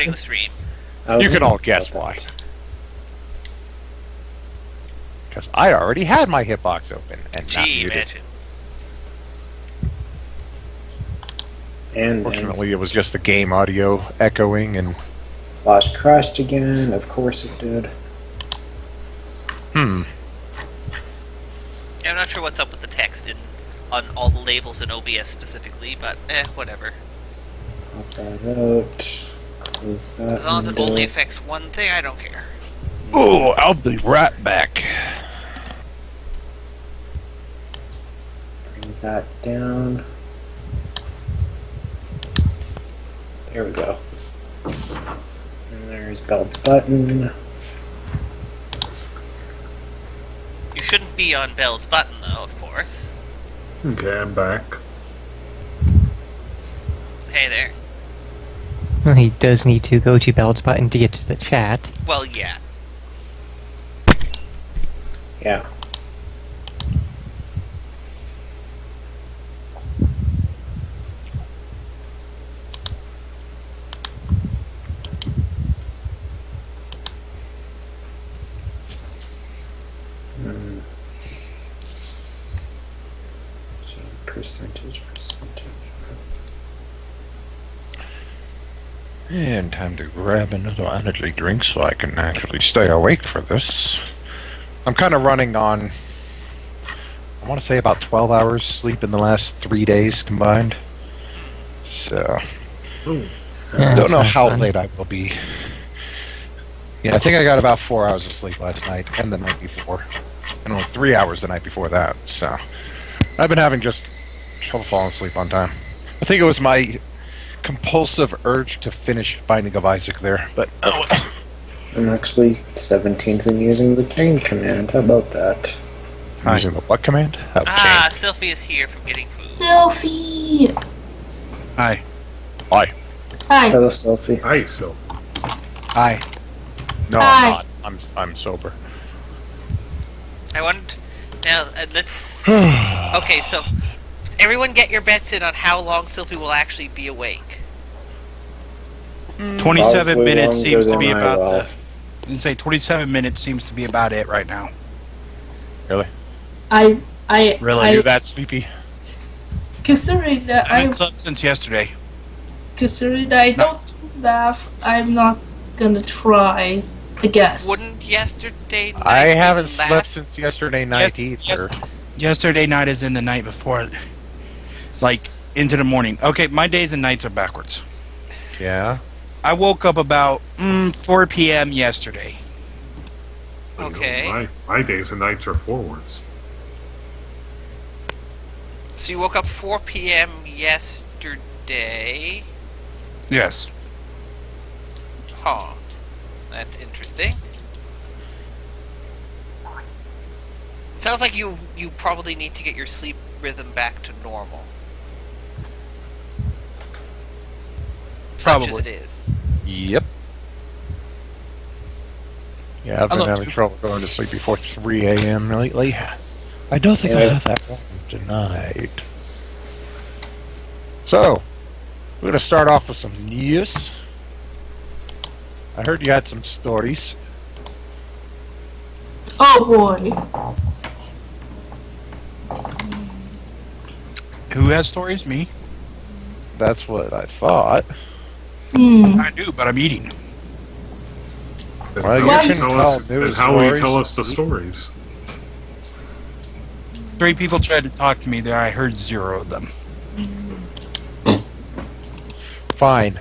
starting the stream. You can all guess why. Because I already had my hitbox open and not Gee, muted. imagine. And Fortunately, it was just the game audio echoing and... Flash crashed again. Of course it did. Yeah, I'm not sure what's up with the text on all the labels in OBS specifically, but whatever. Pop that out. Close that. As long as it window. only affects one thing, I don't care. Oh, I'll be right back. Bring that down. There we go. And there's Belt's button. You shouldn't be on Beld's button, though, of course. Okay, I'm back. Hey there. Well, he does need to go to Belt's button to get to the chat. Well, yeah. Yeah. Percentage. And time to grab another energy drink so I can actually stay awake for this. I'm kind of running on, I want to say about 12 hours sleep in the last 3 days combined. So, Ooh. don't know how fun. late I will be. Yeah, I think I got about 4 hours of sleep last night and the night before. And only 3 hours the night before that, so. I've been having just trouble falling asleep on time. I think it was my compulsive urge to finish Binding of Isaac there, but oh well. I'm actually 17th in using the chain command. How about that? Using the what command? Oh, Ah, Sylphie is here from getting food. Sophie! Hi. Why? Hi. Hello, Sophie. Hi, Sylph. Hi. No, Hi. I'm not. I'm sober. I want... Now, let's... Okay, so... Everyone get your bets in on how long Sylphie will actually be awake. 27 Probably minutes longer seems to than be I about will. the... You say 27 minutes seems to be about it right now. Really? I Really? Are you that sleepy? considering that I haven't slept since yesterday. considering that I don't laugh, I'm not gonna try. I guess. Wouldn't yesterday night I be haven't the slept last... since yesterday night either. Yesterday night is in the night before, like, into the morning. Okay, my days and nights are backwards. Yeah. I woke up about 4 p.m. yesterday. Okay. My days and nights are forwards. So you woke up 4 p.m. yesterday. Yes. Huh. That's interesting. Sounds like you probably need to get your sleep rhythm back to normal. Such as Probably. it is. Yep. Yeah, I've been love having to- trouble going to sleep before 3 a.m. lately. I don't think I have that problem tonight. So, we're going to start off with some news. I heard you had some stories. Oh boy. Who has stories? Me? That's what I thought. I do, but I'm eating. Then Well, how you will can tell tell us, news then how will you stories. tell us the stories? 3 people tried to talk to me there. I heard 0 of them. Fine.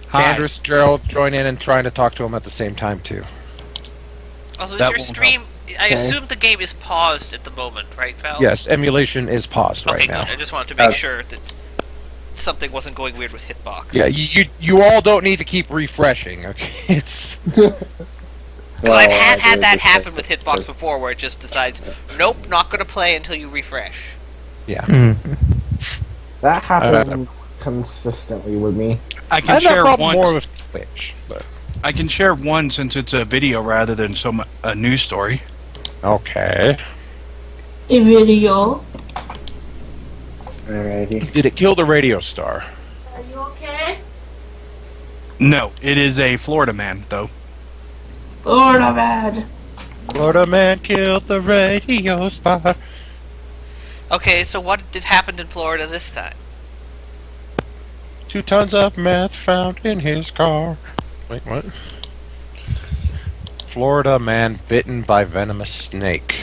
Hi. Andrus, Gerald, join in and trying to talk to him at the same time, too. Also, is That your won't stream... I assume the game is paused at the moment, right, Val? Yes, emulation is paused Okay, right now. good. I just wanted to make sure that something wasn't going weird with Hitbox. Yeah, you all don't need to keep refreshing, okay? It's... Because I've I had do that just happen like with to- Hitbox before, where it just decides, nope, not going to play until you refresh. Yeah. That happens consistently with me. I I can have that share problem one. more with Twitch, but... I can share one since it's a video rather than a news story. Okay. A video. Alrighty. Did it kill the radio star? Are you okay? No, it is a Florida man, though. Florida man. Florida man killed the radio star. Okay, so what did happen in Florida this time? 2 tons of meth found in his car. Wait, what? Florida man bitten by venomous snake.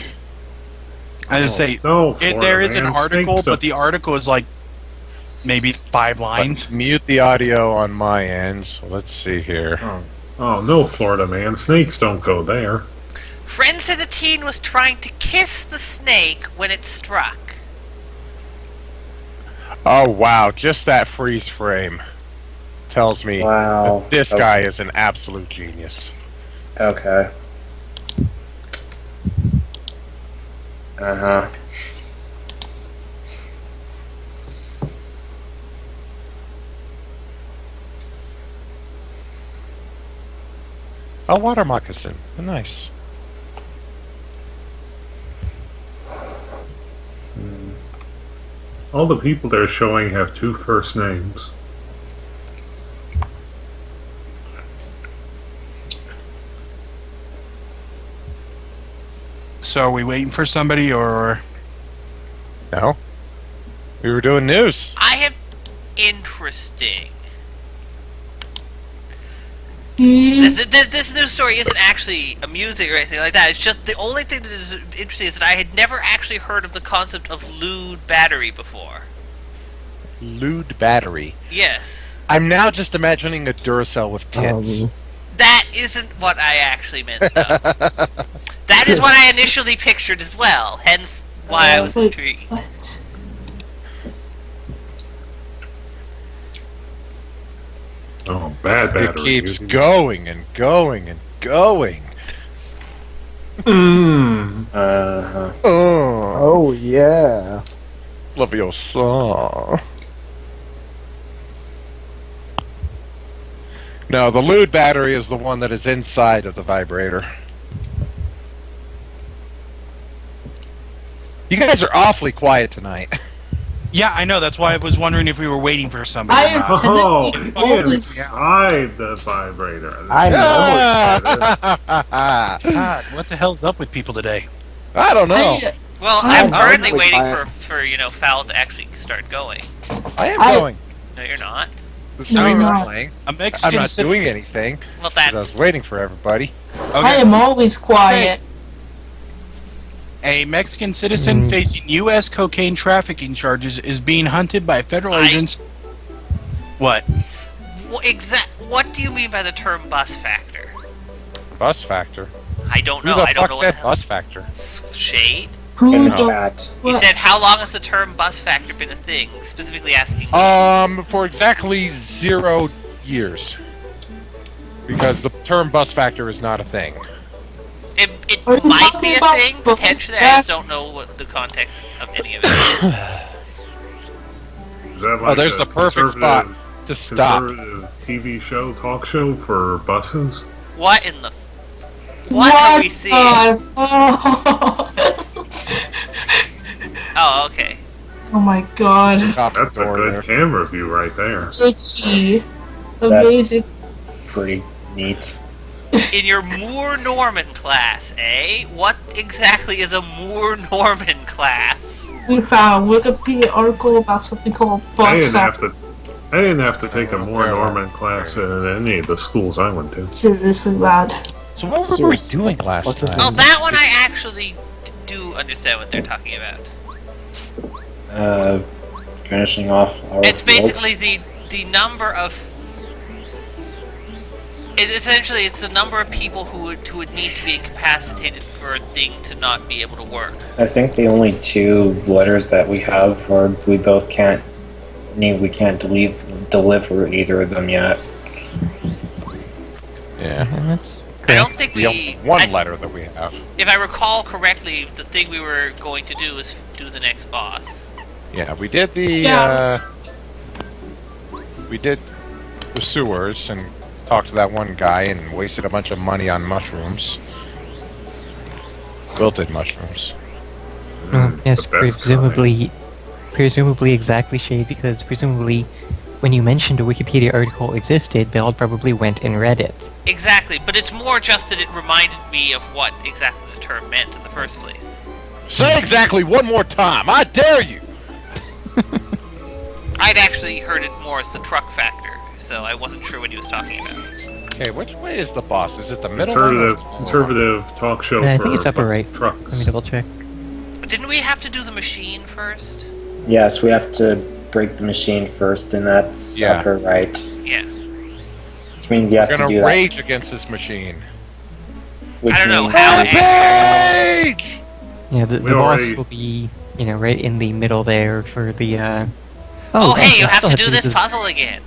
I just say No, there is an Florida man, article, snakes but the article is like maybe 5 lines. Let's mute the audio on my end. So let's see here. Oh, no, Florida man. Snakes don't go there. Friend said the teen was trying to kiss the snake when it struck. Oh wow, just that freeze frame tells me Wow. that this Okay. guy is an absolute genius. Okay. Uh-huh. A water moccasin. Nice. All the people they're showing have 2 first names. So are we waiting for somebody, or No? We were doing news. I have interesting. Hmm. This news story isn't actually amusing or anything like that. It's just the only thing that is interesting is that I had never actually heard of the concept of lewd battery before. Lewd battery. Yes. I'm now just imagining a Duracell with tits. That isn't what I actually meant, though. That is what I initially pictured as well, hence why I was Wait, intrigued. what? Oh, bad battery. It keeps going and going and going. Uh-huh. Oh, Oh yeah. Leviosa. No, the lewd battery is the one that is inside of the vibrator. You guys are awfully quiet tonight. yeah, I know. That's why I was wondering if we were waiting for somebody. I or am- not. Oh, Always- inside the vibrator. I know. I God, what the hell's up with people today? don't know. Well, I'm I'm currently really waiting quiet. for Fowl to actually start going. I am I- going. No, you're not. The stream No. is playing. A Mexican I'm not doing citizen. anything. Well, 'Cause I was that's... waiting for everybody. I Okay. am always quiet. A Mexican citizen facing U.S. cocaine trafficking charges is being hunted by federal agents. What? What do you mean by the term bus factor? Bus factor. I don't Who know. the I don't fuck know what the said hell. bus factor? Shade? Who In the the chat. He what? said, how long has the term bus factor been a thing? Specifically asking... For exactly 0 years. Because the term bus factor is not a thing. It Are you might talking be a about thing, bus potentially. I just don't know what the context of any of it is. Is that like there's a the perfect spot conservative- to stop. conservative TV show, talk show for buses? What in the... What are we seeing? Oh, okay. Oh my god. Stop the That's a door good there. camera view right there. Itchy. Amazing. Pretty neat. In your Moore Norman class, eh? What exactly is a Moore Norman class? We found a Wikipedia article about something called I bus didn't have factor. to. I didn't have to take a more Norman class in any of the schools I went to. Seriously bad. So what were we doing last What the time? Oh, that one I actually do understand what they're talking about. Finishing off our It's basically the number of... Essentially, it's the number of people who would need to be incapacitated for a thing to not be able to work. I think the only 2 letters that we have are we both can't deliver either of them yet. Yeah. That's I don't think The we... one I- letter that we have. If I recall correctly, the thing we were going to do is do the next boss. Yeah, we did the Yeah. we did the sewers and talked to that one guy and wasted a bunch of money on mushrooms. Wilted mushrooms. yes, the best presumably exactly shade, because presumably when you mentioned a Wikipedia article existed, Beld probably went and read it. Exactly, but it's more just that it reminded me of what exactly the term meant in the first place. Say exactly one more time. I dare you. I'd actually heard it more as the truck factor, so I wasn't sure what he was talking about. Okay, which way is the boss? Is it the middle one? Conservative talk show I for think it's upper right. trucks. Let me double check. Didn't we have to do the machine first? Yes, we have to break the machine first, and that's Yeah. upper right. Yeah. Which means you have I'm to do gonna that. rage against this machine. Which I don't know means- how. Rage! Yeah, the We boss already- will be, right in the middle there for the, Oh, hey, you I have to still do this puzzle again.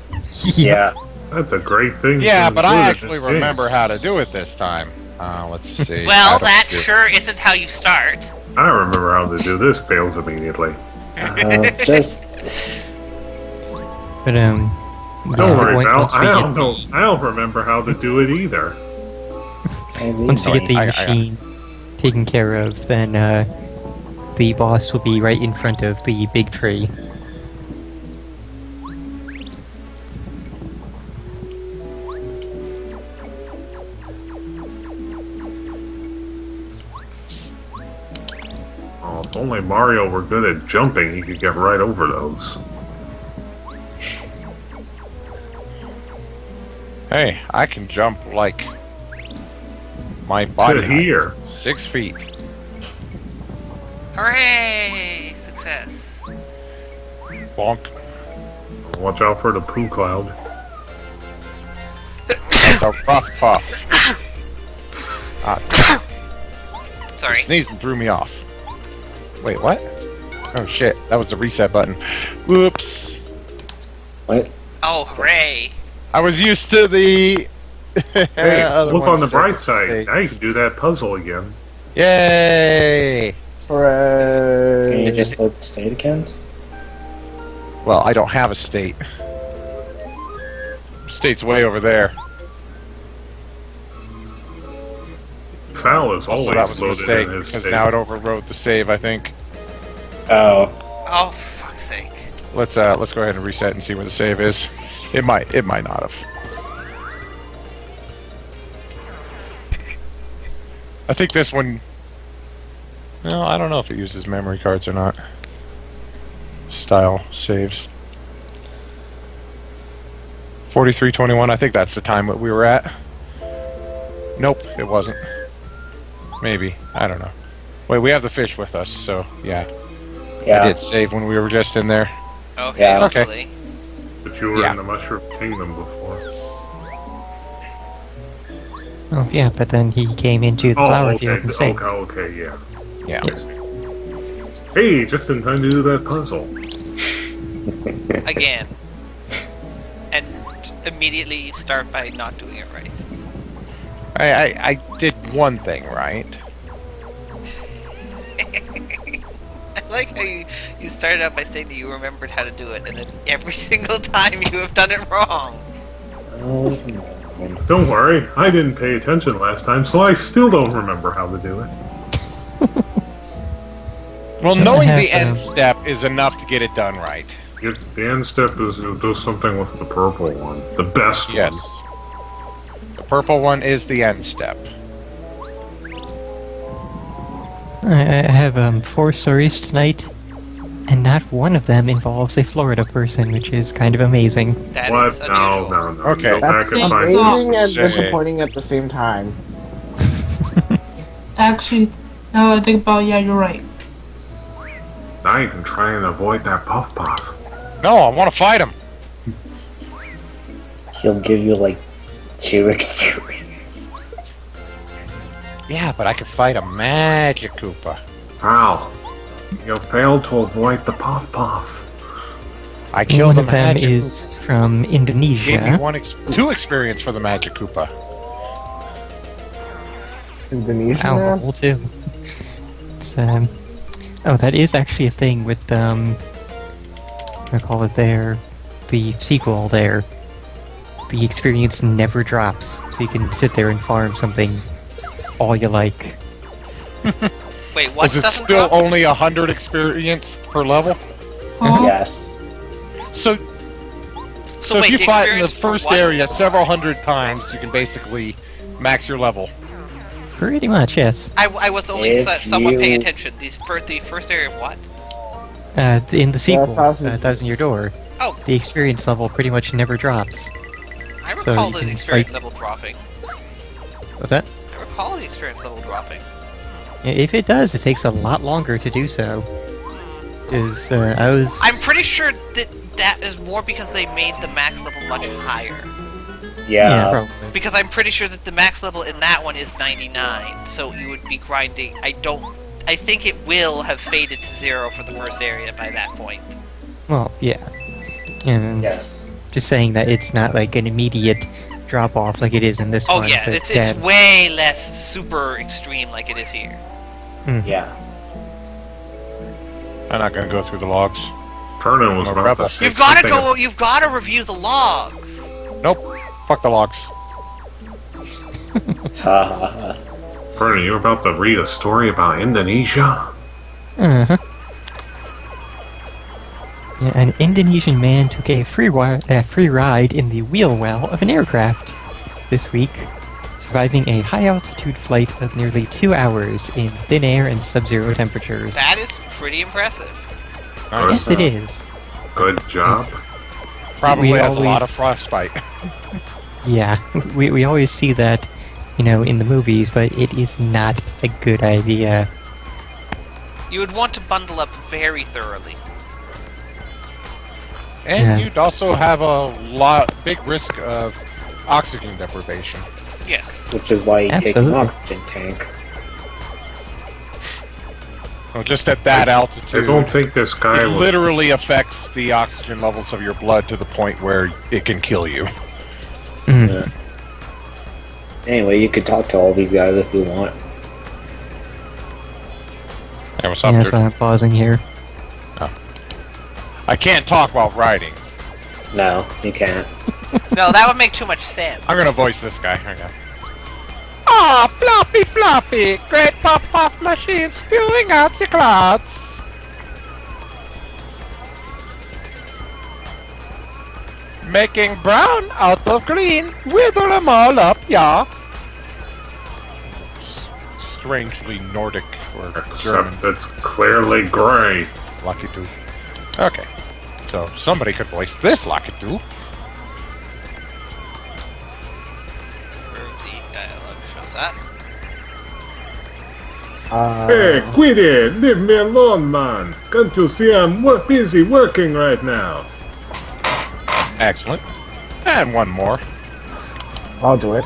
Yeah. That's a great thing. Yeah, to but I include in actually this game. remember how to do it this time. Let's see. Well, How to that do it. sure isn't how you start. I remember how to do this. Fails immediately. Just But, Don't worry, Val. once we I get don't know. I don't remember how to do it either. Once you get the I- machine taken care of, then, the boss will be right in front of the big tree. Oh, if only Mario were good at jumping, he could get right over those. Hey, I can jump like my body To height. here. 6 feet. Hooray! Success. Bonk. Watch out for the poo cloud. The rough puff. Sorry. Sneezing threw me off. Wait, what? Oh shit, that was the reset button. Whoops. what? Oh, hooray. I was used to the... Hey, other look one on the set bright side. mistake. Now you can do that puzzle again. Yay! Can you just load the state again? Well, I don't have a state. State's way over there. Foul is Also, always that was a loaded mistake, in his because state. now it overrode the save, I think. Oh. Oh, for fuck's sake. Let's go ahead and reset and see where the save is. It might not have. I think this one... No, I don't know if it uses memory cards or not. Style saves. 43:21, I think that's the time that we were at. Nope, it wasn't. Maybe, I don't know. Wait, we have the fish with us, so yeah. I Yeah. did save when we were just in there. Okay, Yeah. Okay. hopefully. But you were Yeah. in the Mushroom Kingdom before. Oh, yeah, but then he came into the Oh, flower okay. field and saved. Okay, yeah. Yeah. Yes. Hey, just in time to do that puzzle. Again. And immediately start by not doing it right. I did one thing right. I like how you started out by saying that you remembered how to do it, and then every single time you have done it wrong. Oh, Don't worry, I didn't pay attention last time, so I still don't remember how to do it. Well, I knowing have, the end step is enough to get it done right. The end step is to do something with the purple one. The best Yes. one. The purple one is the end step. I have 4 stories tonight, and not one of them involves a Florida person, which is kind of amazing. That What? is unusual. No. Okay. Go That's back and not find so- this. Amazing and Say- disappointing at the same time. Actually, now that I think about it, yeah, you're right. Now you can try and avoid that puff puff. No, I want to fight him. he'll give you like 2 experience. Yeah, but I could fight a Magic Koopa. Foul. You failed to avoid the puff puff. I killed One a of them Magic is from Koopa. Gave me Indonesia. 2 experience for the Magic Koopa. Indonesian Ow, man? level 2. It's, oh, that is actually a thing with, I call it there, the sequel there. The experience never drops, so you can sit there and farm something all you like. Wait, what Is it doesn't still drop? only 100 experience per level? Huh? Yes. So, So if wait, you the fight in the experience for first what? area several hundred times, you can basically max your level. Pretty much, yes. I was only If somewhat paying you- attention. The first area of what? In the sequel, Thousand- Thousand Year Door, Oh, the experience level pretty much never drops. I So recall you the can experience fight- level dropping. What's that? I recall the experience level dropping. If it does, it takes a lot longer to do so. Is I was I'm pretty sure that is more because they made the max level much higher. yeah, probably. Because I'm pretty sure that the max level in that one is 99, so you would be grinding. I think it will have faded to 0 for the first area by that point. Well, yeah. And Yes. just saying that it's not like an immediate drop off like it is in this Oh one. yeah, but it's that- way less super extreme like it is here. Yeah. I'm not gonna go through the logs. Vernon was Or about Rebel. to say You've got to something. go. You've got to review the logs. Nope. Fuck the logs. Ha ha ha. Vernon, you were about to read a story about Indonesia? Uh-huh. Yeah, an Indonesian man took a free ride in the wheel well of an aircraft this week, surviving a high-altitude flight of nearly 2 hours in thin air and sub-zero temperatures. That is pretty impressive. Yes, it is. Good job. Probably We has a lot always- of frostbite. Yeah, we always see that, in the movies, but it is not a good idea. You would want to bundle up very thoroughly. And Yeah. you'd also have a big risk of oxygen deprivation. Yes. Which is why you take an Absolutely. oxygen tank. So just at that I altitude, don't think this guy it was. literally affects the oxygen levels of your blood to the point where it can kill you. Yeah. Anyway, you could talk to all these guys if you want. Hey, what's up, Yeah, dude? so I'm pausing here. I can't talk while riding. No, you can't. No, that would make too much sense. I'm gonna voice this guy. Hang on. Ah, floppy, floppy! Great puff machine spewing out the clouds! Making brown out of green, wither them all up, yeah. Strangely Nordic or German. Except it's clearly gray. Lucky Two. Okay. So somebody could voice this Lucky Two. Where the dialogue shows that. Hey, quit it! Leave me alone, man! Can't you see I'm busy working right now? Excellent. And one more. I'll do it.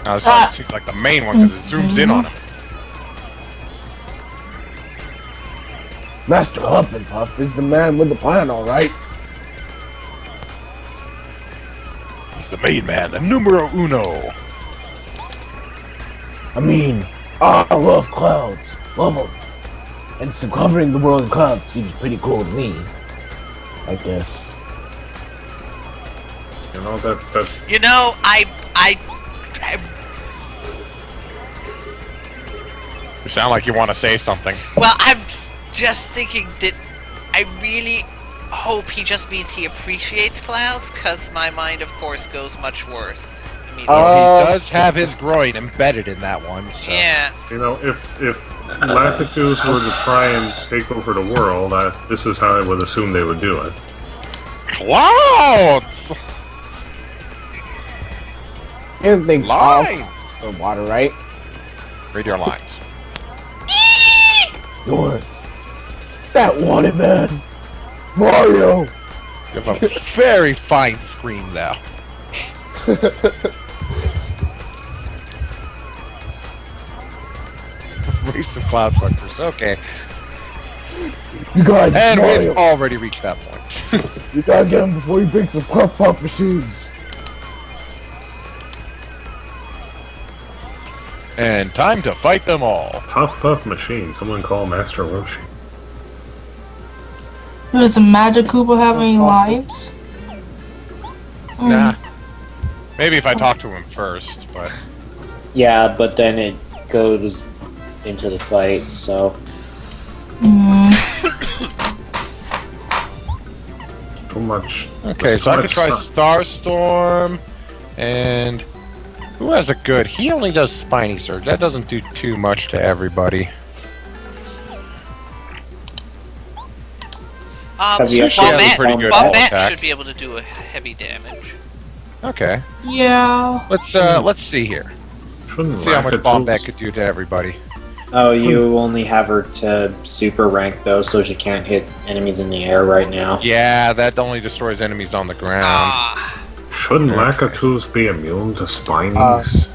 Now this one seems like the main one because it zooms in on him. Master Huff and Puff is the man with the plan, all right. He's the main man, the numero uno. I mean, I love clouds. Love them. And so covering the world in clouds seems pretty cool to me. I guess. You know, that You know, I You sound like you want to say something. well, I'm just thinking that I really hope he just means he appreciates clouds, because my mind, of course, goes much worse immediately. He does have his groin embedded in that one, so. Yeah. you know, if Lakitus were to try and take over the world, this is how I would assume they would do it. Clouds! Anything Lines! off the water, right? Read your lines. You're that wanted man, Mario. You have a very fine scream there. Race of Cloud Fuckers, okay. You guys, And Mario. we've already reached that point. You gotta get him before he breaks some puff machines. And time to fight them all. Puff Puff Machine, someone call Master Roshi. Is a Magic Koopa having lines? Nah. Maybe if I talk to him first, but... Yeah, but then it goes into the fight, so. Mm. much. Okay, so I could try Starstorm, and who has a good? He only does Spiny Surge. That doesn't do too much to everybody. Have you Sushi has a pretty good ball Bombette attack. should be able to do a heavy damage. Okay, Yeah. let's see here. Shouldn't See how much Lakitus- Bombette could do to everybody. Oh, you only have her to super rank though, so she can't hit enemies in the air right now. Yeah, that only destroys enemies on the ground. Ah, Shouldn't Lakitus be immune to Spinies?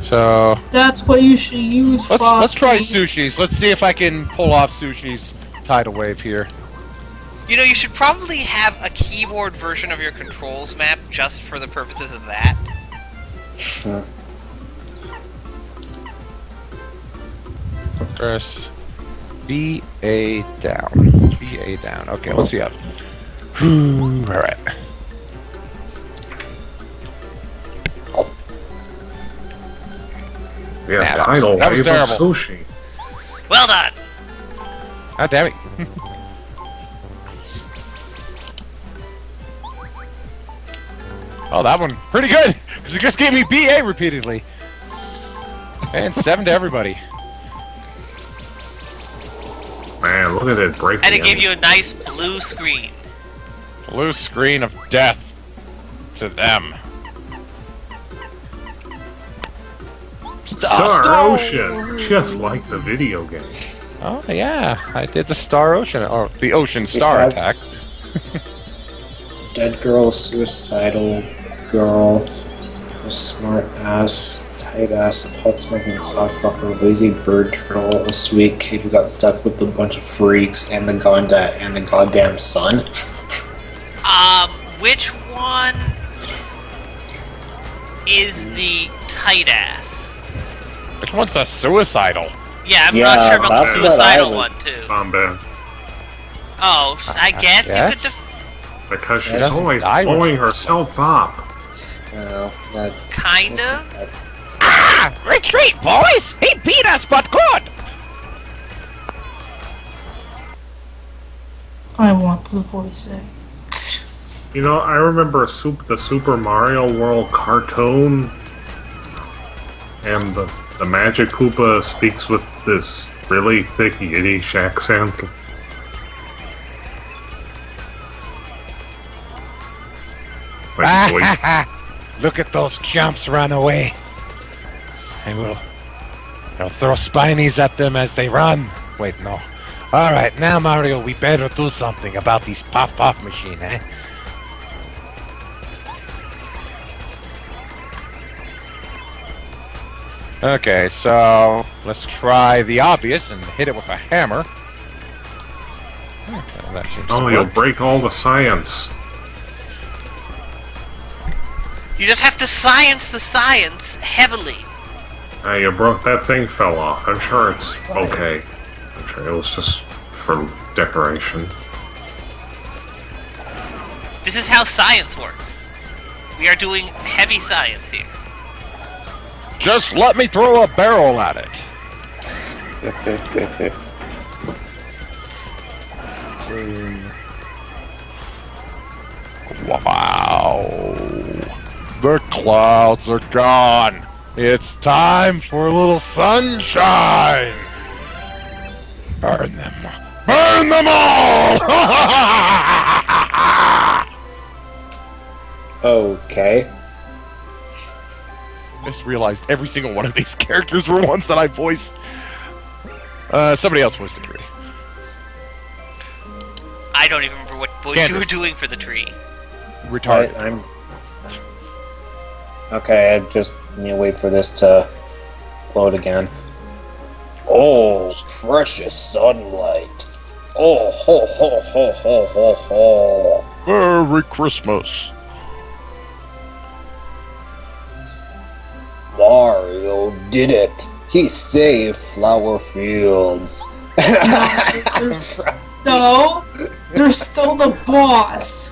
So That's what you should use, let's try Frosty. Sushi's. Let's see if I can pull off Sushi's tidal wave here. you know, you should probably have a keyboard version of your controls map just for the purposes of that. Press BA down. BA down. Okay, let's see how. Alright. Yeah, Nah, tidal that was wave of terrible. sushi. Well done. God damn it. Oh, that one pretty good, because it just gave me BA repeatedly. And 7 to everybody. Man, look at it break. And the it gave enemy. you a nice blue screen. Blue screen of death to them. Star Ocean, just like the video game. Oh yeah, I did the Star Ocean, or the Ocean Star Yeah. attack. Dead girl, suicidal girl, a smart ass, tight ass, a hot smoking cloud fucker, lazy bird turtle, a sweet kid who got stuck with a bunch of freaks, and the goddamn sun. Which one is the tight ass? Which one's the suicidal? Yeah, I'm Yeah, not sure about the that's what I suicidal was- one too. Bombette. Oh, I guess you yes. could. Because she's doesn't always die when blowing she- herself up. That Kind of. Ah! Retreat, boys! He beat us, but good! I want to voice it. You know, I remember the Super Mario World cartoon, and the Magic Koopa speaks with this really thick Yiddish accent. Like, wait, Look at those chumps run away. I'll throw spinies at them as they run. Wait, no. Alright, now Mario, we better do something about these pop-pop machine, eh? Okay, so let's try the obvious and hit it with a hammer. Okay, that seems to oh, you'll work. break all the science. You just have to science the science heavily. You broke that thing, fell off. I'm sure it's okay. I'm sure it was just for decoration. This is how science works. We are doing heavy science here. Just let me throw a barrel at it. Wow. The clouds are gone. It's time for a little sunshine. Burn them. Burn them all! okay. I just realized every single one of these characters were ones that I voiced. Somebody else voiced the tree. I don't even remember what voice Candace. you were doing for the tree. Retarded. I'm okay. I just need to wait for this to load again. Oh, precious sunlight! Oh, ho ho ho ho ho ho! Merry Christmas. Mario did it! He saved Flower Fields. They're still the boss.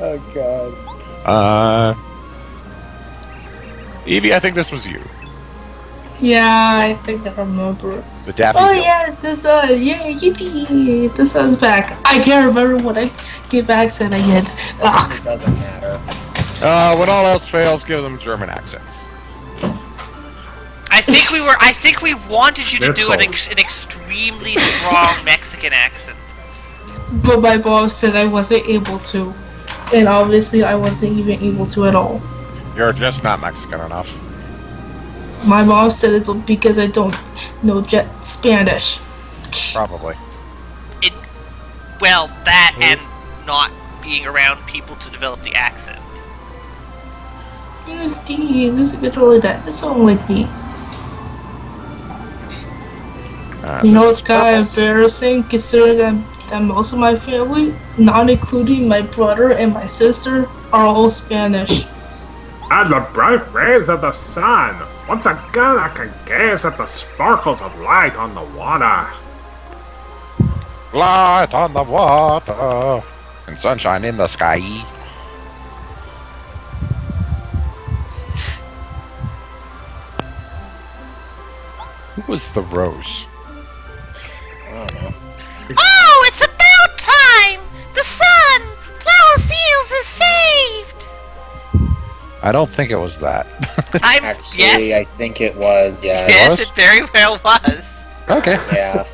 Oh god. Evie, I think this was you. Yeah, I think I remember. The Daffy Oh Duck. yeah, the sun! Yay, yippee! The sun's back. I can't remember what I gave accent again. Ugh. It doesn't matter. When all else fails, give them German accents. I think we wanted you to do an Schnitzel. extremely strong Mexican accent. But my mom said I wasn't able to. And obviously I wasn't even able to at all. You're just not Mexican enough. My mom said it's because I don't know Spanish. Probably. Well, that and not being around people to develop the accent. Steve, this is controlling that. That's all like me. You know, it's kind of embarrassing considering that most of my family, not including my brother and my sister, are all Spanish. At the bright rays of the sun, once again I can gaze at the sparkles of light on the water. Light on the water and sunshine in the sky. Who was the rose? I don't know. Oh, it's about time! The sun! Flower Fields is saved! I don't think it was that. Actually, Yes, I think it was, yeah. yes, it very well was. Okay. Yeah.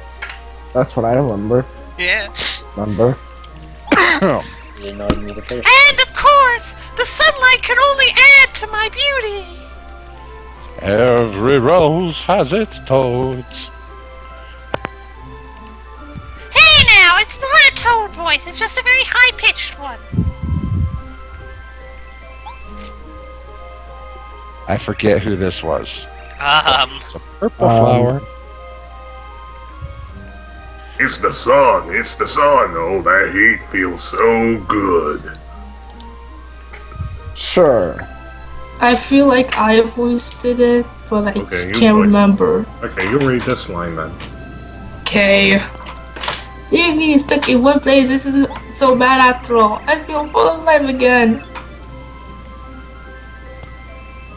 That's what I remember. Yeah. Remember? You annoyed me the first And of course, the sunlight can only add to my beauty. Every rose has its toads. Hey now, it's not a toad voice, it's just a very high-pitched one. I forget who this was. It's a purple Um, flower. It's the sun, oh that heat feels so good. Sure. I feel like I voiced it, but I Okay, you can't voiced it. remember. Okay, you read this line then. Okay. Leave me stuck in one place. This isn't so bad after all. I feel full of life again.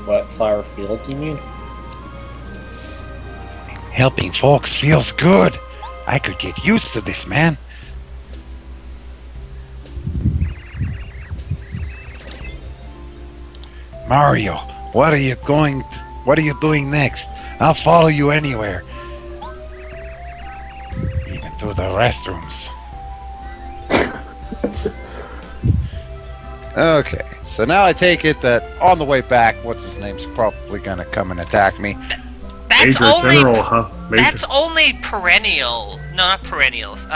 What flower fields you mean? Helping folks feels good. I could get used to this, man. Mario, what are you doing next? I'll follow you anywhere. Even to the restrooms. Okay, so now I take it that on the way back, what's his name's probably gonna come and attack me. That's Major only General, Major. that's only perennial. No, not perennials.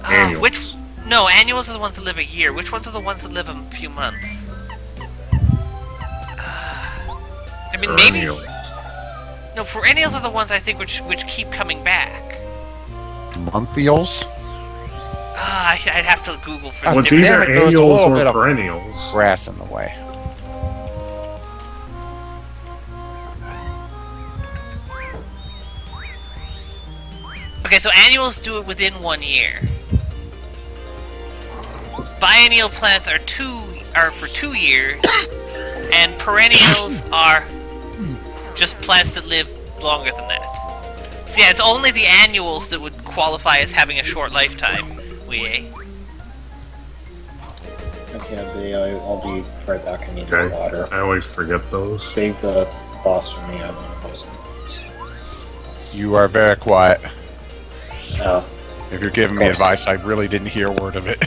Annuals. Which? No, annuals are the ones that live a year. Which ones are the ones that live a few months? I mean, maybe. Perennials. No, perennials are the ones I think which keep coming back. Monthials? I'd have to Google for the Well, it's different. either Damn it, there's a annuals little or bit of- perennials. Grass in the way. Okay, so annuals do it within 1 year. Biennial plants are for 2 years, and perennials are just plants that live longer than that. So yeah, it's only the annuals that would qualify as having a short lifetime. Okay, I'll be right back. I need more Okay. water. I always forget those. Save the boss for me. I want to boss him. You are very quiet. Oh, If you're giving me Of course. advice, I really didn't hear a word of it.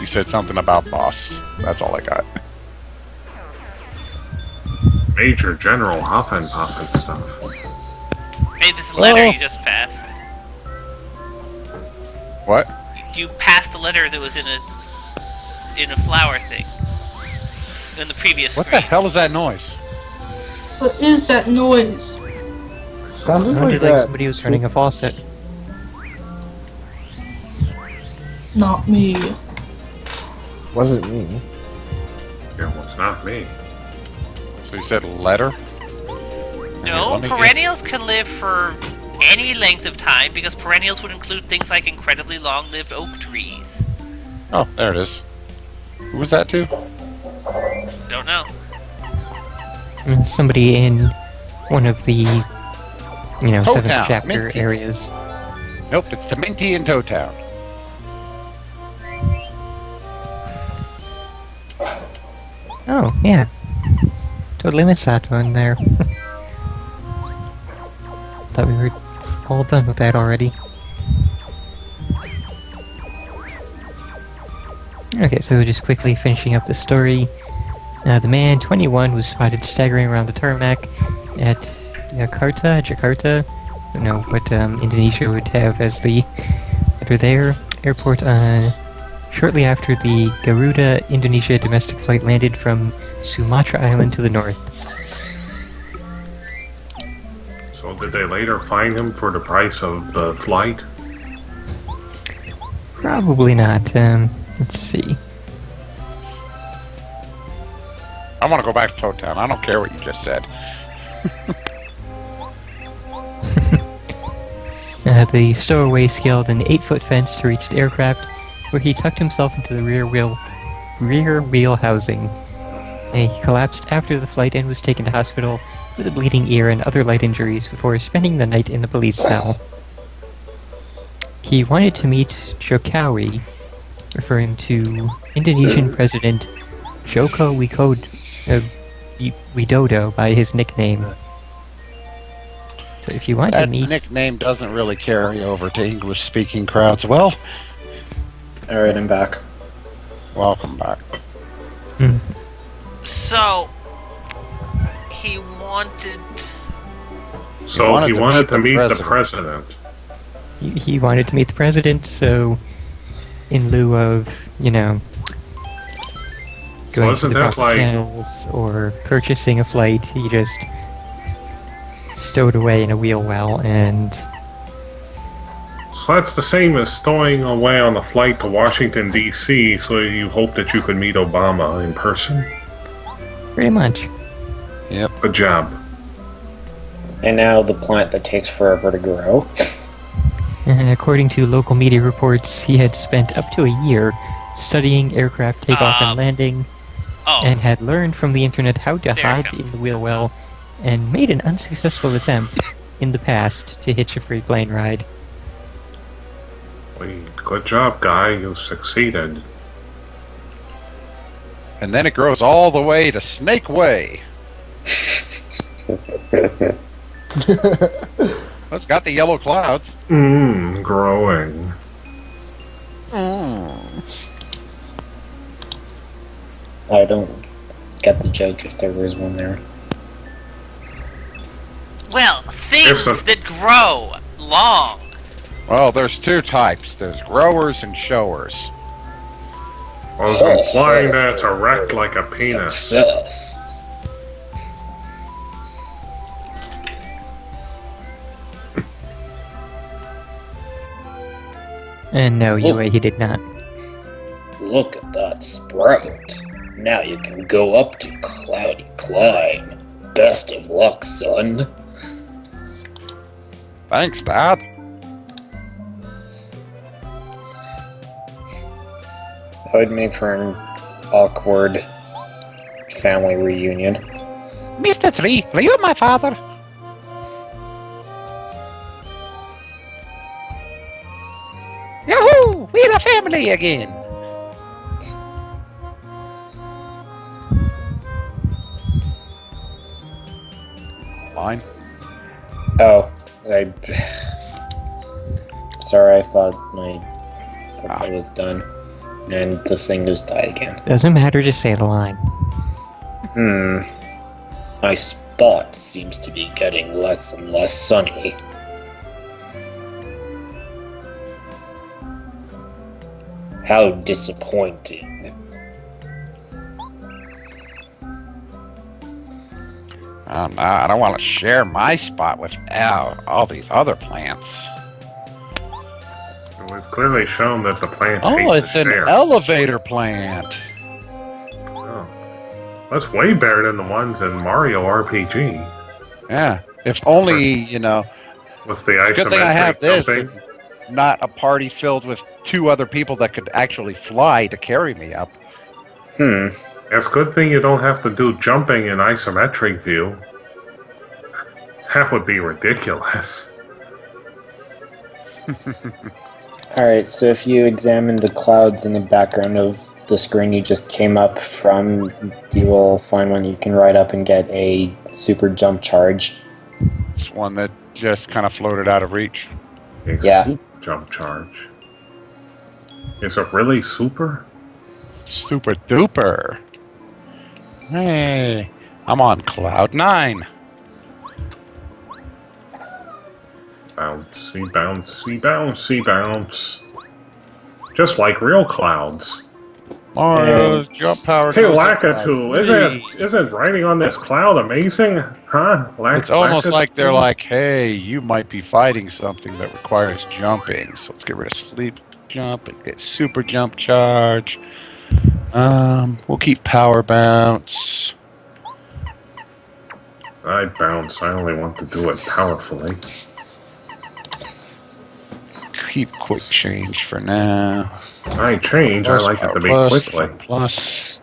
You said something about boss. That's all I got. Major General Huffenpuff and stuff. Hey, this letter you just passed. What? You passed a letter that was in a flower thing. In the previous What the screen. hell is that noise? What is that noise? Sounded Sounded like like that. somebody was turning a faucet. Not me. Wasn't me. Yeah, well, it's not me. So you said letter? No, let me perennials can live for any length of time because perennials would include things like incredibly long-lived oak trees. Oh, there it is. Who was that to? Don't know. Somebody in one of the, Toe 7th Town, chapter Minty. areas. Nope, it's to Minty and Toe Town. Oh, yeah. Totally missed that one there. Thought we were all done with that already. Okay, so just quickly finishing up the story. The man, 21, was spotted staggering around the tarmac at Jakarta? I don't know what Indonesia would have as the letter there. Airport shortly after the Garuda Indonesia domestic flight landed from Sumatra Island to the north. So did they later fine him for the price of the flight? Probably not. Let's see. I want to go back to Toe Town. I don't care what you just said. The stowaway scaled an 8-foot fence to reach the aircraft, where he tucked himself into the rear wheel housing. He collapsed after the flight and was taken to hospital with a bleeding ear and other light injuries before spending the night in the police cell. He wanted to meet Jokowi, referring to Indonesian President Joko Widodo by his nickname. So if you want That to meet... nickname doesn't really carry over to English-speaking crowds. Well, Alright, I'm back. welcome back. So, he wanted... So he wanted to meet the president. He wanted to meet the president, so in lieu of, going to isn't the that proper like- channels or purchasing a flight, he just stowed away in a wheel well and... So that's the same as stowing away on a flight to Washington, D.C., so you hope that you could meet Obama in person? Pretty much. Good job. And now the plant that takes forever to grow. And according to local media reports, he had spent up to a year studying aircraft takeoff and landing, and had learned from the internet how to There it hide comes. in the wheel well, and made an unsuccessful attempt in the past to hitch a free plane ride. Good job, guy. You succeeded. And then it grows all the way to Snake Way. It's got the yellow clouds. Growing. I don't get the joke if there was one there. Well, things Yes, sir. that grow long. Well, there's two types. There's growers and showers. I was implying that it's erect like a penis. Success. And no, Yue, he did not. Look at that sprout. Now you can go up to Cloudy Climb. Best of luck, son. Thanks, Dad. That would make for an awkward family reunion. Mr. Tree, are you my father? Yahoo! We're a family again! Fine. Oh, sorry, I thought that was done. And the thing just died again. Doesn't matter, just say the line. My spot seems to be getting less and less sunny. How disappointing. Oh, no, I don't want to share my spot with all these other plants. We've clearly shown that the plants hate Oh, to it's an share. elevator plant. Oh. That's way better than the ones in Mario RPG. Yeah. If only, With the good thing I have isometric this, jumping. and not a party filled with two other people that could actually fly to carry me up. It's a good thing you don't have to do jumping in isometric view. That would be ridiculous. Alright, so if you examine the clouds in the background of the screen you just came up from, you will find one you can ride up and get a super jump charge. It's one that just kind of floated out of reach. A Yeah. super jump charge. Is it really super? Super duper. Hey, I'm on cloud 9. Bouncy, bouncy, bouncy, bounce. Just like real clouds. Mario's jump power. Hey, goes up Lakitu, by 3. isn't riding on this cloud amazing? Huh? It's almost like they're like, hey, you might be fighting something that requires jumping, so let's get rid of sleep jump and get super jump charge. We'll keep power bounce. I bounce, I only want to do it powerfully. Keep quick change for now. I change, I like it to be Plus, quickly. Plus.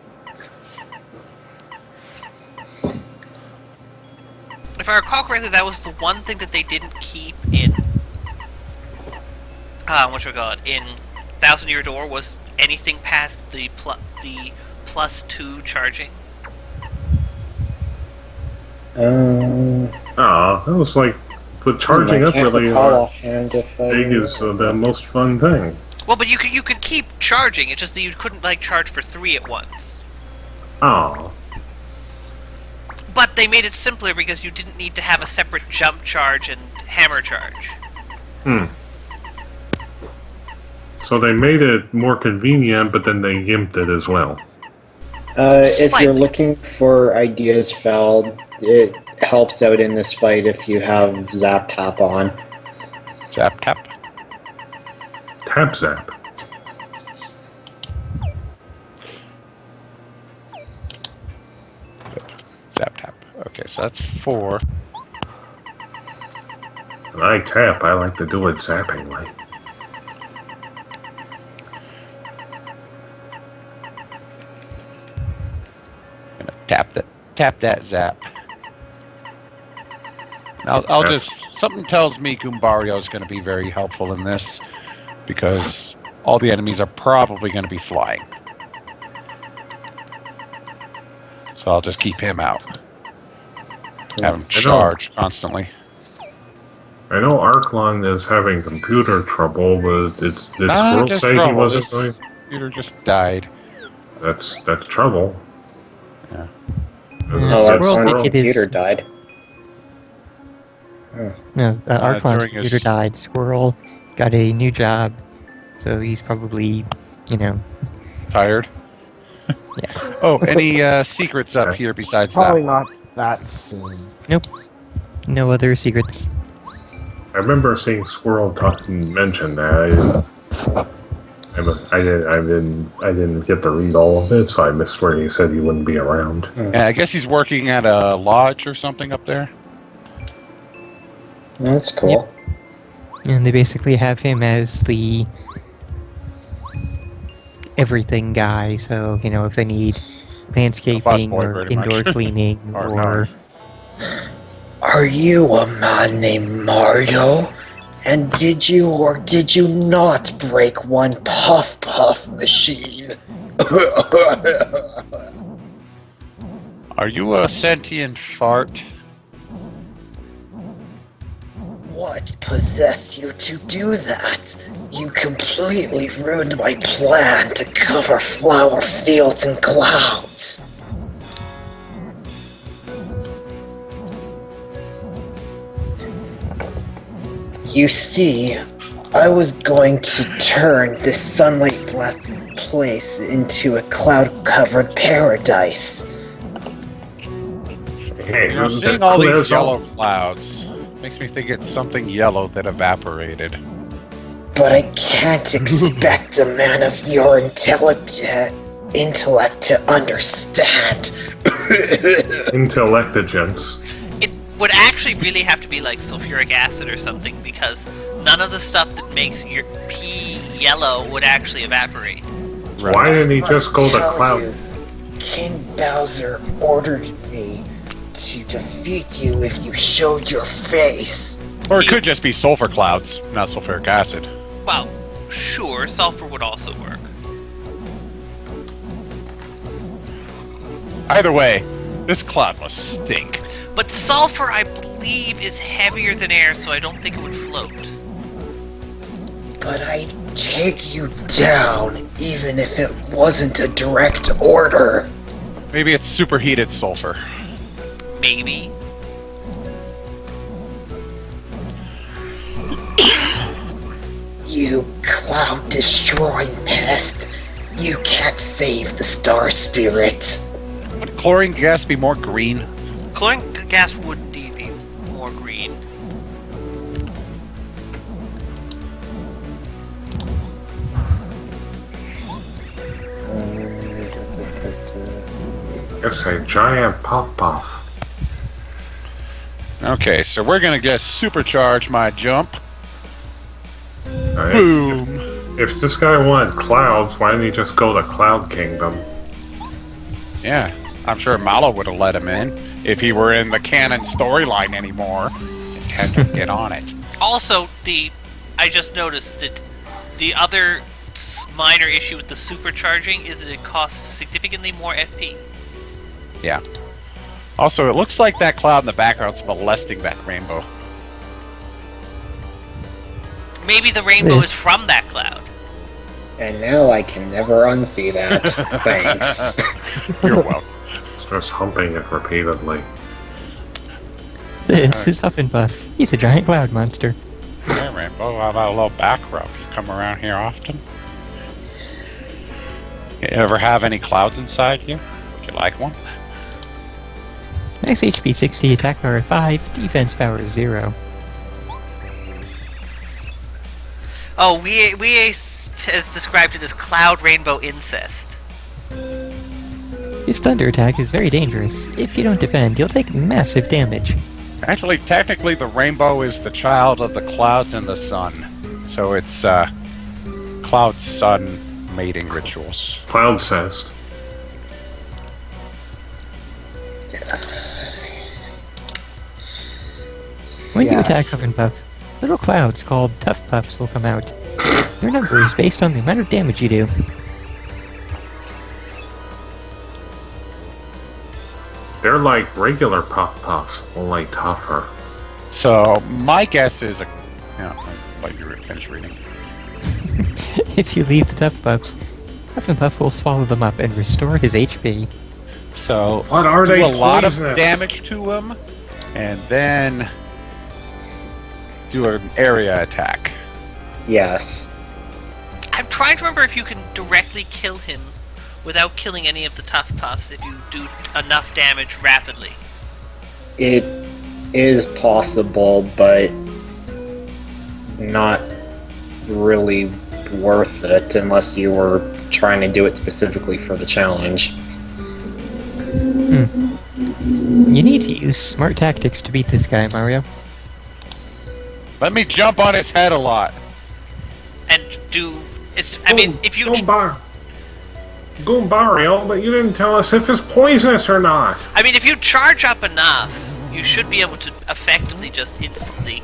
If I recall correctly, that was the one thing that they didn't keep in in Thousand Year Door was anything past the +2 charging. That was like the charging up really big is the most fun thing. Well, but you could keep charging. It's just that you couldn't charge for 3 at once. Oh. But they made it simpler because you didn't need to have a separate jump charge and hammer charge. So they made it more convenient, but then they gimped it as well. If you're looking for ideas, Fel, it helps out in this fight if you have Zap Tap on. Zap Tap? Tap Zap. Zap Tap. Okay, so that's 4. When I tap, I like to do it zappingly. Tap that zap. And I'll just... Something tells me Goombario is going to be very helpful in this, because all the enemies are probably going to be flying. So I'll just keep him out. Have him charge constantly. I know Arklon is having computer trouble, but did Squirrel just say he trouble. wasn't His going? computer just died. That's trouble. Yeah. Oh, our Squirrel son's think it computer is- died. No, Arklon's during computer his- died. Squirrel got a new job, so he's probably, Tired? Yeah. Oh, any secrets up here besides Probably that? not that soon. no other secrets. I remember seeing Squirrel mention that. I didn't get to read all of it, so I missed where he said he wouldn't be around. Yeah, I guess he's working at a lodge or something up there. That's cool. And they basically have him as the everything guy, so, if they need landscaping busboy, or pretty much. indoor cleaning Or Are you a man named Mario? And did you or did you not break one Puff Puff machine? Are you a sentient fart? What possessed you to do that? You completely ruined my plan to cover flower fields and clouds. You see, I was going to turn this sunlight-blasted place into a cloud-covered paradise. Hey, Seeing all these yellow clouds makes me think it's something yellow that evaporated. But I can't expect a man of your intellect to understand. Intellectigence. It would actually really have to be like sulfuric acid or something, because none of the stuff that makes your pee yellow would actually evaporate. Right. Why didn't he just go to Tell cloud? you, King Bowser ordered me to defeat you if you showed your face. Or it could just be sulfur clouds, not sulfuric acid. Well, sure, sulfur would also work. Either way, this cloud must stink. But sulfur, I believe, is heavier than air, so I don't think it would float. But I'd take you down even if it wasn't a direct order. Maybe it's superheated sulfur. Maybe. You cloud-destroying pest. You can't save the Star Spirit. Would chlorine gas be more green? Chlorine gas would indeed be more green. It's a giant puff puff. Okay, so we're gonna just supercharge my jump. If, Boom! if this guy wanted clouds, why didn't he just go to Cloud Kingdom? Yeah, I'm sure Malo would have let him in if he were in the canon storyline anymore. Had to get on it. Also, I just noticed that the other minor issue with the supercharging is that it costs significantly more FP. Yeah. Also, it looks like that cloud in the background's molesting that rainbow. Maybe the rainbow is from that cloud. And now I can never unsee that. Thanks. You're welcome. Starts humping it repeatedly. This is Huff and Puff. He's a giant cloud monster. Hey, Rainbow, how about a little back rub? You come around here often? You ever have any clouds inside you? Would you like one? Max HP 60, attack power 5, defense power 0. Oh, we has described it as cloud rainbow incest. His thunder attack is very dangerous. If you don't defend, you'll take massive damage. Actually, technically, the rainbow is the child of the clouds and the sun. So it's, cloud-sun mating rituals. Cloud cest. When you attack Huff and Puff, little clouds called Tough Puffs will come out. Their number is based on the amount of damage you do. They're like regular puff puffs, only tougher. So, my guess is... I'll let you finish reading. If you leave the Tough Puffs, Huff and Puff will swallow them up and restore his HP. So, What are do they a lot of poisonous? damage to him, and then do an area attack. Yes. I'm trying to remember if you can directly kill him without killing any of the tough puffs if you do enough damage rapidly. It is possible, but not really worth it unless you were trying to do it specifically for the challenge. You need to use smart tactics to beat this guy, Mario. Let me jump on his head a lot. And I mean, if you... Goombario, but you didn't tell us if it's poisonous or not. I mean, if you charge up enough, you should be able to effectively just instantly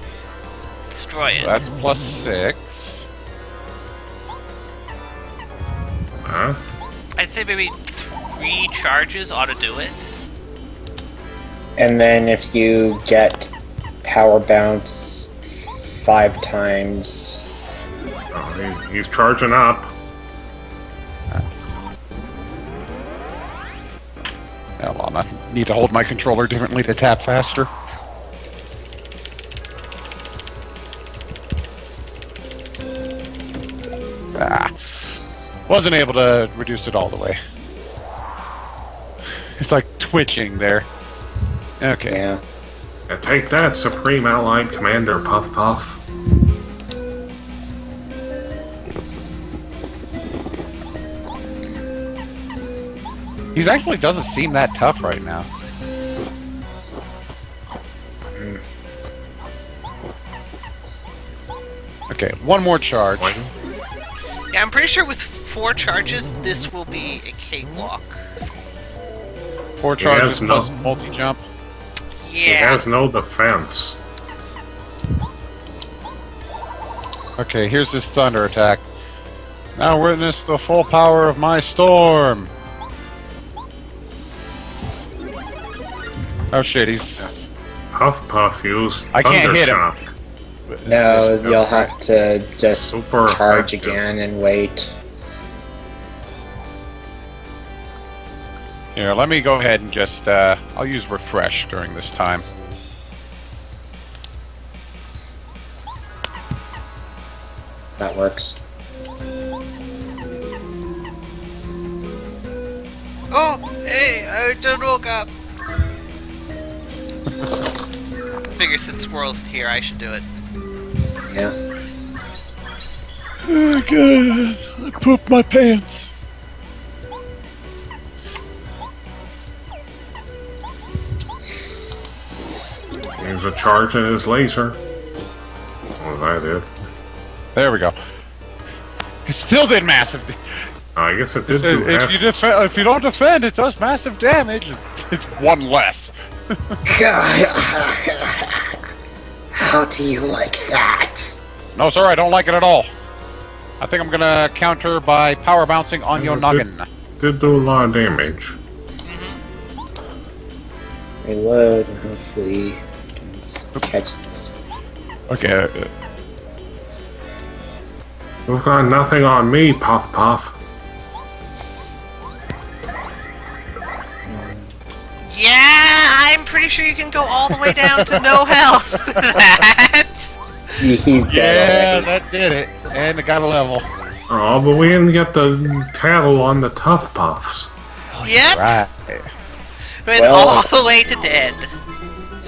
destroy it. That's plus 6. Huh? I'd say maybe 3 charges ought to do it. And then if you get power bounce 5 times... Oh, he's charging up. Hold on, I need to hold my controller differently to tap faster. Wasn't able to reduce it all the way. It's like twitching there. Okay. Yeah. And take that, Supreme Allied Commander Puff Puff. He actually doesn't seem that tough right now. Okay, one more charge. Yeah, I'm pretty sure with 4 charges, this will be a cakewalk. 4 charges has plus no- multi-jump. He Yeah. has no defense. Okay, here's this thunder attack. Now witness the full power of my storm. Oh shit, he's... Huff Puff used I can't hit him. Thundershock. No, you'll have to just Super charge effective. again and wait. Here, let me go ahead and just, I'll use refresh during this time. That works. Oh, hey, I just woke up. Figure since Squirrel's here, I should do it. Yeah. Oh god, I pooped my pants. He's a charge in his laser. Well, that did. There we go. It still did massive. I guess it did do half. If you don't defend, it does massive damage. It's one less. How do you like that? No, sir, I don't like it at all. I think I'm gonna counter by power bouncing on your noggin. Did do a lot of damage. Reload and hopefully catch this. Okay. You've got nothing on me, Puff Puff. Yeah, I'm pretty sure you can go all the way down to no health. That. He's Yeah, dead already. that did it. And it got a level. Oh, but we didn't get the tattle on the Tough Puffs. Yep. Right. Went Well- all the way to dead.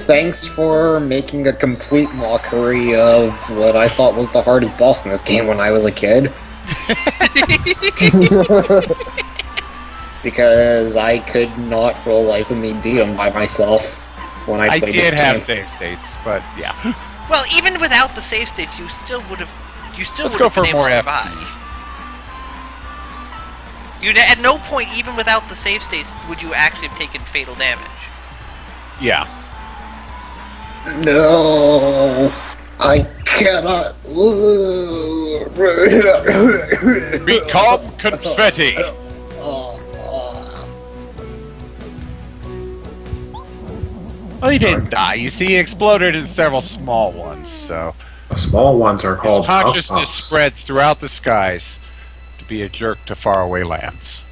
Thanks for making a complete mockery of what I thought was the hardest boss in this game when I was a kid. Because I could not for the life of me beat him by myself when I I played did this have game. save states, but yeah. Well, even without the save states, you still would have. You still Let's would go have been for able more to FP. survive. You'd at no point, even without the save states, would you actually have taken fatal damage. Yeah. No, I cannot. Become confetti. Well, he didn't die. You see, he exploded in several small ones, so The small ones are his called Tough consciousness Puffs. spreads throughout the skies to be a jerk to faraway lands.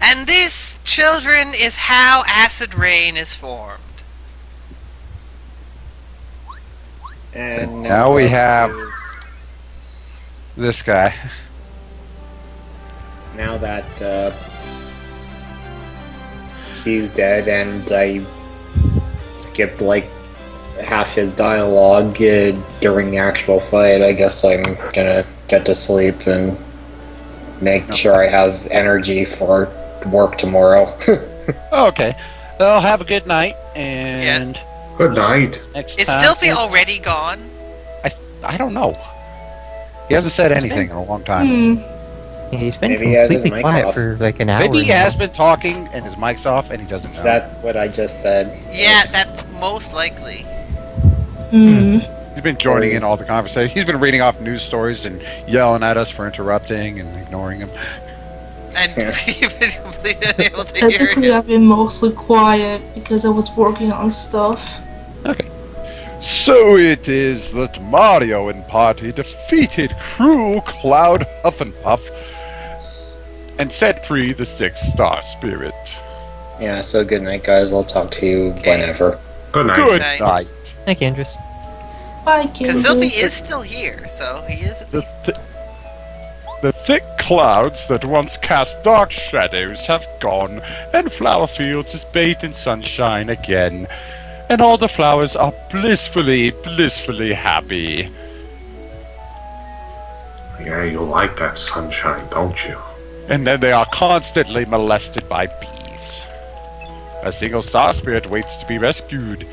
And this, children, is how acid rain is formed. And Now we back have- to- This guy. Now that he's dead and I skipped like half his dialogue during the actual fight, I guess I'm gonna get to sleep and make sure I have energy for work tomorrow. Okay. Well, have a good night, and Good night. next Is time... Sylphie already gone? I don't know. He hasn't said anything in a long time. Yeah, he's been Maybe he has his completely mic quiet off. for like an hour. Maybe he now. has been talking and his mic's off and he doesn't know. That's what I just said. Yeah, that's most likely. He's been joining in all the conversation. He's been reading off news stories and yelling at us for interrupting and ignoring him. And Yeah. we've been completely unable to hear Technically, him. I've been mostly quiet because I was working on stuff. So it is that Mario and party defeated cruel Cloud Hufflepuff and set free the sixth star spirit. Yeah, so good night, guys. I'll talk to you whenever. Good night. Good Night. night. Thank you, Andrews. Bye, Because Candace. Sylphie is still here, so he is at least. The thick clouds that once cast dark shadows have gone, and flower fields is bathed in sunshine again, and all the flowers are blissfully, blissfully happy. Yeah, you like that sunshine, don't you? And then they are constantly molested by bees. A single star spirit waits to be rescued,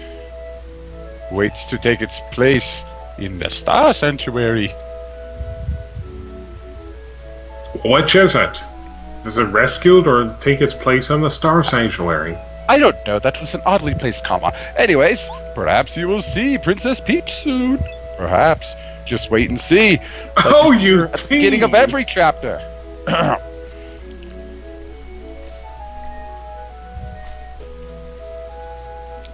waits to take its place in the Star Sanctuary. Which is it? Is it rescued or take its place in the Star Sanctuary? I don't know. That was an oddly placed comma. Anyways, perhaps you will see Princess Peach soon. Perhaps. Just wait and see. Like Oh, see you her at the beginning of tease. every chapter.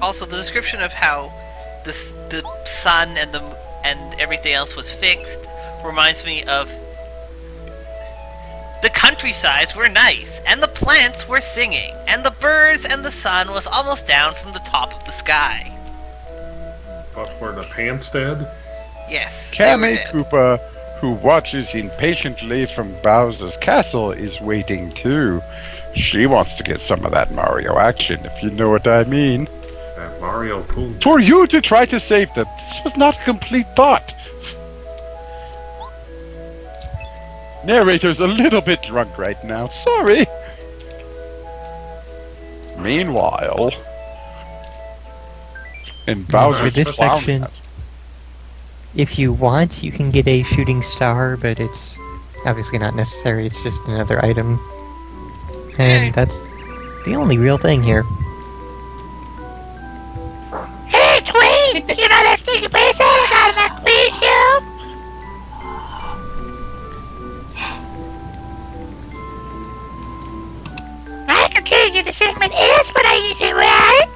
Also, the description of how the sun and everything else was fixed reminds me of the countrysides were nice, and the plants were singing, and the birds and the sun was almost down from the top of the sky. But were the pants dead? Yes, they were Kame dead. Koopa, who watches impatiently from Bowser's castle, is waiting too. She wants to get some of that Mario action, if you know what I mean. That Mario Poon. For you to try to save them, this was not a complete thought. Narrator's a little bit drunk right now, sorry. Meanwhile, in For Bowser's this clown section, nest. if you want, you can get a shooting star, but it's obviously not necessary. It's just another item. And that's the only real thing here. Hey, Twink! You know that sticky person I got in that spaceship? I can tell you the segment is, but I use it right.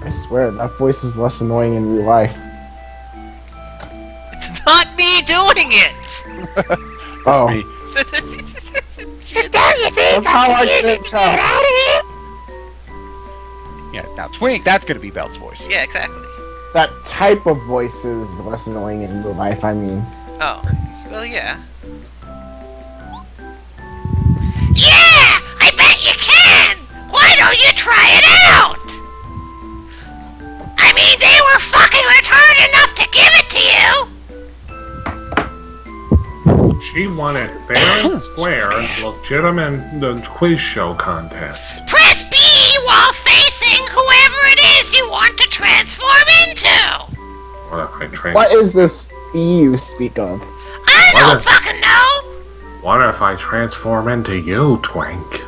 I swear, that voice is less annoying in real life. It's not me doing it! Oh. Me. Sit down, you think Somehow I you can't get tell. out of here? Yeah, now Twink, that's gonna be Belt's voice. Yeah, exactly. That type of voice is less annoying in real life, I mean. Oh, well, yeah. Yeah! I bet you can! Why don't you try it out? I mean, they were fucking retarded enough to give it to you! She won it fair and square, legitimate the quiz show contest. Press B while facing whoever it is you want to transform into! What if I What is this fee you speak of? I What don't if- fucking know! What if I transform into you, Twink?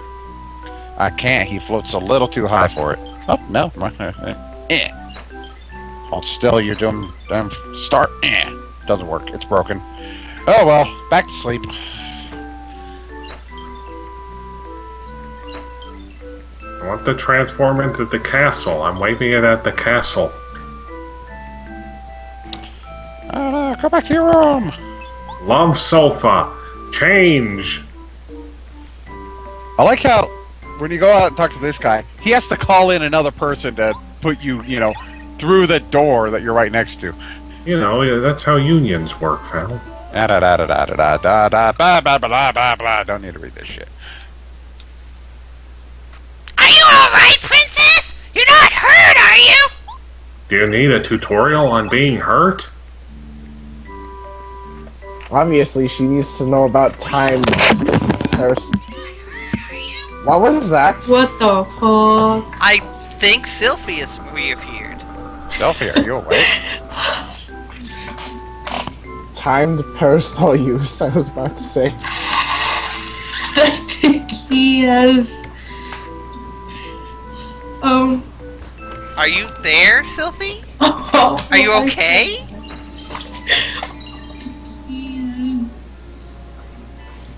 I can't, he floats a little too high for it. Oh, no. Hold still, you're doing start. Doesn't work, it's broken. Oh well, back to sleep. I want to transform into the castle. I'm waving it at the castle. Go back to your room. Love sofa. Change. I like how when you go out and talk to this guy, he has to call in another person to put you, through the door that you're right next to. You know, yeah, that's how unions work, Val. Don't need to read this shit. Are you alright, Princess? You're not hurt, are you? Do you need a tutorial on being hurt? Obviously, she needs to know about time. What was that? What the fuck? I think Sylphie has reappeared. Delphi, are you awake? Timed parasol use, I was about to say. I think he has. Are you there, Sylphie? Oh, Are you okay?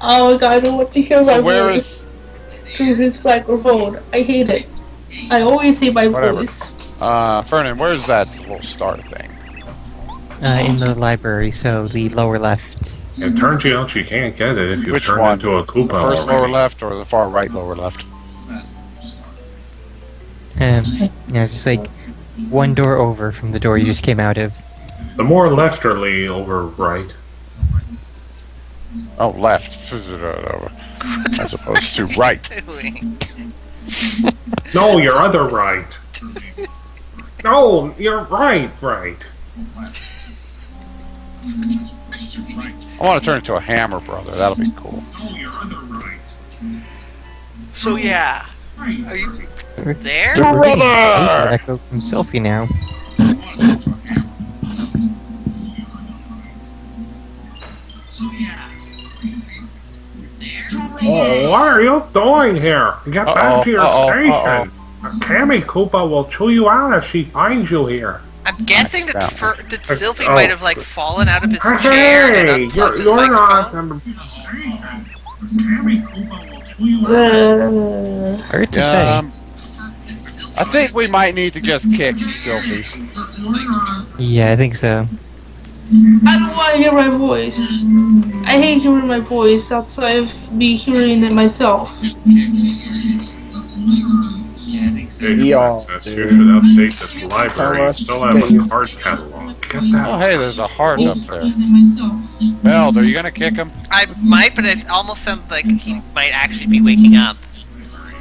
Oh my god, I don't want to hear my where voice through his microphone. I hate it. I always hate my Whatever. voice. Fernan, where's that little star thing? In the library, so the lower left. It turns out you can't get it if you Which turn one? into a Koopa First lower already. left or the far right lower left? Just like one door over from the door you just came out of. The more lefterly over right. Oh, left. As opposed to right. Doing? No, your other right. No, you're right. I want to turn into a hammer brother. That'll be cool. No, your other right. So yeah. Are you there? But we're getting an echo from Sylphie now. Oh, what are you doing here? Get back to your station. Cammy Koopa will chew you out if she finds you here. I'm guessing that Sylvie might have like fallen out of his chair and unplugged his you're microphone. not. Cammy Koopa will chew you out. Hard to say. I think we might need to just kick Sylvie. Yeah, I think so. I don't want to hear my voice. I hate hearing my voice outside of me hearing it myself. You should update this library. You still have a card catalog. Get that. Oh, hey, there's a heart up there. Belle, are you gonna kick him? I might, but it almost sounds like he might actually be waking up.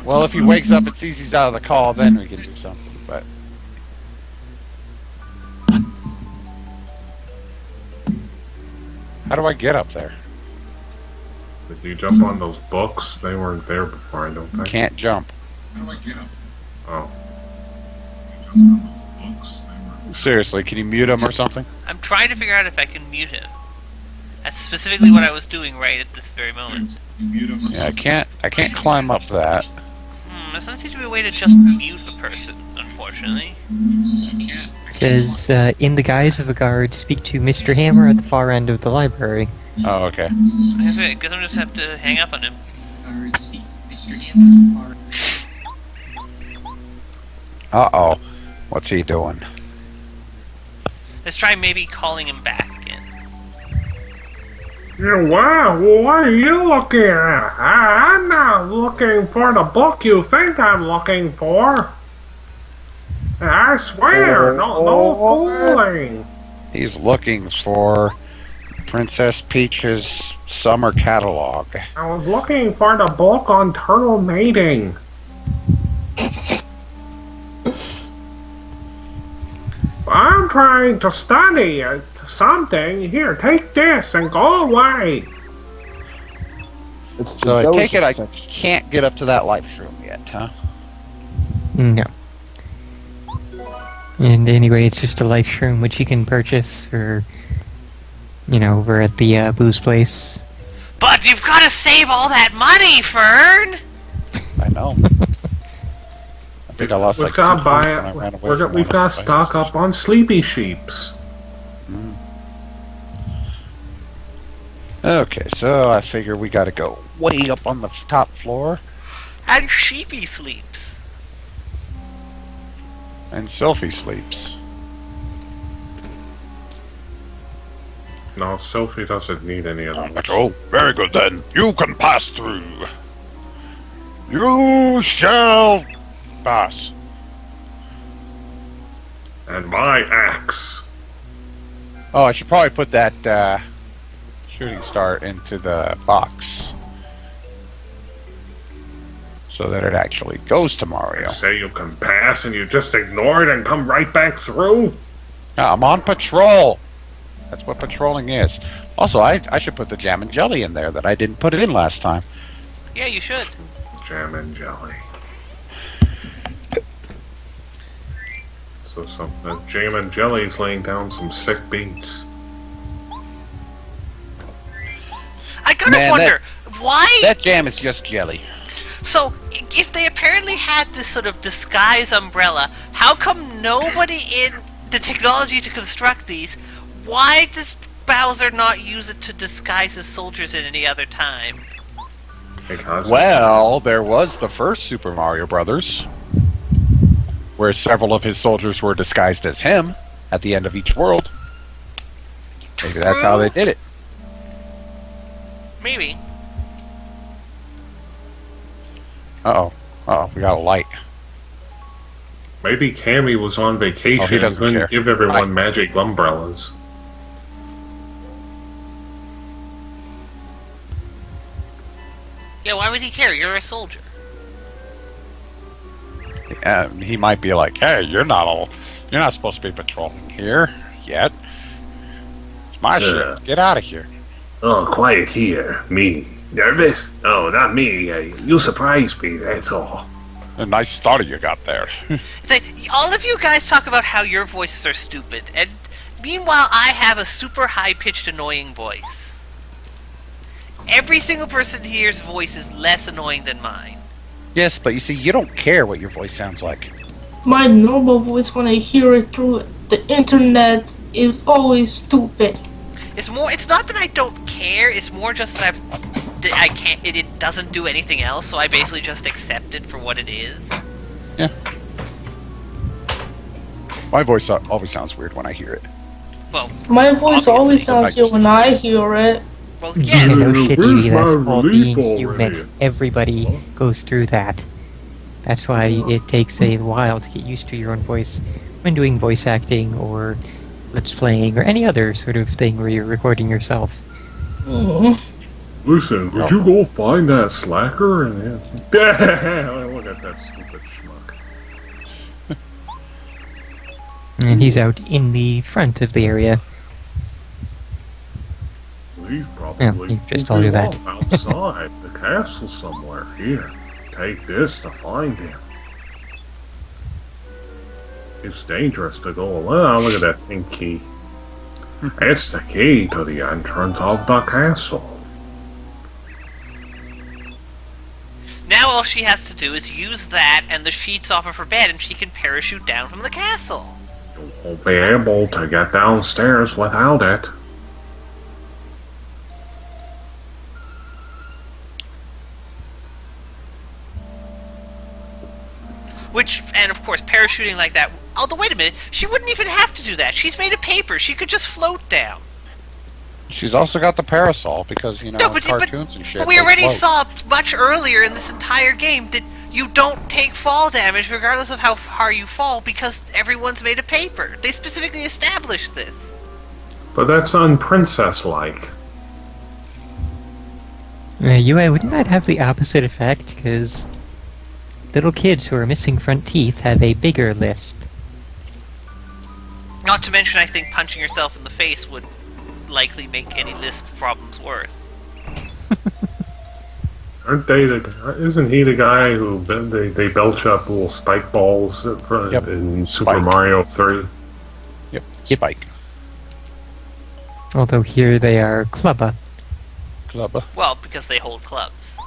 Well, if he wakes up and sees he's out of the call, then we can do something. But how do I get up there? Did you jump on those books? They weren't there before, I don't think. Can't jump. How do I get up? Oh. Seriously, can you mute him or something? I'm trying to figure out if I can mute him. That's specifically what I was doing right at this very moment. Yeah, I can't climb up that. There doesn't seem to be a way to just mute a person, unfortunately. It says, in the guise of a guard, speak to Mr. Hammer at the far end of the library. Oh, okay. I guess I'm just have to hang up on him. Uh-oh. What's he doing? Let's try maybe calling him back again. Yeah, wow, what are you looking at? I'm not looking for the book you think I'm looking for. I swear, no fooling. He's looking for Princess Peach's summer catalog. I was looking for the book on turtle mating. I'm trying to study something. Here, take this and go away. So I take it I can't get up to that life room yet, huh? No. And anyway, it's just a life shroom which you can purchase, or, you know, over at the booze place. But you've got to save all that money, Fern! I know. I think I lost We've like got 2 to buy points when I ran away it. from We've one got of to the stock up on sleepy sheeps. Okay, so I figure we gotta go way up on the top floor. And Sheepy sleeps. And Sylvie sleeps. No, Sophie doesn't need any of them. Oh, very good then. You can pass through. You shall pass. And my axe. Oh, I should probably put that shooting star into the box so that it actually goes to Mario. Say you can pass and you just ignore it and come right back through? I'm on patrol. That's what patrolling is. Also, I should put the jam and jelly in there that I didn't put it in last time. Yeah, you should. Jam and jelly. So Jam and Jelly's laying down some sick beats. I gotta wonder, why... That jam is just jelly. So, if they apparently had this sort of disguise umbrella, how come nobody in the technology to construct these, why does Bowser not use it to disguise his soldiers at any other time? Well, there was the first Super Mario Brothers, where several of his soldiers were disguised as him at the end of each world. Maybe that's how they did it. Maybe. Uh-oh. Uh-oh, we got a light. Maybe Cammy was on vacation and doesn't couldn't care. give everyone magic umbrellas. Yeah, why would he care? You're a soldier. He might be like, hey, you're not supposed to be patrolling here yet. It's my ship. Get out of here. Oh, quiet here. Me. Nervous? Oh, not me. You surprised me, that's all. A nice starter you got there. It's like, all of you guys talk about how your voices are stupid, and meanwhile I have a super high-pitched annoying voice. Every single person here's voice is less annoying than mine. Yes, but you see, you don't care what your voice sounds like. My normal voice when I hear it through the internet is always stupid. It's not that I don't care, it's more just that I can't, it doesn't do anything else, so I basically just accept it for what it is. Yeah. My voice always sounds weird when I hear it. Well, my voice obviously, always sounds good when I hear it. Well, Yeah, yes. no shit, Where's Evie, my that's all relief being human. already? Everybody goes through that. That's why it takes a while to get used to your own voice when doing voice acting or let's playing or any other sort of thing where you're recording yourself. Listen, would you go find that slacker and look at that stupid schmuck. And he's out in the front of the area. He's probably he just told you that. off outside the castle somewhere. Here, take this to find him. It's dangerous to go alone. Look at that pink key. It's the key to the entrance of the castle. Now all she has to do is use that and the sheets off of her bed and she can parachute down from the castle. You won't be able to get downstairs without it. Which, and of course, parachuting like that. Although, wait a minute, she wouldn't even have to do that. She's made of paper. She could just float down. She's also got the parasol because, you know, No, but cartoons and shit. But we they already float. saw much earlier in this entire game that you don't take fall damage regardless of how far you fall because everyone's made of paper. They specifically established this. But that's unprincess-like. Wouldn't that have the opposite effect? Because little kids who are missing front teeth have a bigger lisp. Not to mention, I think punching yourself in the face would likely make any lisp problems worse. Aren't they isn't he the guy who they belch up little spike balls in Super Spike. Mario 3? Yep, Spike. Although here they are clubba. Clubba. Well, because they hold clubs.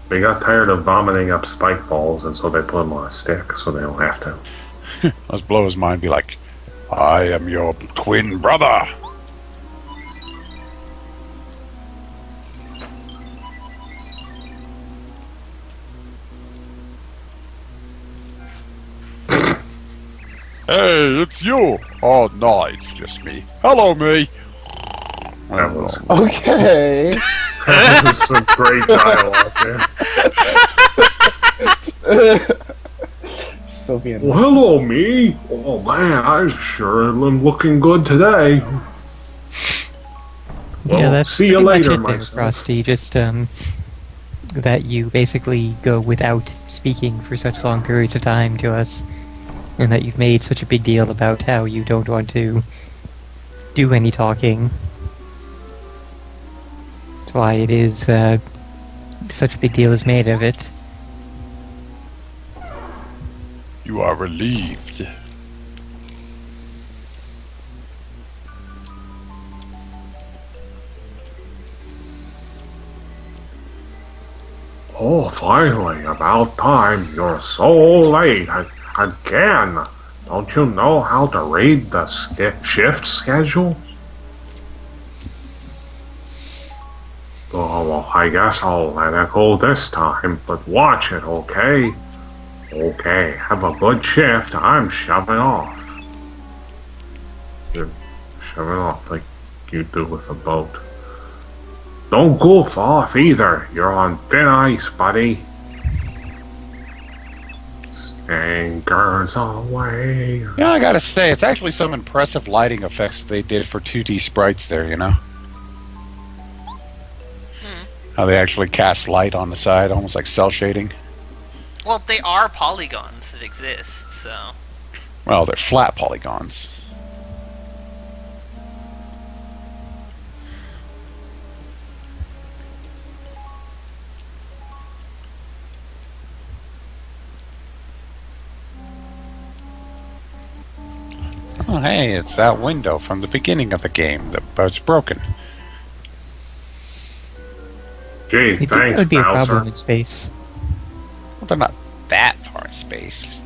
They got tired of vomiting up spike balls, and so they put them on a stick so they don't have to. Let's blow his mind. Be like, I am your twin brother. Hey, it's you. Oh, no, it's just me. Hello, me. That was, Okay. that was some great dialogue there. Sophie and Well, hello, me. Oh, man, I sure am looking good today. Well, Yeah, that's see you pretty later, much it there, myself. Frosty. Just, that you basically go without speaking for such long periods of time to us, and that you've made such a big deal about how you don't want to do any talking. That's why it is, such a big deal is made of it. You are relieved. Oh, finally, about time. You're so late. Again. Don't you know how to read the shift schedule? Oh, well, I guess I'll let it go this time, but watch it, okay? Okay, have a good shift. I'm shoving off. You're shoving off like you do with a boat. Don't goof off either. You're on thin ice, buddy. Anchors away. Yeah, I gotta say, it's actually some impressive lighting effects they did for 2D sprites there, you know? How they actually cast light on the side, almost like cell shading. Well, they are polygons that exist, so... Well, they're flat polygons. Oh, hey, it's that window from the beginning of the game that was broken. Gee, You think thanks, that would be a Bowser. problem in space? Well, they're not that far in space. Just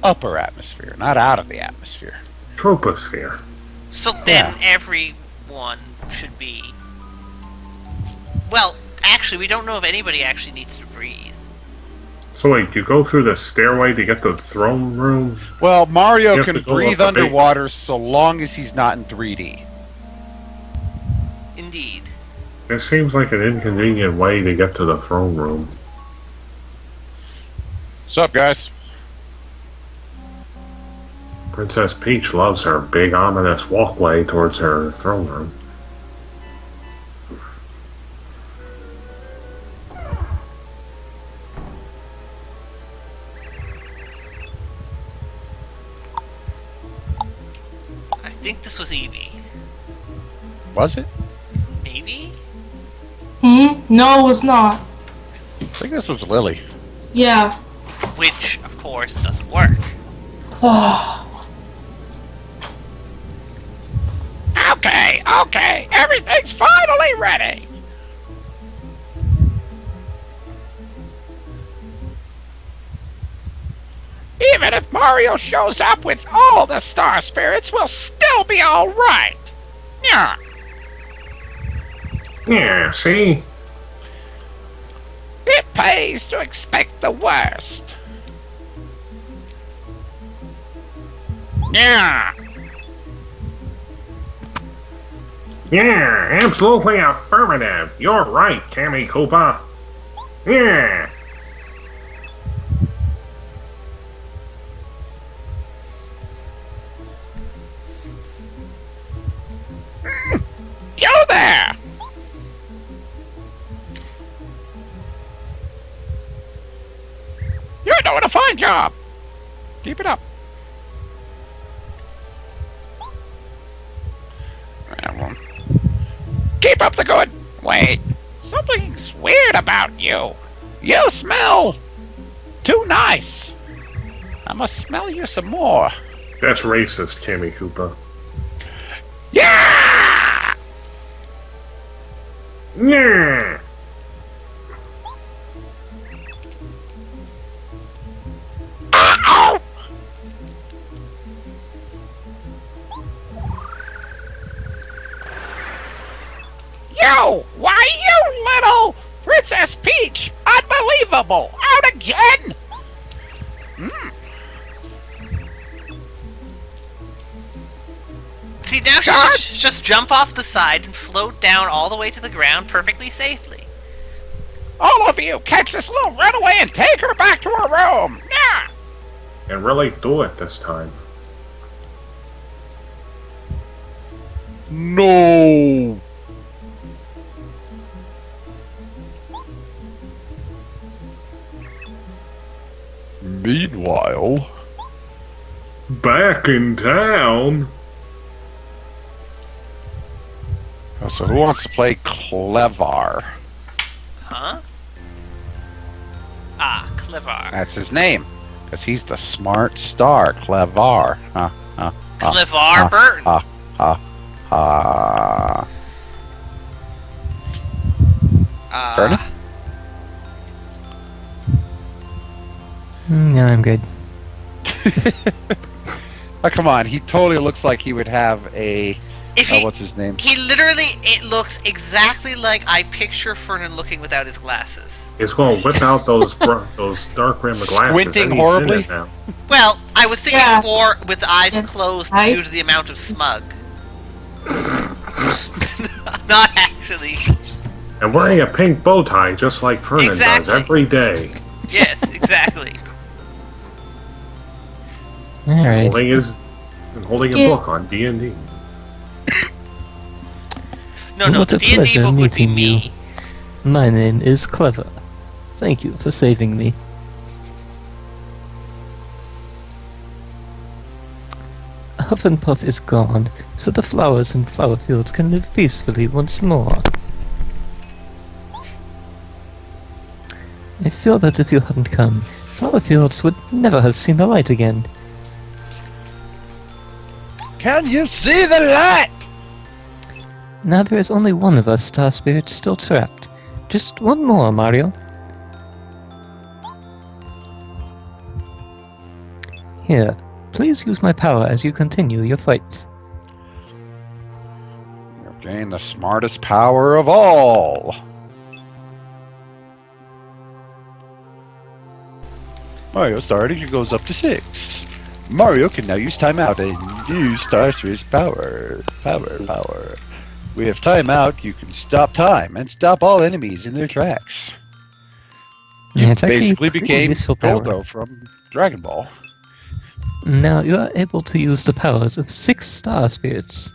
upper atmosphere, not out of the atmosphere. Troposphere. So then everyone should be. Well, actually, we don't know if anybody actually needs to breathe. So wait, you go through the stairway to get to the throne room? Well, You Mario have can to go breathe up a big- underwater so long as he's not in 3D. Indeed. It seems like an inconvenient way to get to the throne room. What's up, guys? Princess Peach loves her big ominous walkway towards her throne room. I think this was Eevee. Was it? Maybe? No, it was not. I think this was Lily. Yeah. Which, of course, doesn't work. Okay, everything's finally ready. Even if Mario shows up with all the star spirits, we'll still be all right. Yeah. Yeah, see? It pays to expect the worst. Yeah. Yeah, absolutely affirmative. You're right, Tammy Koopa. Yeah. You there! You're doing a fine job. Keep it up. Keep up the good. Wait, something's weird about you. You smell too nice. I must smell you some more. That's racist, Tammy Koopa. Yeah! Yeah. Uh-oh! You! Why, you little Princess Peach! Unbelievable! Out again! See, now she should just jump off the side and float down all the way to the ground perfectly safely. All of you, catch this little runaway and take her back to her room! Yeah! And really do it this time. No. Meanwhile, Back in town? so who wants to play Clevar? Huh? Ah, Clevar. That's his name, because he's the smart star, Clevar. Clevar Burton. Burton? No, I'm good. Oh, come on, he totally looks like he would have a... If he, what's his name? He literally, it looks exactly like I picture Fernan looking without his glasses. He's going to whip out those dark rimmed glasses. Squinting and he's in horribly? it now. Well, I was thinking Yeah. more with the eyes closed I- due to the amount of smug. Not actually. And wearing a pink bow tie just like Fernan Exactly. does every day. Yes, exactly. Alright. Holding a Yeah. book on D&D. No, What the a D&D pleasure book would be meeting me. you. My name is Clever. Thank you for saving me. Hufflepuff is gone, so the flowers and flower fields can live peacefully once more. I feel that if you hadn't come, flower fields would never have seen the light again. Can you see the light? Now there is only one of us Star Spirits still trapped. Just one more, Mario. Here, please use my power as you continue your fight. You've gained the smartest power of all. Mario Star Energy goes up to 6. Mario can now use timeout and use Star Spirits power. Power. With timeout, you can stop time and stop all enemies in their tracks. You Yeah, it's actually basically pretty became useful power. Goldo from Dragon Ball. Now you are able to use the powers of 6 Star Spirits.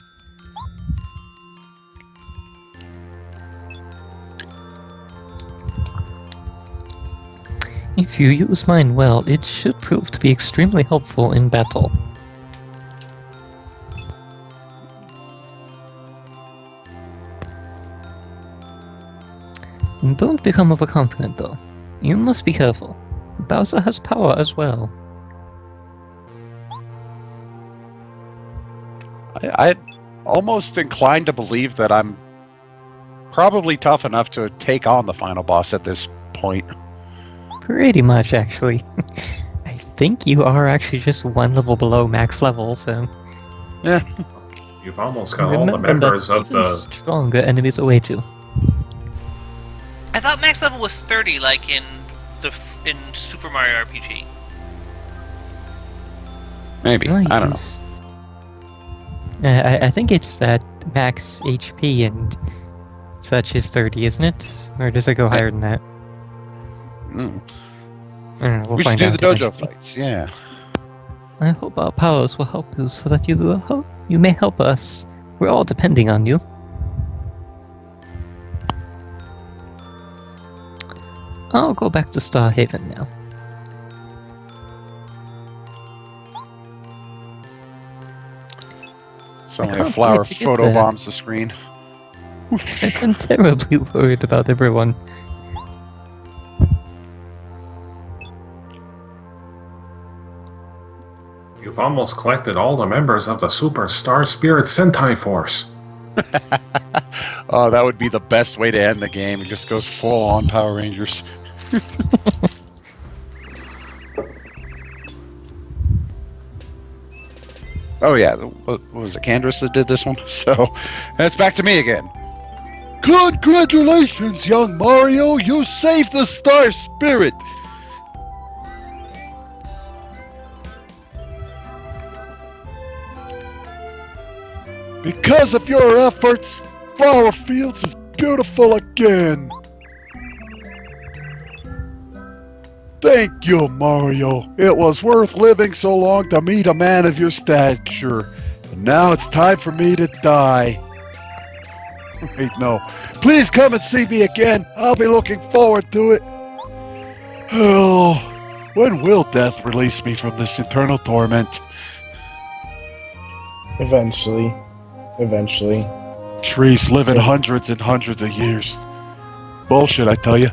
If you use mine well, it should prove to be extremely helpful in battle. Don't become overconfident though. You must be careful. Bowser has power as well. I'm almost inclined to believe that I'm probably tough enough to take on the final boss at this point. Pretty much, actually. I think you are actually just one level below max level, so... Yeah. You've almost got all the members of the... stronger enemies away too. I thought max level was 30, like in Super Mario RPG. Maybe. Well, I don't know. I think it's that max HP and such is 30, isn't it? Or does it go higher than that? Mm. I don't know, we'll We should find do out the dojo eventually. fights, yeah. I hope our powers will help you so that you may help us. We're all depending on you. I'll go back to Star Haven now. Suddenly I a can't flower wait to get photo there. bombs the screen. I've been terribly worried about everyone. You've almost collected all the members of the Super Star Spirit Sentai Force. Oh, that would be the best way to end the game. It just goes full on Power Rangers. Oh yeah, what was it, Candace that did this one? So, it's back to me again. Congratulations, young Mario! You saved the Star Spirit! Because of your efforts, Flower Fields is beautiful again! Thank you, Mario. It was worth living so long to meet a man of your stature. And now it's time for me to die. Wait, no. Please come and see me again. I'll be looking forward to it. Oh, when will death release me from this eternal torment? Eventually. Trees living hundreds and hundreds of years. Bullshit, I tell you.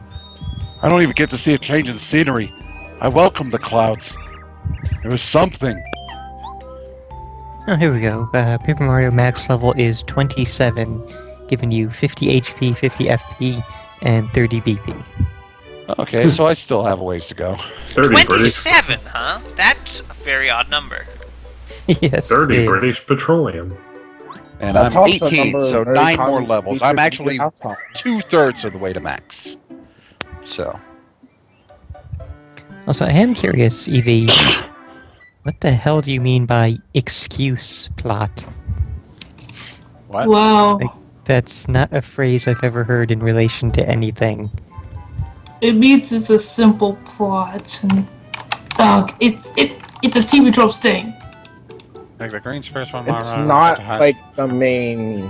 I don't even get to see a change in scenery. I welcome the clouds. It was something. Oh, here we go. Paper Mario max level is 27, giving you 50 HP, 50 FP, and 30 BP. Okay, so I still have a ways to go. 30 British, 27, huh? That's a very odd number. Yes. 30 it is. British Petroleum. And That's I'm also a 18, number so very 9 more common levels. feature I'm to actually get outside. 2/3 of the way to max. So, Also, I am curious, Evie. What the hell do you mean by excuse plot? what? Wow. That's not a phrase I've ever heard in relation to anything. It means it's a simple plot. And, it's a TV tropes thing. Like the green space one. It's not like the main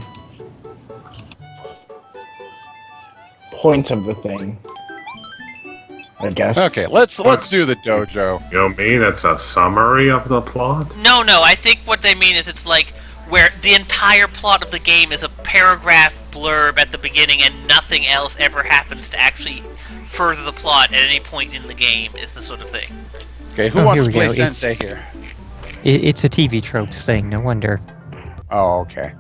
point of the thing, I guess. Okay, let's do the dojo. You mean it's a summary of the plot? No, I think what they mean is it's like where the entire plot of the game is a paragraph blurb at the beginning and nothing else ever happens to actually further the plot at any point in the game is the sort of thing. Okay, who Oh, wants here to we play go. Sensei here? It's a TV tropes thing, no wonder. Oh, okay.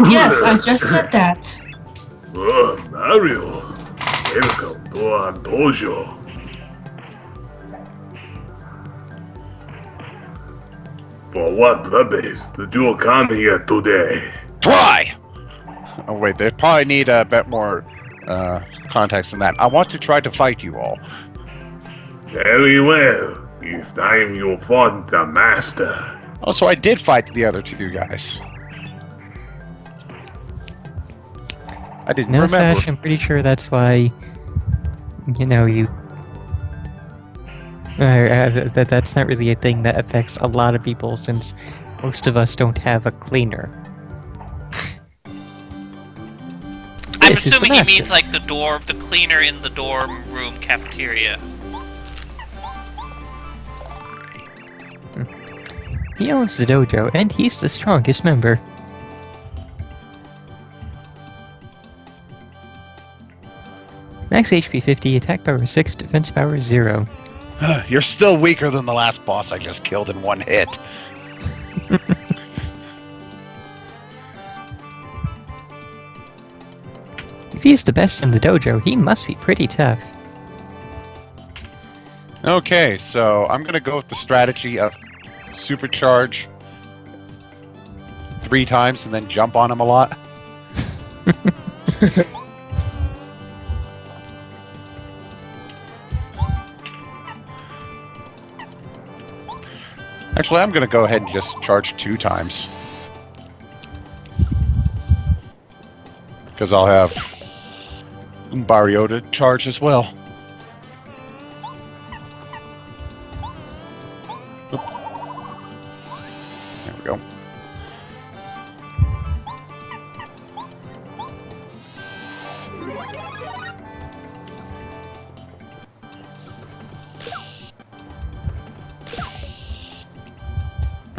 Yes, I just said that. Oh, Mario. Welcome to our dojo. For what purpose did you come here today? Try! Oh, wait, they probably need a bit more context than that. I want to try to fight you all. Very well. It's time you fought the master. Oh, so I did fight the other two guys. I didn't No, remember. Sash, I'm pretty sure that's why, you know, that's not really a thing that affects a lot of people, since most of us don't have a cleaner. I'm This is the assuming he master. means like the cleaner in the dorm room cafeteria. He owns the dojo, and he's the strongest member. Max HP 50, attack power 6, defense power 0. You're still weaker than the last boss I just killed in one hit. If he's the best in the dojo, he must be pretty tough. Okay, so I'm gonna go with the strategy of supercharge 3 times and then jump on him a lot. Actually, I'm gonna go ahead and just charge 2 times. Because I'll have Barrio to charge as well. Oop. There we go.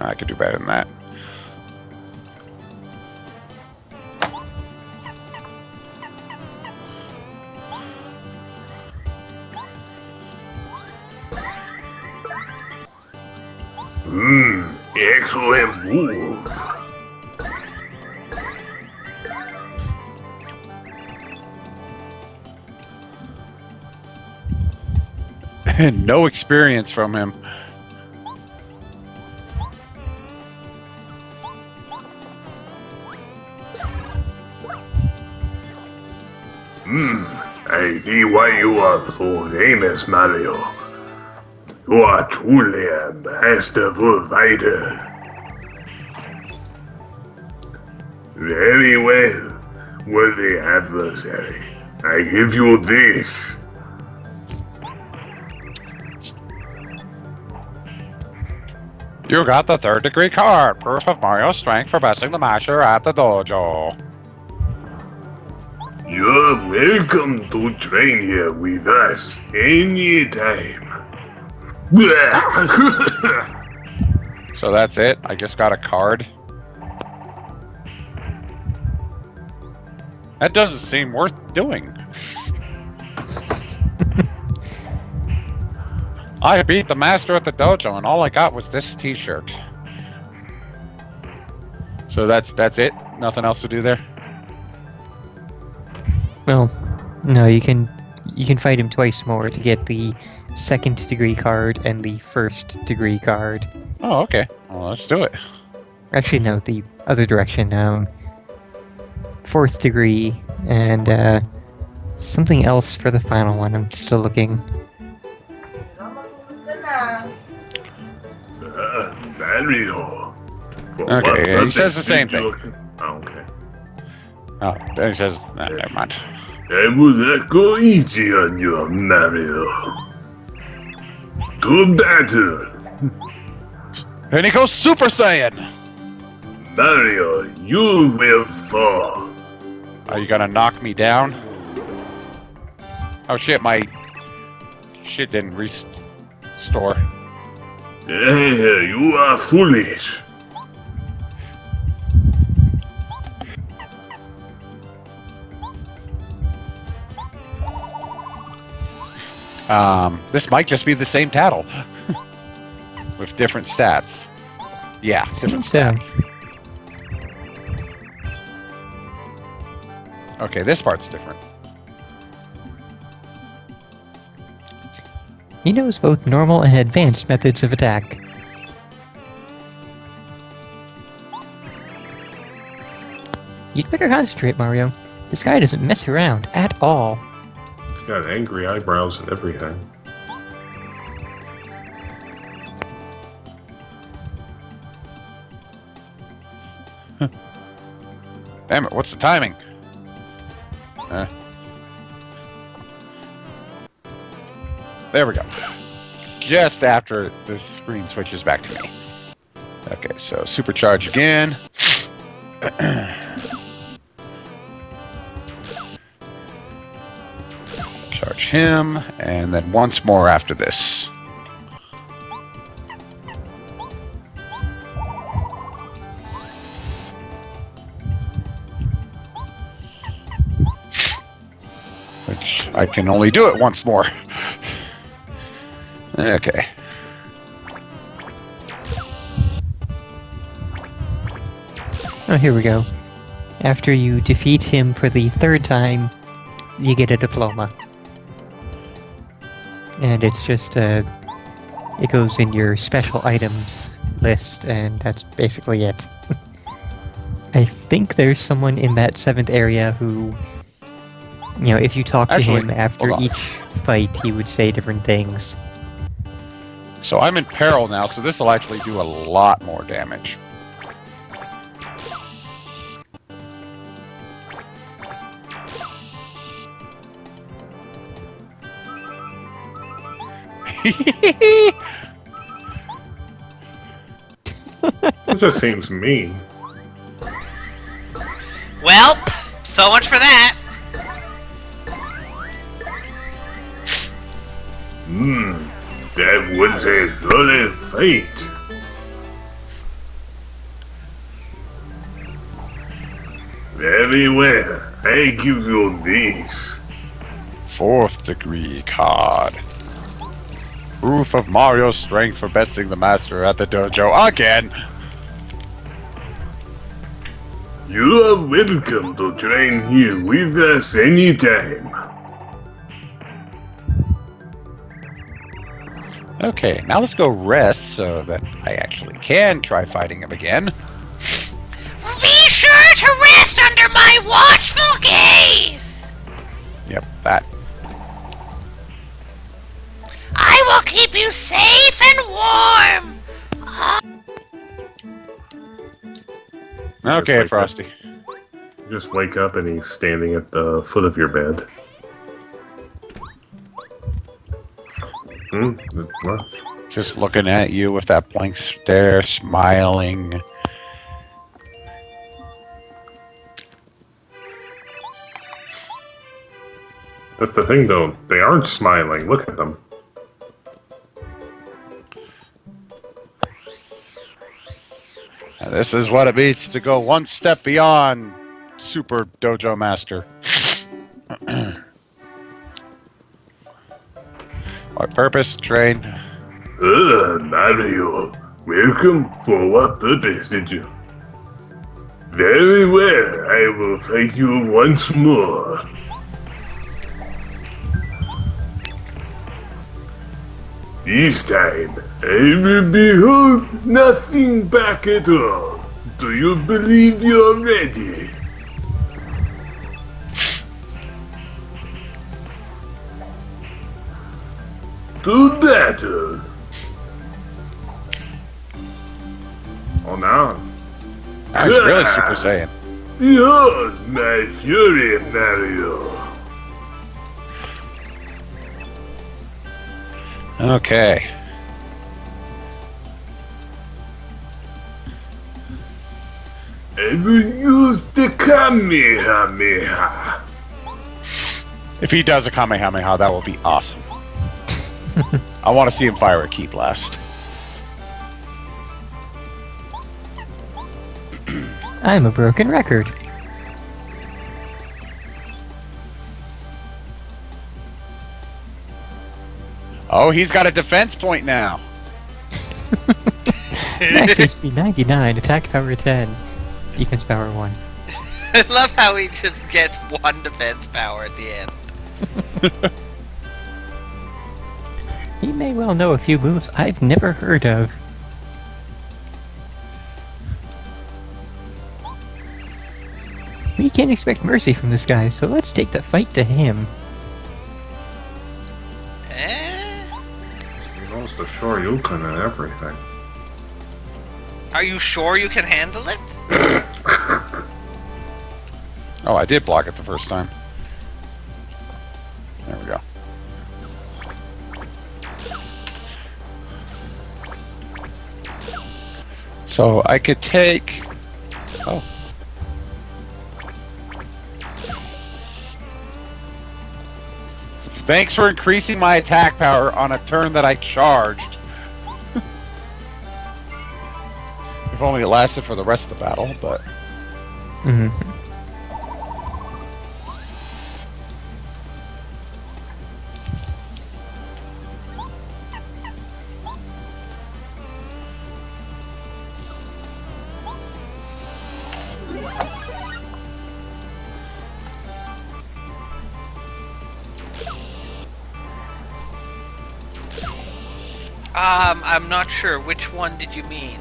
I could do better than that. Excellent move. No experience from him. I see why you are so famous, Mario. You are truly a masterful fighter. Very well, worthy adversary. I give you this. You got the 3rd degree card, proof of Mario's strength for besting the master at the dojo. You're welcome to train here with us anytime. So that's it? I just got a card? That doesn't seem worth doing. I beat the master at the dojo and all I got was this t-shirt. So that's it? Nothing else to do there? Well, no, you can fight him twice more to get the 2nd degree card and the 1st degree card. Oh, okay. Well, let's do it. Actually, no, the other direction. 4th degree and something else for the final one. I'm still looking. Mario. Okay, he says the same thing. Okay. Oh, he says... Nah, never mind. I will not go easy on you, Mario. To battle. And he goes Super Saiyan! Mario, you will fall. Are you gonna knock me down? Oh shit, my shit didn't restore. You are foolish. This might just be the same tattle. With different stats. Yeah, different So, stats. Okay, this part's different. He knows both normal and advanced methods of attack. You'd better concentrate, Mario. This guy doesn't mess around at all. He's got angry eyebrows and everything. Damn it, what's the timing? There we go. Just after the screen switches back to me. Okay, so supercharge again. Charge him, and then once more after this. Which I can only do it once more. Okay. Oh, here we go. After you defeat him for the third time, you get a diploma. And it's just, it goes in your special items list, and that's basically it. I think there's someone in that 7th area who, you know, if you talk to him after each fight, he would say different things. So I'm in peril now, so this will actually do a lot more damage. It just seems mean. Well, so much for that. That was a bloody fight. Very well. I give you this. 4th degree card. Proof of Mario's strength for besting the master at the dojo again. You are welcome to train here with us anytime. Okay, now let's go rest so that I actually can try fighting him again. Be sure to rest under my watchful gaze! Yep, that. I will keep you safe and warm! Okay, like Frosty. You just wake up and he's standing at the foot of your bed. What? Just looking at you with that blank stare, smiling. That's the thing, though. They aren't smiling. Look at them. Now, this is what it means to go one step beyond Super Dojo Master. What purpose? Train. Mario. Welcome. For what purpose did you? Very well. I will thank you once more. This time, I will behold nothing back at all. Do you believe you're ready? To battle! Oh no. That's really Super Saiyan. Behold my fury, Mario! Okay. I will use the Kamehameha. If he does a Kamehameha, that will be awesome. I want to see him fire a Ki Blast. I'm a broken record. Oh, he's got a defense point now. Max HP 99, attack power 10, defense power 1. I love how he just gets one defense power at the end. He may well know a few moves I've never heard of. We can't expect mercy from this guy, so let's take the fight to him. He knows the Shoryuken and everything. Are you sure you can handle it? Oh, I did block it the first time. There we go. So I could take... Oh. Thanks for increasing my attack power on a turn that I charged. If only it lasted for the rest of the battle, but... I'm not sure. Which one did you mean?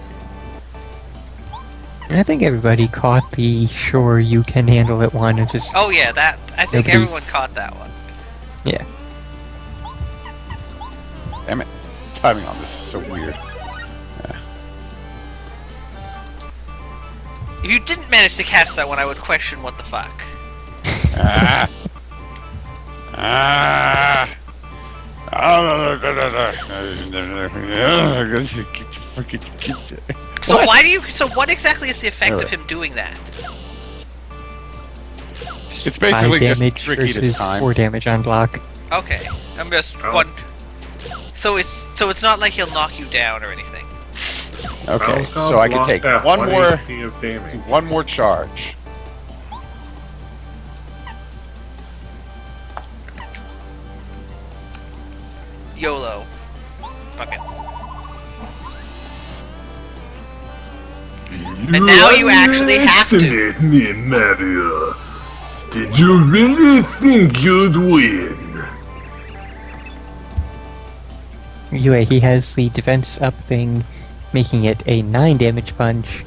I think everybody caught the sure you can handle it one and just... Oh yeah, that. I think Nobody- everyone caught that one. Yeah. Damn it. Timing on this is so weird. If you didn't manage to catch that one, I would question what the fuck. Ah. Ah. So why do you? So what exactly is the effect of him doing that? It's 5 basically just damage tricky to versus time. 4 damage on block. Okay, I'm just one. So it's not like he'll knock you down or anything. Okay, Val's gonna so I can block take that one more, HP of damage. one more charge. YOLO. Fuck it. And now you actually have to. underestimate me, Mario. Did you really think you'd win? Anyway, he has the defense up thing, making it a 9 damage punch,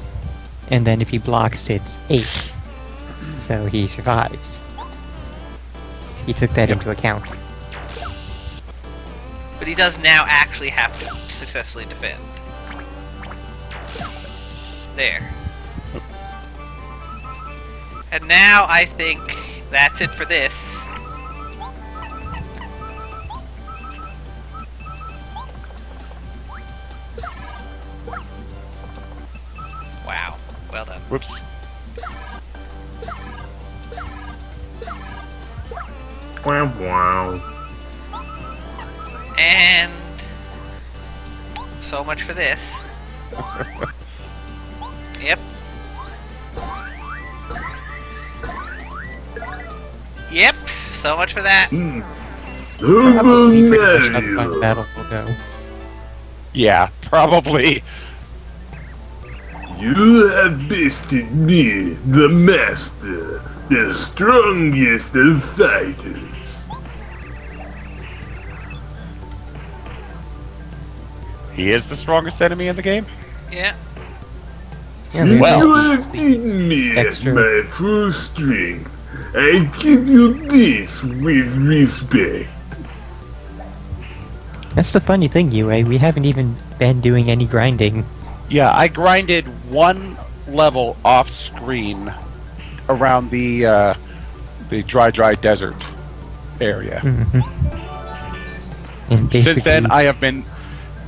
and then if he blocks, it's 8. So he survives. He took that into account. But he does now actually have to successfully defend. There. And now I think that's it for this. Wow. Well done. Whoops. Wow. And so much for this. Yep. Yep. So much for that. Probably pretty much how the final battle will go. Yeah, probably. You have bested me, the master, the strongest of fighters. He is the strongest enemy in the game? Yeah. Since well, you have beaten me at extra- my full strength, I give you this with respect. That's the funny thing, Yue. We haven't even been doing any grinding. Yeah, I grinded one level off screen around the dry desert area. And Since then, basically- I have been.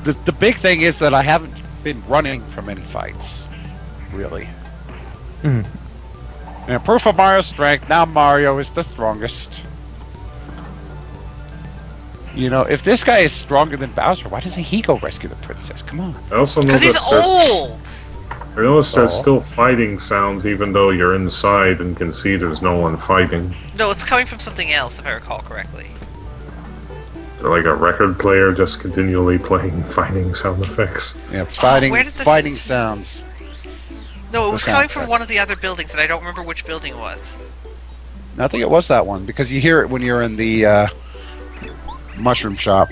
The big thing is that I haven't been running from any fights, really. Mm. And proof of Mario's strength. Now Mario is the strongest. You know, if this guy is stronger than Bowser, why doesn't he go rescue the princess? Come on. I also know Because he's that old! I noticed there's Oh. still fighting sounds even though you're inside and can see there's no one fighting. No, it's coming from something else, if I recall correctly. They're like a record player just continually playing fighting sound effects. Yeah, fighting where did this- fighting sounds. No, it was That coming sounds from right. one of the other buildings, and I don't remember which building it was. I think it was that one because you hear it when you're in the mushroom shop.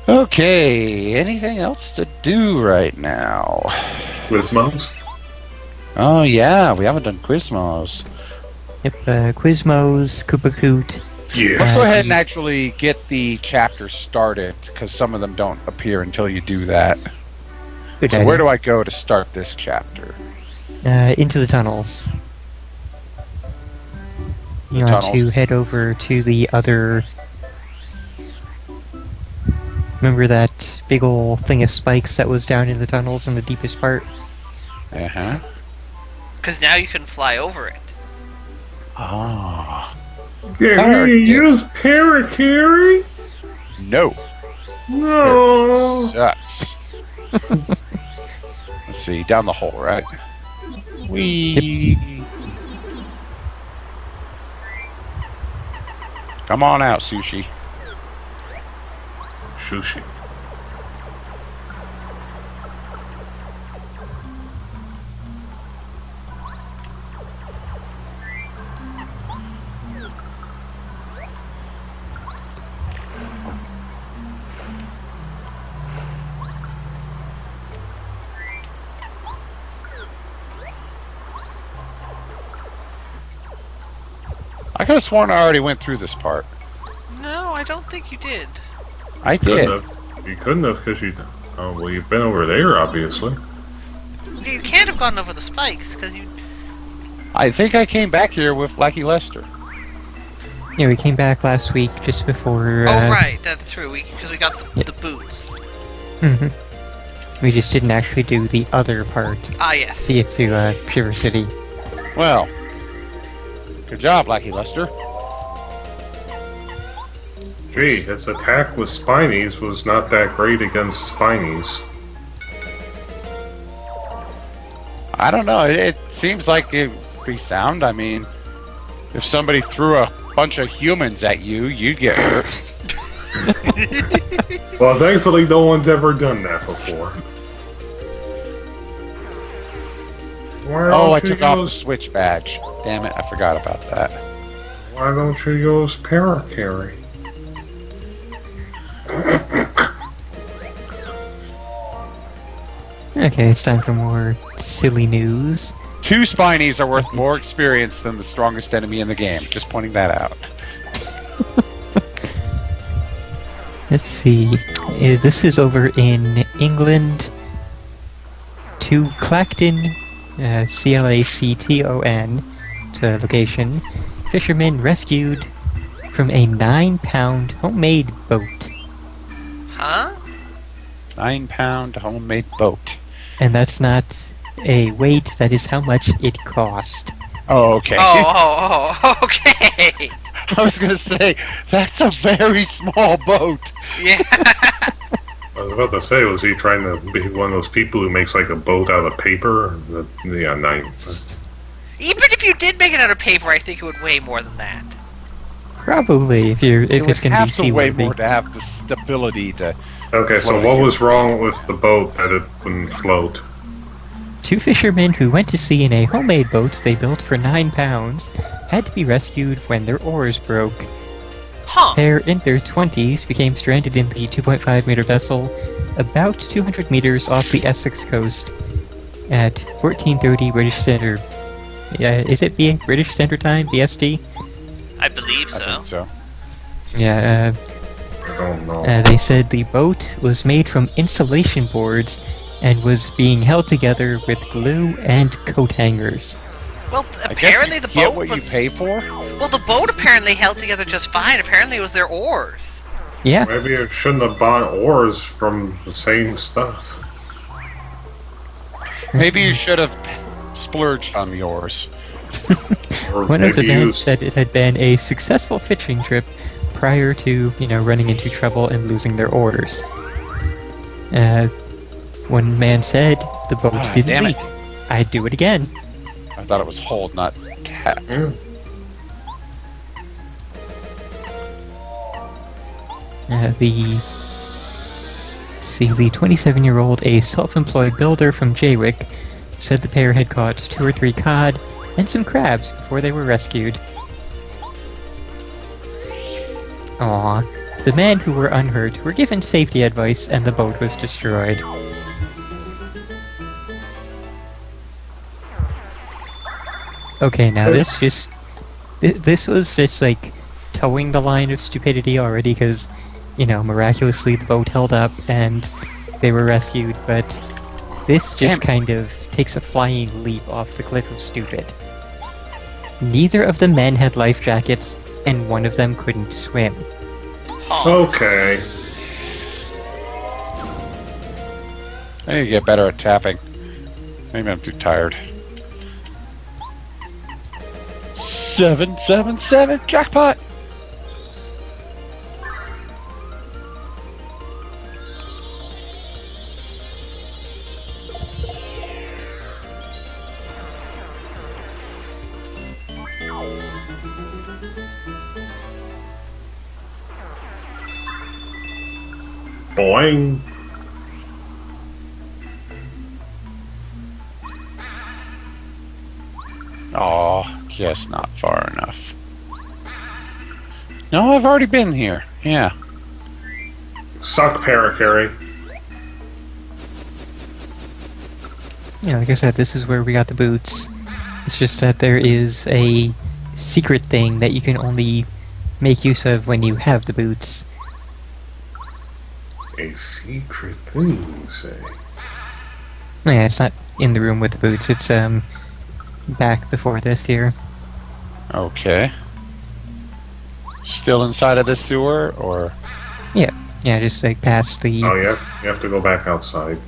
Okay, anything else to do right now? Quizmos? Oh yeah, we haven't done Quizmos. Yep, Quizmos, Koopacoot. Yes. Let's go ahead and actually get the chapter started because some of them don't appear until you do that. Good So idea. where do I go to start this chapter? Into the tunnels. You The want tunnels. to head over to the other... Remember that big ol' thing of spikes that was down in the tunnels in the deepest part? Uh-huh. Because now you can fly over it. Ah. Can we use Parakarry? No. No. Sucks. Let's see, down the hole, right? Wee. Come on out, Sushi. Sushi. I could have sworn I already went through this part. No, I don't think you did. I did. You couldn't have because you. Oh well, you've been over there, obviously. You can't have gone over the spikes, because you... I think I came back here with Lucky Lester. Yeah, we came back last week just before... Oh, right, that's true, because we got the boots. Mhm. We just didn't actually do the other part Ah, yes. to get to Shiver City. Well, good job, Lucky Lester. Gee, his attack with Spinies was not that great against Spinies. I don't know. It seems like it'd be sound. I mean, if somebody threw a bunch of humans at you, you'd get hurt. Well, thankfully, no one's ever done that before. Why Oh, I don't you took off the use- switch badge. Damn it, I forgot about that. Why don't you use Parakarry? Okay, it's time for more silly news. 2 Spinies are worth more experience than the strongest enemy in the game. Just pointing that out. Let's see. This is over in England. To Clacton, Clacton, to location. Fishermen rescued from a 9-pound homemade boat. Huh? 9-pound homemade boat. And that's not a weight, that is how much it cost. Oh, okay. Oh, okay. I was gonna say, that's a very small boat. Yeah. I was about to say, was he trying to be one of those people who makes like a boat out of paper? Yeah, nice. Even if you did make it out of paper, I think it would weigh more than that. Probably, if It it's would gonna be have to weigh seaworthy. more to have the stability to... Okay, so what was wrong with the boat that it wouldn't float? 2 fishermen who went to sea in a homemade boat they built for 9 pounds had to be rescued when their oars broke. Huh. They're in their 20s, became stranded in the 2.5 meter vessel about 200 meters off the Essex coast at 14:30 British Standard. Is it British Standard Time, BST? I believe so. I think so. Yeah, I don't know. they said the boat was made from insulation boards and was being held together with glue and coat hangers. Well, I guess apparently you the get boat what was... you pay for? Well, the boat apparently held together just fine. Apparently it was their oars. Yeah, Maybe I shouldn't have bought oars from the same stuff. Maybe you should have splurged on the oars. Or one of the maybe men use said it had been a successful fishing trip prior to, running into trouble and losing their oars. One man said the boat didn't damn leak. it. I'd do it again. I thought it was hold, not tap. The see, the 27-year-old, a self-employed builder from Jaywick, said the pair had caught 2 or 3 cod and some crabs before they were rescued. Aww. The men who were unhurt were given safety advice and the boat was destroyed. Okay, now this was just like towing the line of stupidity already, because, you know, miraculously the boat held up and they were rescued, but this just kind of takes a flying leap off the cliff of stupid. Neither of the men had life jackets, and one of them couldn't swim. Okay. I need to get better at tapping. Maybe I'm too tired. 777 jackpot! Boing. Oh, just not far enough. No, I've already been here. Yeah. Suck, Parakarry. Yeah, like I said, this is where we got the boots. It's just that there is a secret thing that you can only make use of when you have the boots. A secret thing, you say? Yeah, it's not in the room with the boots, it's back before this here. Okay. Still inside of the sewer, or? Yeah, just like past the... Oh, you have to go back outside.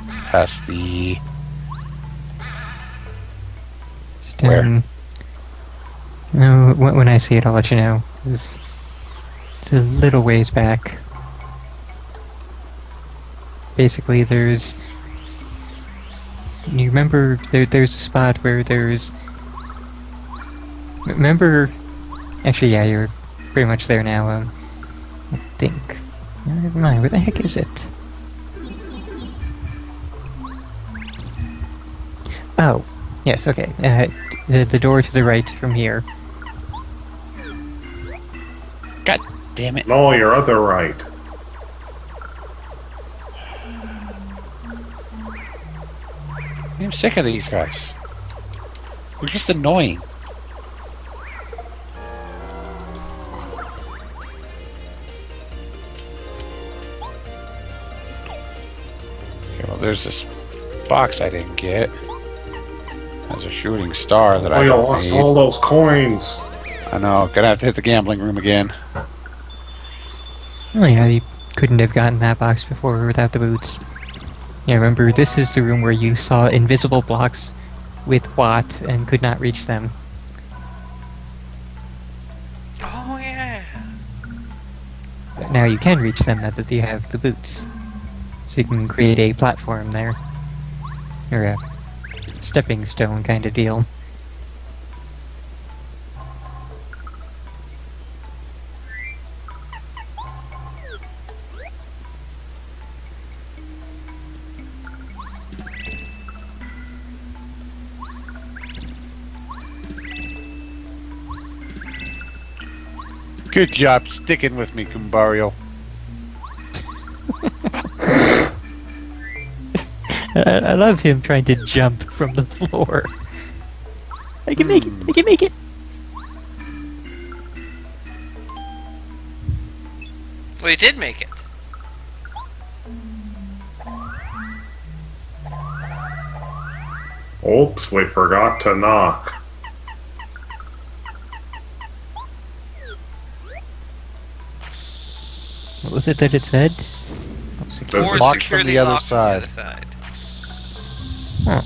Past the... Where? No, when I see it, I'll let you know. It's a little ways back. Basically, there's... You remember there's a spot where there's... Remember... Actually, yeah, you're pretty much there now, I think. Never mind, where the heck is it? Oh, yes, okay. The door to the right from here. God damn it. No, your other right. I'm sick of these guys. They're just annoying. Okay, well, there's this box I didn't get. There's a shooting star that I you don't lost need. all those coins. I know, gonna have to hit the gambling room again. Oh yeah, you couldn't have gotten that box before without the boots. Yeah, remember, this is the room where you saw invisible blocks with Watt and could not reach them. Oh, yeah. But now you can reach them now that you have the boots. So you can create a platform there. Or a stepping stone kind of deal. Good job sticking with me, Goombario. I love him trying to jump from the floor. I can make it! I can make it! Well, you did make it. Oops, we forgot to knock. What was it that it said? Doors Doors locked securely from the other locked from the other side. side. Huh.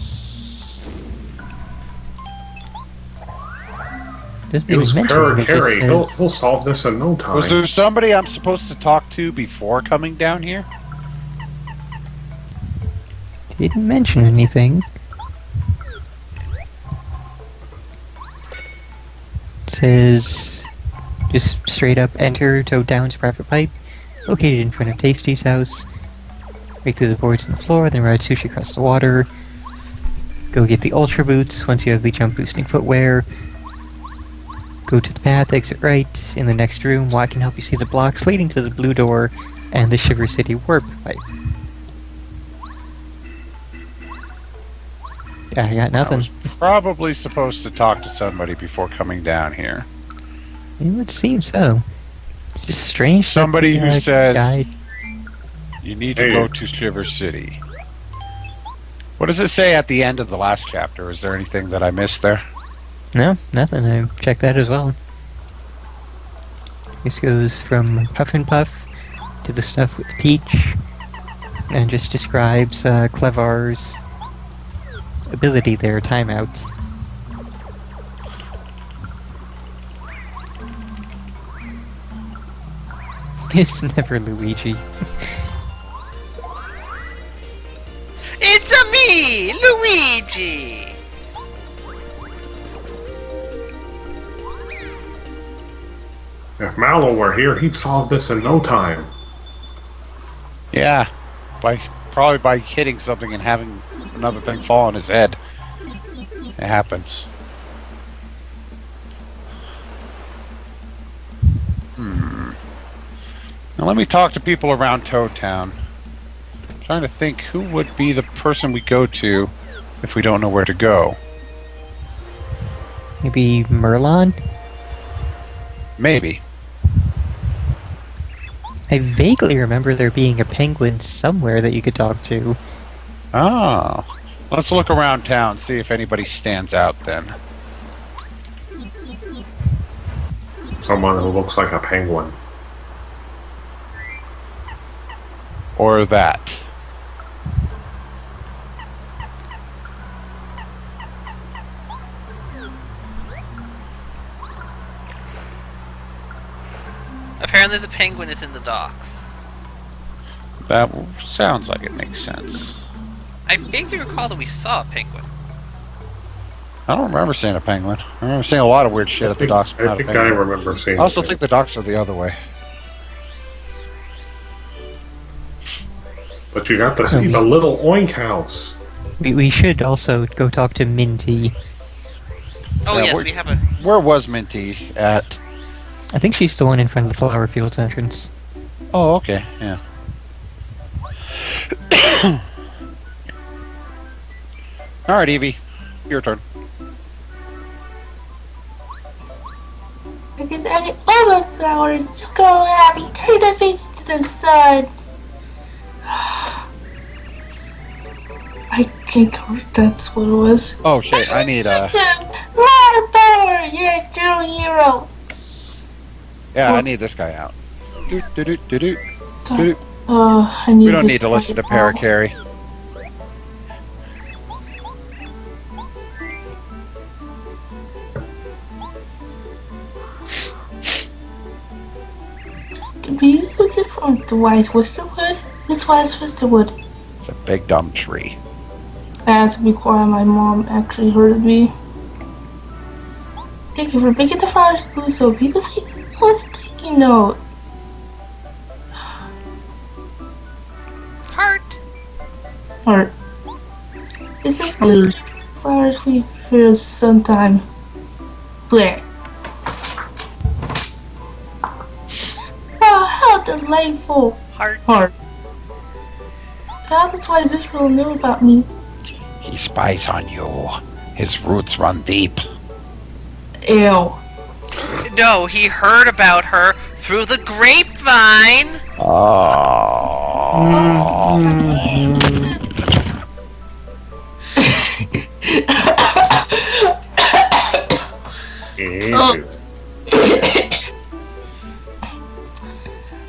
Doesn't Use even mention what it just Parakarry. says. He'll solve this in no time. Was there somebody I'm supposed to talk to before coming down here? Didn't mention anything. It says just straight up enter Toad Down's private pipe. located in front of Tasty's house. Break through the boards on the floor, then ride Sushi across the water. Go get the Ultra Boots once you have the jump boosting footwear. Go to the path, exit right. In the next room, Watt can help you see the blocks leading to the blue door and the Shiver City warp pipe. I got I nothing. was probably supposed to talk to somebody before coming down here. It would seem so. It's just strange. that Somebody the, who says guy- you need to go to Shiver City. What does it say at the end of the last chapter? Is there anything that I missed there? No, nothing. I checked that as well. This goes from Puff and Puff to the stuff with Peach, and just describes Clevar's ability there, timeout. It's never Luigi. It's a me, Luigi! If Mallow were here, he'd solve this in no time. Yeah, probably by hitting something and having another thing fall on his head. It happens. Now let me talk to people around Toad Town. I'm trying to think who would be the person we go to if we don't know where to go. Maybe Merlon? Maybe. I vaguely remember there being a penguin somewhere that you could talk to. Oh. Let's look around town, see if anybody stands out then. Someone who looks like a penguin. Or that. Apparently the penguin is in the docks. That sounds like it makes sense. I vaguely recall that we saw a penguin. I don't remember seeing a penguin. I remember seeing a lot of weird shit at the docks. but I not a think I penguin. remember seeing I also it. think the docks are the other way. But you got to see the little Oink House. We should also go talk to Minty. Oh Yeah, yes, we're- we have a... Where was Minty at? I think she's the one in front of the flower fields entrance. Oh, okay, yeah. Alright, Evie. Your turn. I can all the flowers so go happy, turn their face to the sun. I think that's what it was. Oh shit, I need Flower power, you're a true hero. yeah, I need this guy out. Doot, doot, doot, doot, doot. Doot. I need. We don't need to listen to Parakarry. What's it from? The Wise Wisterwood? It's Wise Wisterwood. It's a big dumb tree. I had to be quiet. My mom actually heard me. Thank you for making the flowers blue so beautifully. Oh, it's a thank you note. Heart! Heart. It says blue flowers for sometime. Bleh. Oh, how delightful. Heart. Heart. That's why Israel knew about me. He spies on you. His roots run deep. Ew. No, he heard about her through the grapevine!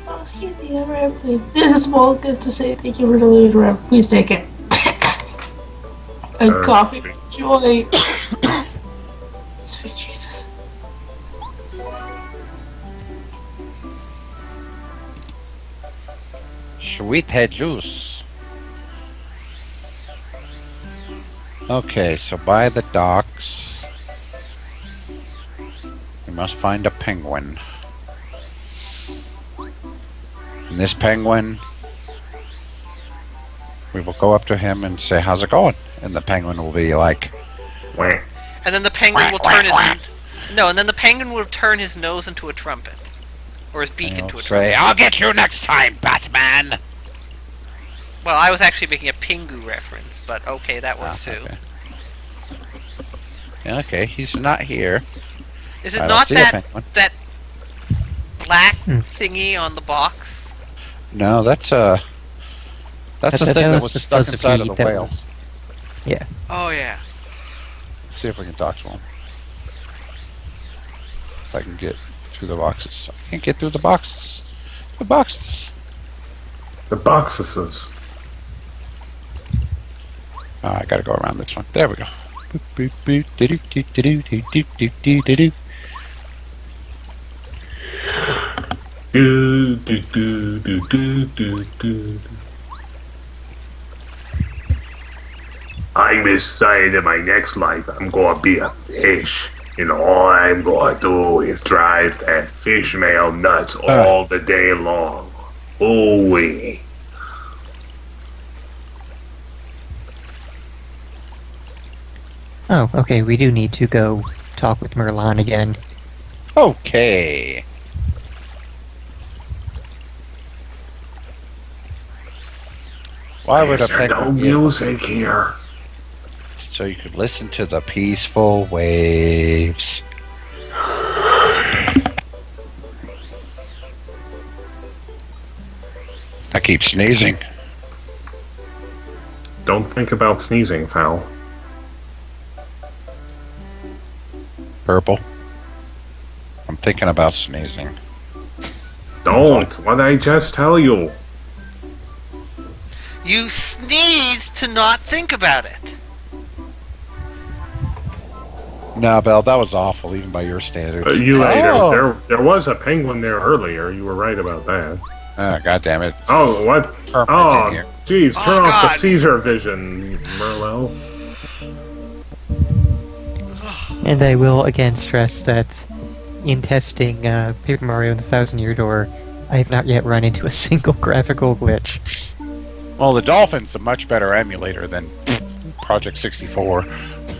Oh, excuse me, Everett, please. This is a small gift to say thank you for the leader. Please take it. A coffee with joy. Sweet Jesus. Sweet head juice. Okay, so by the docks, we must find a penguin. And this penguin, we will go up to him and say, "How's it going?" And the penguin will be like, Wah. And then the penguin will turn his and then the penguin will turn his nose into a trumpet, or his beak into a trumpet. Say, I'll get you next time, Batman. Well, I was actually making a Pingu reference, but okay, that works too. Okay. Yeah, okay, he's not here. Is it I don't not see a penguin. that black thingy on the box? No, that's the thing that was stuck supposed to inside be- of the that whale. was- Yeah. Oh yeah. Let's see if we can talk to him. If I can get through the boxes. I can't get through the boxes. The boxes. The boxes. Oh, I gotta go around this one. There we go. Boop, boop, boop, doo-doo, doo-doo, doo-doo, doo-doo, doo-doo. Do, do, do, do, do, do, do. I decided in my next life I'm gonna be a fish. And all I'm gonna do is drive that fish mail nuts all the day long. Oh wee. Oh, okay, we do need to go talk with Merlon again. Okay. Why would a Is there no penguin music here? So you could listen to the peaceful waves. I keep sneezing. Don't think about sneezing, Fowl. Purple. I'm thinking about sneezing. Don't. What did I just tell you? You sneeze to not think about it. No, Belle, that was awful, even by your standards. There was a penguin there earlier. You were right about that. Oh, God damn it. Oh, what? Perfect in Oh, here. jeez. Oh, Turn off the God. seizure vision, Merlot. And I will again stress that in testing Paper Mario and the Thousand Year Door, I have not yet run into a single graphical glitch. Well, the Dolphin's a much better emulator than Project 64.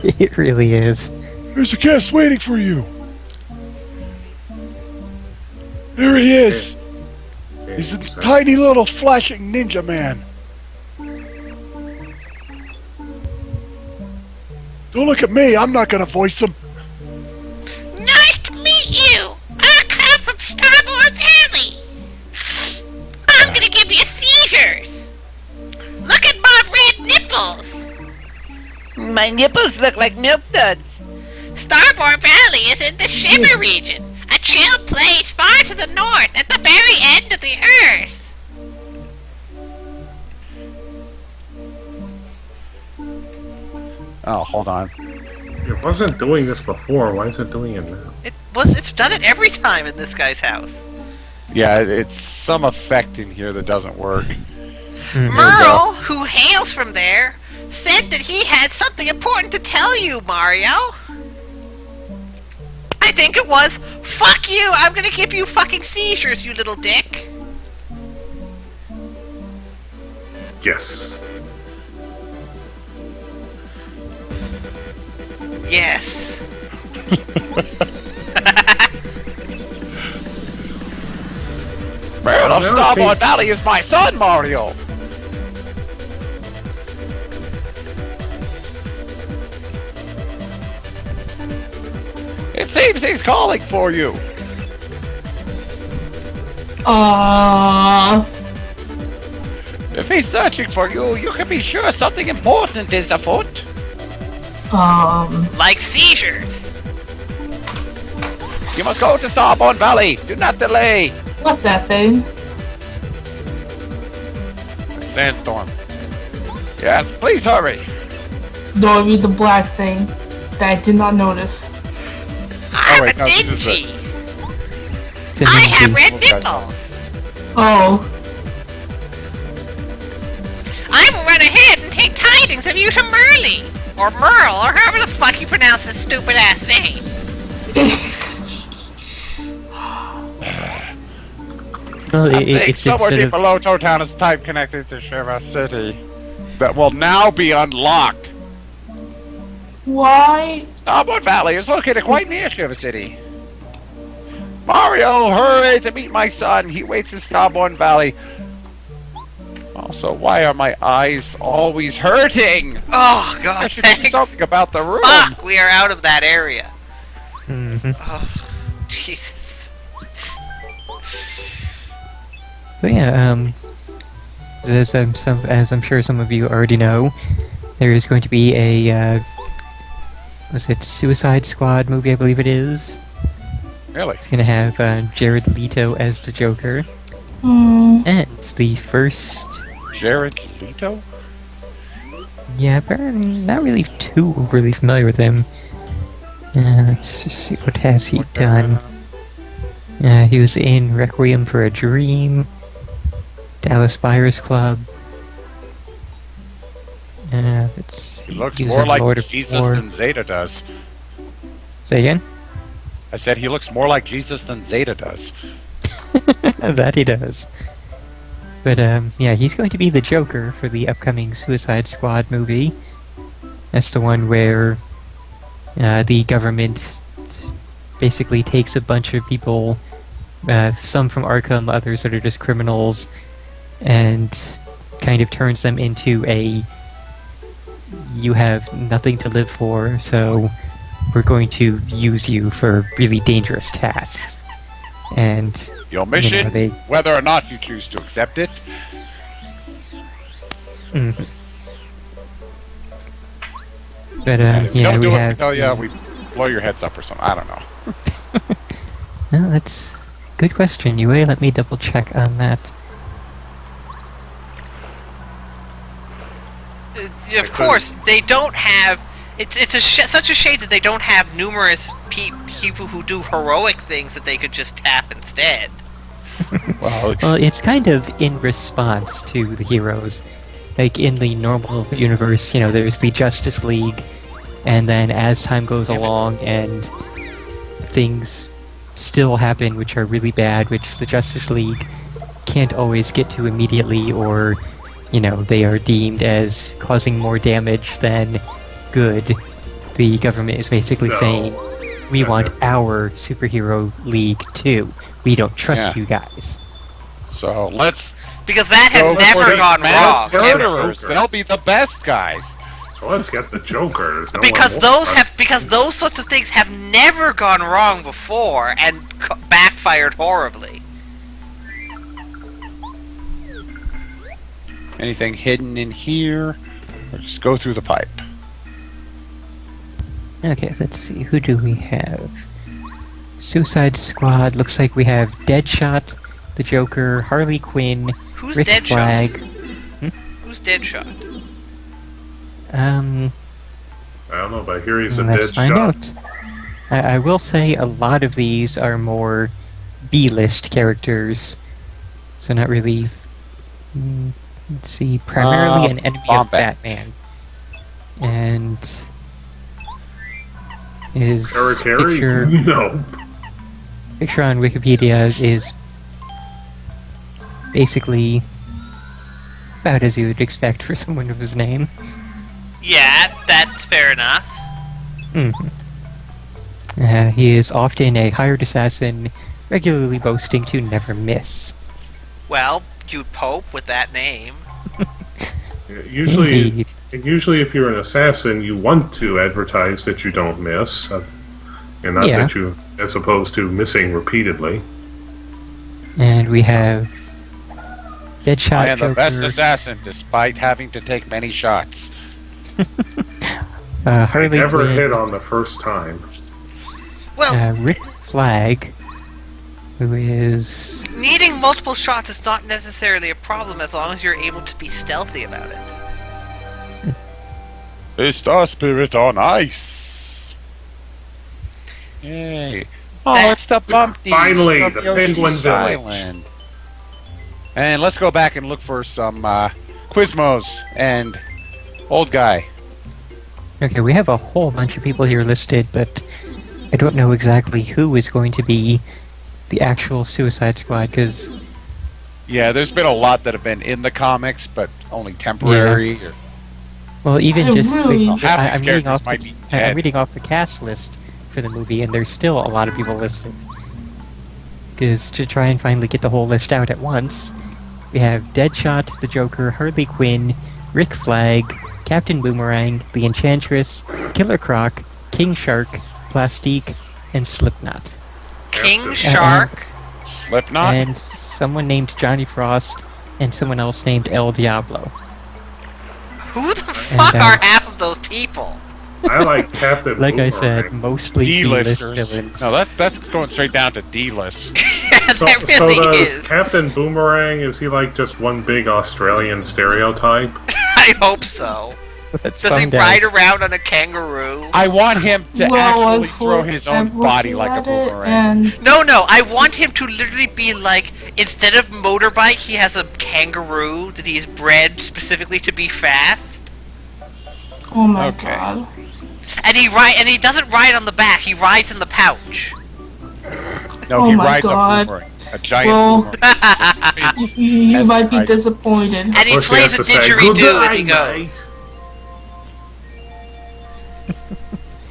It really is. There's a guest waiting for you. There he is. He's a tiny little flashing ninja man. Don't look at me. I'm not gonna voice him. Nice to meet you. I come from Starboard Valley. I'm gonna give you seizures. Look at my red nipples. My nipples look like milk duds. Starboard Valley is in the Shiver region, a chill place far to the north at the very end of the earth. Oh, hold on. It wasn't doing this before. Why is it doing it now? It's done it every time in this guy's house. Yeah, it's some effect in here that doesn't work. Merle, who hails from there, said that he had something important to tell you, Mario. I think it was, fuck you, I'm gonna give you fucking seizures, you little dick. Yes. Yes. Man of Starboard Valley is my son, Mario! It seems he's calling for you. If he's searching for you, you can be sure something important is afoot. Like seizures. You must go to Starboard Valley. Do not delay. What's that thing? Sandstorm. Yes, please hurry. Dory the black thing that I did not notice. I'm wait, a no, this is ninja. I have red nipples. Oh. I will run ahead and take tidings of you to Merle. Or Merle, or however the fuck you pronounce his stupid ass name. Well, I think it's somewhere instead deep of below Town is type connected to Shiva City that will now be unlocked. Why? Starboard Valley is located quite near Shiva City. Mario, hurry to meet my son. He waits in Starboard Valley. Also, why are my eyes always hurting? Oh God! I should do something about the room. Fuck! We are out of that area. Mhm. Oh, Jesus. So yeah, as I'm sure some of you already know, there is going to be a was it Suicide Squad movie? I believe it is. Really? It's gonna have Jared Leto as the Joker, Hmm. and the first. Jared Leto? Yeah, but I'm not really too overly familiar with him. Let's just see, what has he done? He was in Requiem for a Dream, Dallas Buyers Club. He looks was more in like Lord of Jesus War. than Zeta does. Say again? I said he looks more like Jesus than Zeta does. That he does. But yeah, he's going to be the Joker for the upcoming Suicide Squad movie. That's the one where the government basically takes a bunch of people, some from Arkham, others that are just criminals, and kind of turns them into a you have nothing to live for, so we're going to use you for really dangerous tasks. And Your mission, they whether or not you choose to accept it. Mhm. But If you yeah, don't we do what we have. tell you, we blow your heads up or something. I don't know. No, that's a good question, Yue. Let me double check on that. Of course, they don't have. It's such a shame that they don't have numerous people who do heroic things that they could just tap instead. Well, it's kind of in response to the heroes. Like in the normal universe, you know, there's the Justice League, and then as time goes along and things still happen which are really bad, which the Justice League can't always get to immediately, or, you know, they are deemed as causing more damage than good, the government is basically saying, we want our superhero league too. We don't trust you guys. So let's. Because that has never gone wrong. Murderers. They'll be the best guys. So let's get the Joker. There's no Because one those sorts of things have never gone wrong before and backfired horribly. Anything hidden in here? Or just go through the pipe. Okay, let's see, who do we have? Suicide Squad, looks like we have Deadshot, the Joker, Harley Quinn, Who's Rick Deadshot? Flag. Who's Deadshot? I don't know, but here he's a Let's dead find shot. out. I will say a lot of these are more B-list characters, so not really. Let's see, primarily an enemy of Wombat. Batman, and his Eric Carey? picture No. picture on Wikipedia is basically about as you would expect for someone of his name. Yeah, that's fair enough. He is often a hired assassin, regularly boasting to never miss. Well, Jude Pope with that name. Usually, Indeed. usually, if you're an assassin, you want to advertise that you don't miss, and not Yeah. that you, as opposed to missing repeatedly. And we have Deadshot, I am the best Joker, assassin, despite having to take many shots. Harley Never Quinn, hit on the first time. Well, Rick Flag, who is needing multiple shots is not necessarily a problem as long as you're able to be stealthy about it. A Star Spirit on ice. Yay. Oh, it's the Bumpties Finally, from the Yoshi's Penguin Village. Island. And let's go back and look for some Quizmos and old guy. okay. We have a whole bunch of people here listed, but I don't know exactly who is going to be the actual Suicide Squad, because Yeah, there's been a lot that have been in the comics, but only temporary. Or, Well, even I just really- well, half I'm these reading characters off might be I'm dead. reading off the cast list for the movie, and there's still a lot of people listed. Because to try and finally get the whole list out at once, we have Deadshot, the Joker, Harley Quinn, Rick Flag, Captain Boomerang, the Enchantress, Killer Croc, King Shark, Plastique, and Slipknot. King Shark? Slipknot? And someone named Johnny Frost, and someone else named El Diablo. Who the fuck are half of those people? I like Captain Like I Boomerang. said, mostly D-list D-listers. villains. No, that's going straight down to D-list. So, That so really does is. Captain Boomerang, is he like just one big Australian stereotype? I hope so. But Does he someday- ride around on a kangaroo? I want him to Well, actually throw his own I'm body looking like a at it, boomerang. and No, I want him to literally be like, instead of motorbike, he has a kangaroo that he's bred specifically to be fast. oh my Okay. god. And he doesn't ride on the back, he rides in the pouch. No, Oh he my rides God. a boomerang. A giant Well- boomerang. You That's might be right. disappointed. And he Or she plays has a to say, didgeridoo as he "Goodbye, goes.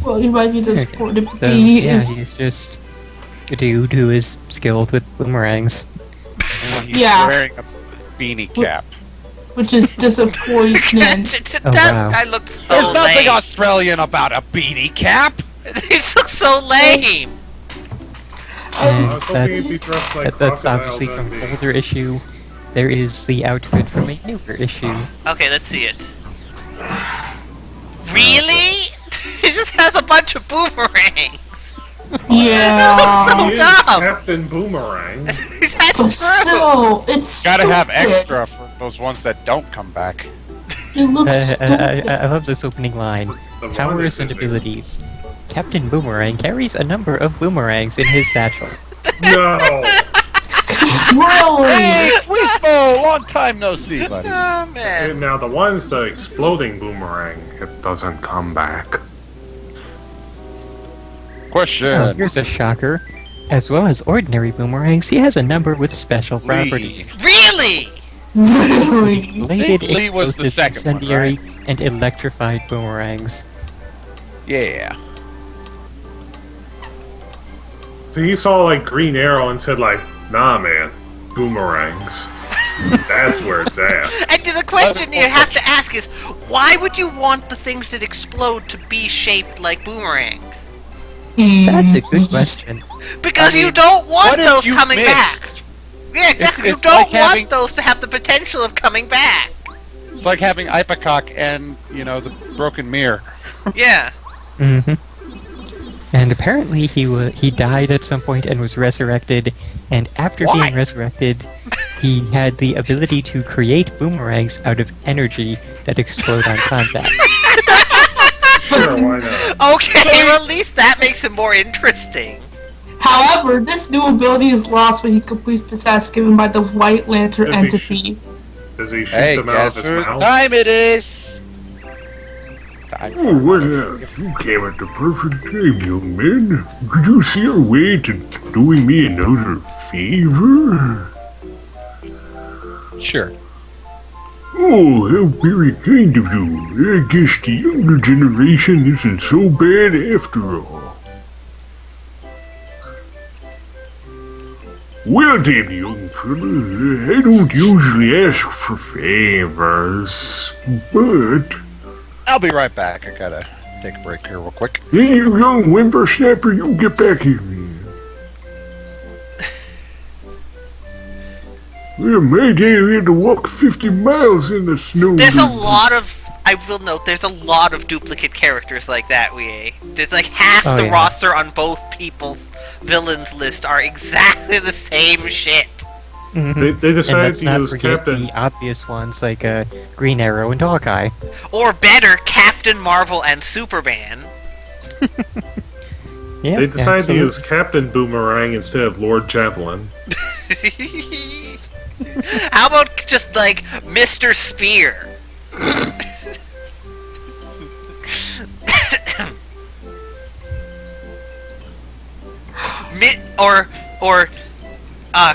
Well, you might be disappointed So, because he yeah, is. he's just a dude who is skilled with boomerangs. He's Yeah. wearing a beanie cap. Which is disappointing. Oh, wow. I look so There's nothing lame. Australian about a beanie cap. It looks so lame. I was- I was hoping he'd be dressed like That's Crocodile obviously from Dundee. an older issue. There is the outfit from a newer issue. Okay, let's see it. Really? He just has a bunch of boomerangs. yeah. So He is dumb. Captain Boomerang. That's But true. still, it's Gotta have stupid. extra for those ones that don't come back. It looks stupid. I love this opening line. The one Powers that and says- abilities. Captain Boomerang carries a number of boomerangs in his satchel. No! Really? Hey, Weasel! Long time no see, buddy. Oh man. And now the one's the exploding boomerang. It doesn't come back. Question. Here's a shocker. As well as ordinary boomerangs, he has a number with special Lee. properties. Really? Really? Bladed, Lee was the explosive, second one, incendiary, and electrified boomerangs. Yeah. So he saw like Green Arrow and said like, nah man, boomerangs. That's where it's at. And the question you have to ask is, why would you want the things that explode to be shaped like boomerangs? That's a good question. Because I you mean, don't want what if those you coming missed? back. Yeah, exactly. You it's don't like want having- those to have the potential of coming back. It's like having Ipecac and, the broken mirror. Yeah. hmm And apparently he died at some point and was resurrected, and after Why? being resurrected, he had the ability to create boomerangs out of energy that explode on contact. Sure, why not? Okay, well at least that makes it more interesting. However, this new ability is lost when he completes the task given by the White Lantern Does he entity. Does he shoot Hey, them out of guess his whose mouth? time it is? Time Oh, well, you came at the perfect time, young man. Could you see a way to doing me another favor? Sure. Oh, how very kind of you. I guess the younger generation isn't so bad after all. Well then, young fella, I don't usually ask for favors, but... I'll be right back. I gotta take a break here real quick. Hey, you young whippersnapper, you get back here, man. Well, my day we had to walk 50 miles in the snow. There's a lot of, I will note, there's a lot of duplicate characters like that, There's like half Oh, the yeah. roster on both people's villains list are exactly the same shit. Mhm. They decided and let's to not use forget Captain. the obvious ones like Green Arrow and Hawkeye. Or better, Captain Marvel and Superman. Yeah, They decided to absolutely. use Captain Boomerang instead of Lord Javelin. How about just like Mr. Spear?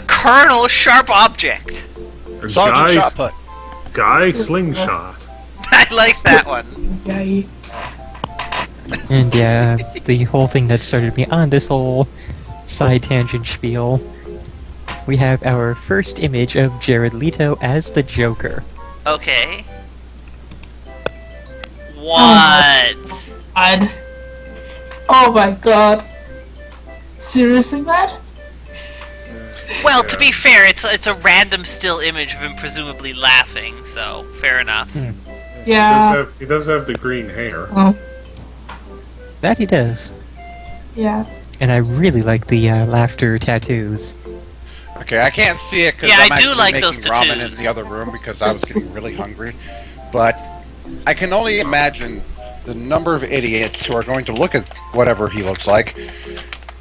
Colonel Sharp Object. Soggy shot put. Guy slingshot. I like that one. Yeah. And yeah, the whole thing that started me on this whole side tangent spiel. We have our first image of Jared Leto as the Joker. Okay. What? God. Oh my god. Seriously, Matt? Well, to be fair, it's a random still image of him presumably laughing, so fair enough. Yeah. He does have the green hair. Oh. That he does. Yeah. And I really like the laughter tattoos. Okay, I can't see it because Yeah, I'm I do actually like making those ramen tattoos. in the other room because I was getting really hungry. But I can only imagine the number of idiots who are going to look at whatever he looks like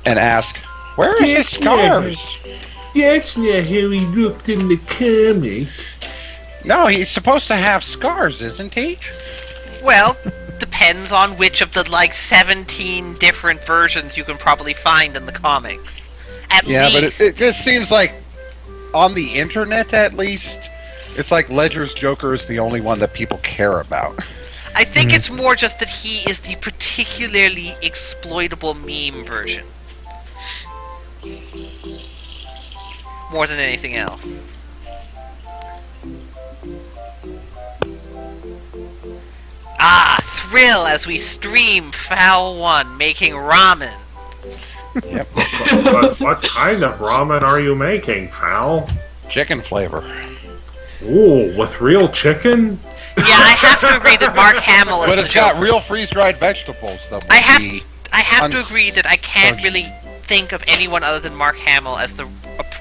and ask, "Where are his scars?" That's not how he looked in the comic. No, he's supposed to have scars, isn't he? Well, depends on which of the, 17 different versions you can probably find in the comics. At Yeah, least. but it just seems like on the internet, at least, it's like Ledger's Joker is the only one that people care about. I think it's more just that he is the particularly exploitable meme version. More than anything else. Ah, thrill as we stream Foul 1 making ramen. Yep. But what kind of ramen are you making, Foul? Chicken flavor. Ooh, with real chicken? Yeah, I have to agree that Mark Hamill is But the it's got Joker. real freeze-dried vegetables. That I have would be I have to uns- agree that I can't really think of anyone other than Mark Hamill as the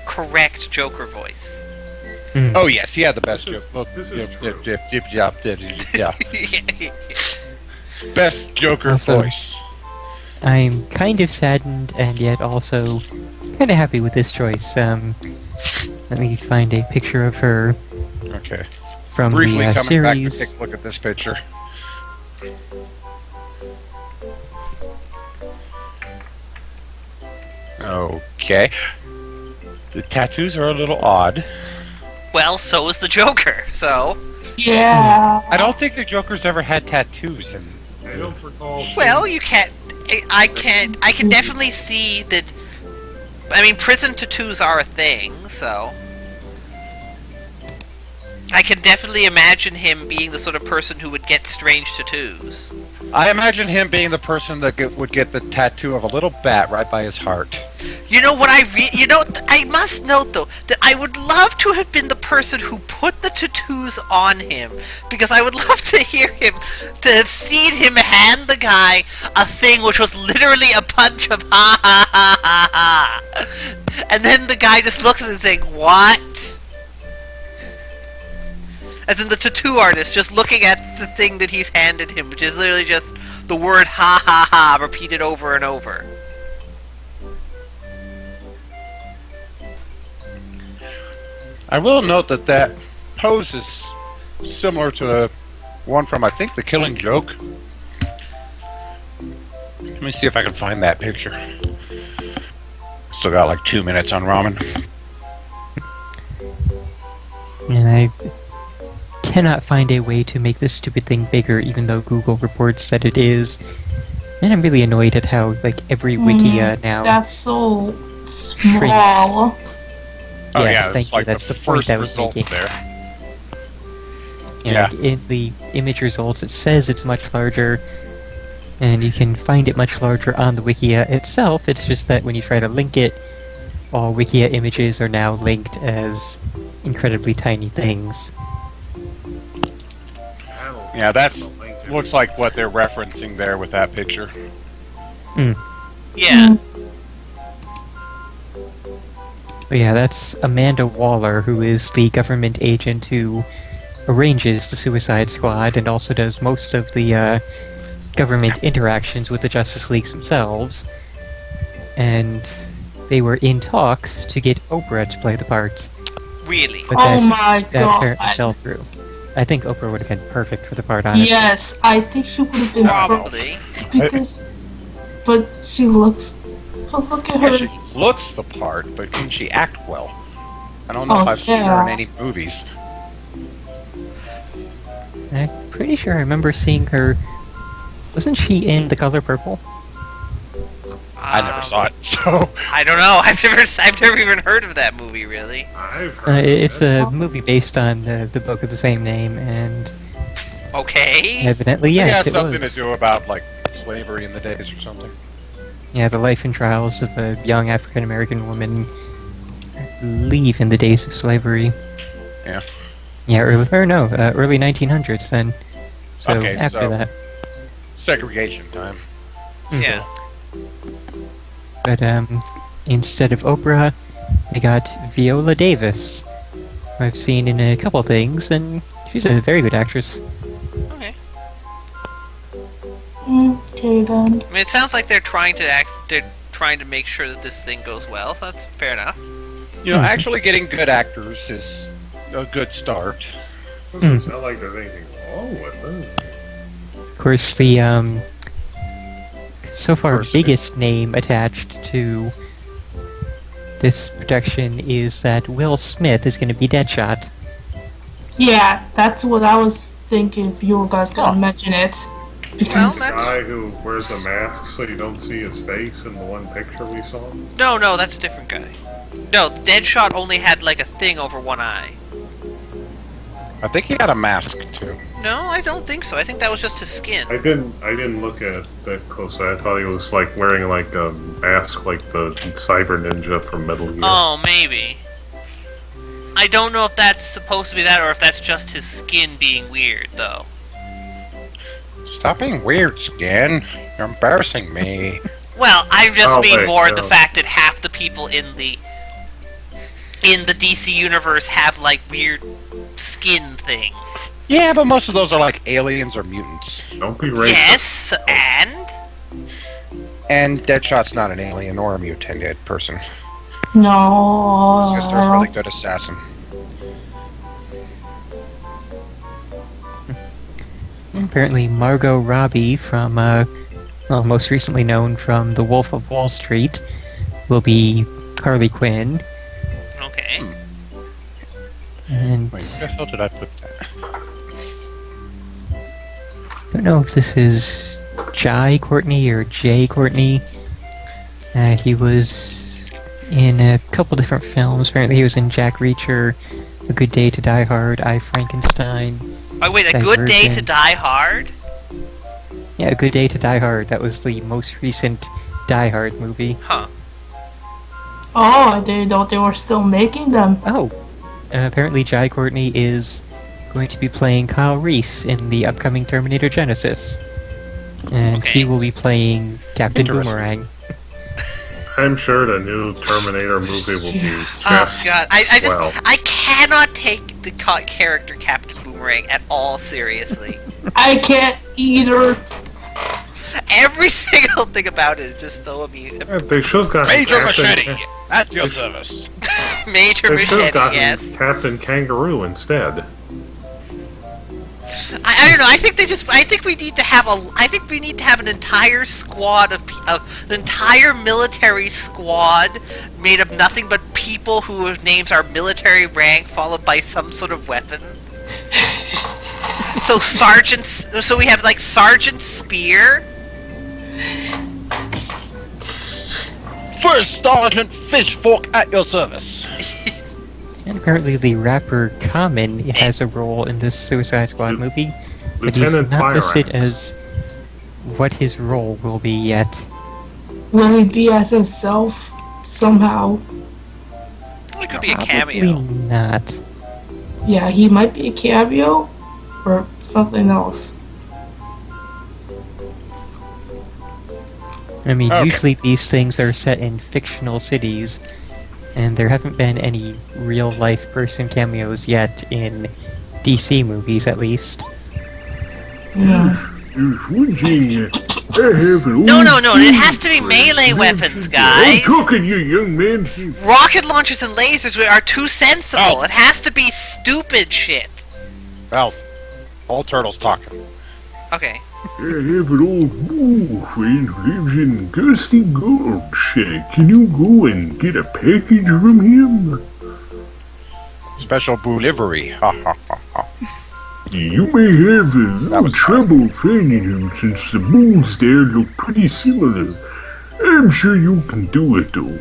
correct Joker voice. Oh yes, he had the best joke. This is true. Yeah. Best Joker Also- voice. I'm kind of saddened and yet also kind of happy with this choice. Let me find a picture of her Okay. from Briefly the coming back series. to take a look at this picture. Okay. The tattoos are a little odd. Well, so is the Joker, so... Yeah. I don't think the Joker's ever had tattoos, and I don't recall. Well, you can't... I can definitely see that... I mean, prison tattoos are a thing, so... I can definitely imagine him being the sort of person who would get strange tattoos. I imagine him being the person that would get the tattoo of a little bat right by his heart. You know what I must note though, that I would love to have been the person who put the tattoos on him, because I would love to hear him, to have seen him hand the guy a thing which was literally a punch of ha ha ha ha ha. And then the guy just looks at it and saying, "What?" As in the tattoo artist just looking at the thing that he's handed him, which is literally just the word ha ha ha repeated over and over. I will note that that pose is similar to the one from, I think, The Killing Joke. Let me see if I can find that picture. Still got like 2 minutes on ramen. And I cannot find a way to make this stupid thing bigger, even though Google reports that it is. And I'm really annoyed at how, every Wikia now... That's so small. Oh Yeah, yeah, thank it's you, like that's the the point first I was result making. there. And in the image results, it says it's much larger, and you can find it much larger on the Wikia itself. It's just that when you try to link it, all Wikia images are now linked as incredibly tiny things. Yeah, that's looks like what they're referencing there with that picture. Yeah. But yeah, that's Amanda Waller, who is the government agent who arranges the Suicide Squad and also does most of the government interactions with the Justice Leagues themselves. And they were in talks to get Oprah to play the part. Really? But Oh my that apparently god. fell through. I think Oprah would have been perfect for the part, honestly. Yes, I think she would have been Probably. because, but she looks. But look at Yeah, her. she looks the part, but can she act well? I don't know Oh, if I've seen her in yeah. any movies. I'm pretty sure I remember seeing her. Wasn't she in The Color Purple? I never saw it, so I don't know. I've never even heard of that movie, really. I've heard It's of it. a movie based on the book of the same name, and Okay. evidently, it yes, has it something was. to do about like slavery in the days or something. Yeah, the life and trials of a young African American woman, I believe, in the days of slavery. Yeah. Yeah, early 1900s then. So Okay, after so- that. Segregation time. Yeah. But instead of Oprah, they got Viola Davis, who I've seen in a couple things, and she's a very good actress. Okay. Okay then. I mean, it sounds like they're trying to make sure that this thing goes well. So that's fair enough. You know, actually getting good actors is a good start. Doesn't sound like there's anything wrong with it. Of course, the so far biggest name attached to this production is that Will Smith is going to be Deadshot. Yeah, that's what I was thinking if you guys gonna mention it. Because The guy who wears a mask so you don't see his face in the one picture we saw. No, that's a different guy. No, Deadshot only had like a thing over one eye. I think he had a mask too. No, I don't think so. I think that was just his skin. I didn't look at it that closely. I thought he was like wearing like a mask like the Cyber Ninja from Metal Gear. Oh, maybe. I don't know if that's supposed to be that or if that's just his skin being weird, though. Stop being weird, Skin. You're embarrassing me. Well, I'm just Oh, being wait, more no. the fact that half the people in the DC universe have like weird skin things. Yeah, but most of those are like aliens or mutants. Don't be Yes, and And Deadshot's not an alien or a mutated person. no. He's just a really good assassin. Apparently, Margot Robbie from, most recently known from The Wolf of Wall Street, will be Harley Quinn. Okay. And Wait, where the hell did I put that? I don't know if this is Jai Courtney or Jay Courtney. He was in a couple different films. Apparently, he was in Jack Reacher, A Good Day to Die Hard, I, Frankenstein. Oh wait, A Good Day to Divergent. Die Hard? Yeah, A Good Day to Die Hard. That was the most recent Die Hard movie. Huh. Oh, I didn't know they were still making them. Oh. Apparently, Jai Courtney is going to be playing Kyle Reese in the upcoming Terminator Genesis. And he will be playing Captain Interesting. Boomerang. I'm sure the new Terminator movie will be just Oh god, I just swell. I cannot take the character Captain Boomerang at all seriously. I can't either. Every single thing about it is just so amusing. They should have got Major Captain- Machete, at your service. Major They should have machete, gotten yes. Captain Kangaroo instead. I don't know. I think we need to have an entire squad of an entire military squad made of nothing but people whose names are military rank followed by some sort of weapon. So we have like Sergeant Spear. First Sergeant Fishfork at your service. And apparently the rapper Common has a role in this Suicide Squad movie, but he's Lieutenant not Fire listed Axe. as what his role will be yet. Will he be as himself somehow? It could be a Probably cameo. not. Yeah, he might be a cameo or something else. I mean, Okay. usually these things are set in fictional cities, and there haven't been any real-life person cameos yet in DC movies, at least. Yeah. There's one thing I have an No, old it has to be melee weapons, I'm guys. talking to you, young man. Rocket launchers and lasers are too sensible. It has to be stupid shit. Well, old turtle's talking. Okay. I have an old bull friend who lives in Dusty Gold Shack. Can you go and get a package from him? Special livery. Ha ha ha ha. You may have a little trouble finding him since the moons there look pretty similar. I'm sure you can do it though.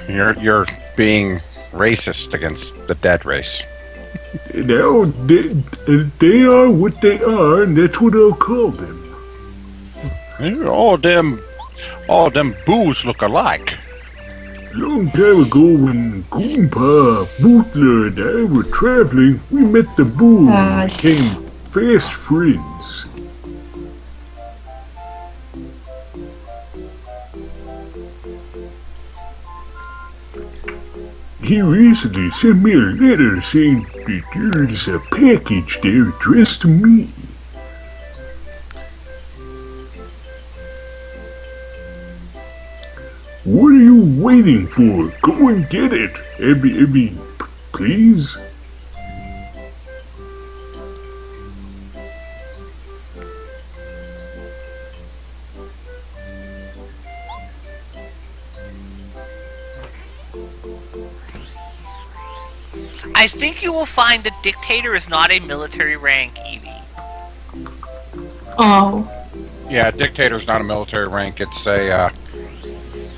You're being racist against the dead race. Now, they are what they are, and that's what I'll call them. All them boos look alike. Long time ago when Goomba, Bootler, and I were traveling, we met the Boo and became fast friends. He recently sent me a letter saying that there's a package there addressed to me. What are you waiting for? Go and get it. Abby, please? I think you will find that Dictator is not a military rank, Evie. Oh. Yeah, Dictator's not a military rank. It's a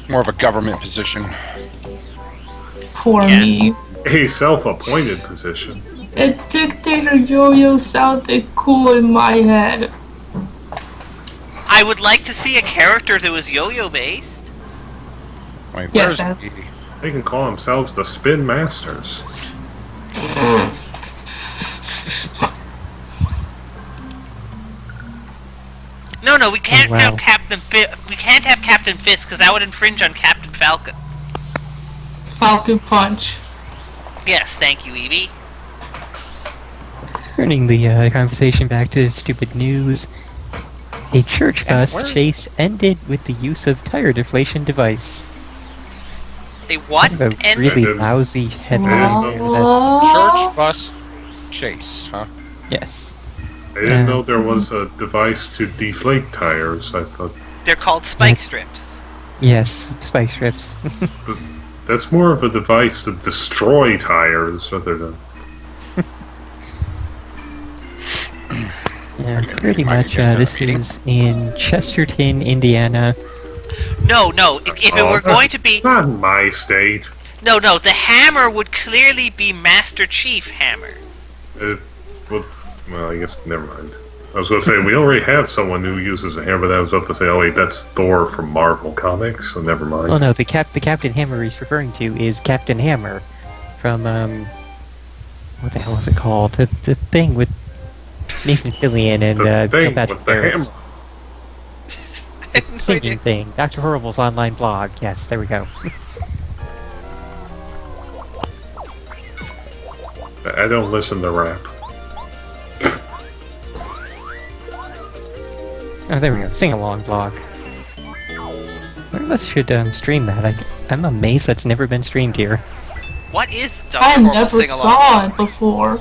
more of a government position. For me. A self-appointed position. A Dictator Yo-Yo sounded cool in my head. I would like to see a character that was yo-yo based. Wait, Yes, where's that's- They can call themselves the Spin Masters. No, we can't Oh, wow. have we can't have Captain Fist because that would infringe on Captain Falcon. Falcon Punch. Yes, thank you, Evie. Turning the conversation back to stupid news, a church bus where's- chase ended with the use of tire deflation device. A what? A And really And- lousy headline. for Church bus chase, huh? that. Yes. I didn't know there was a device to deflate tires. I thought they're called spike strips. Yes, spike strips. that's more of a device to destroy tires other than... Yeah, pretty much. This is in Chesterton, Indiana. No, if it were going to be... Not in my state. No, the hammer would clearly be Master Chief Hammer. Well, I guess, never mind. I was going to say, we already have someone who uses a hammer, but I was about to say, oh wait, that's Thor from Marvel Comics, so never mind. Oh no, the Captain Hammer he's referring to is Captain Hammer from what the hell is it called? The thing with Nathan Fillion and The thing Combat with the Ferris. hammer. Singing thing. Dr. Horrible's online blog. Yes, there we go. I don't listen to rap. Oh, there we go. Sing along blog. One of us should stream that. I'm amazed that's never been streamed here. What is Dr. I Horrible never sing along? saw it before.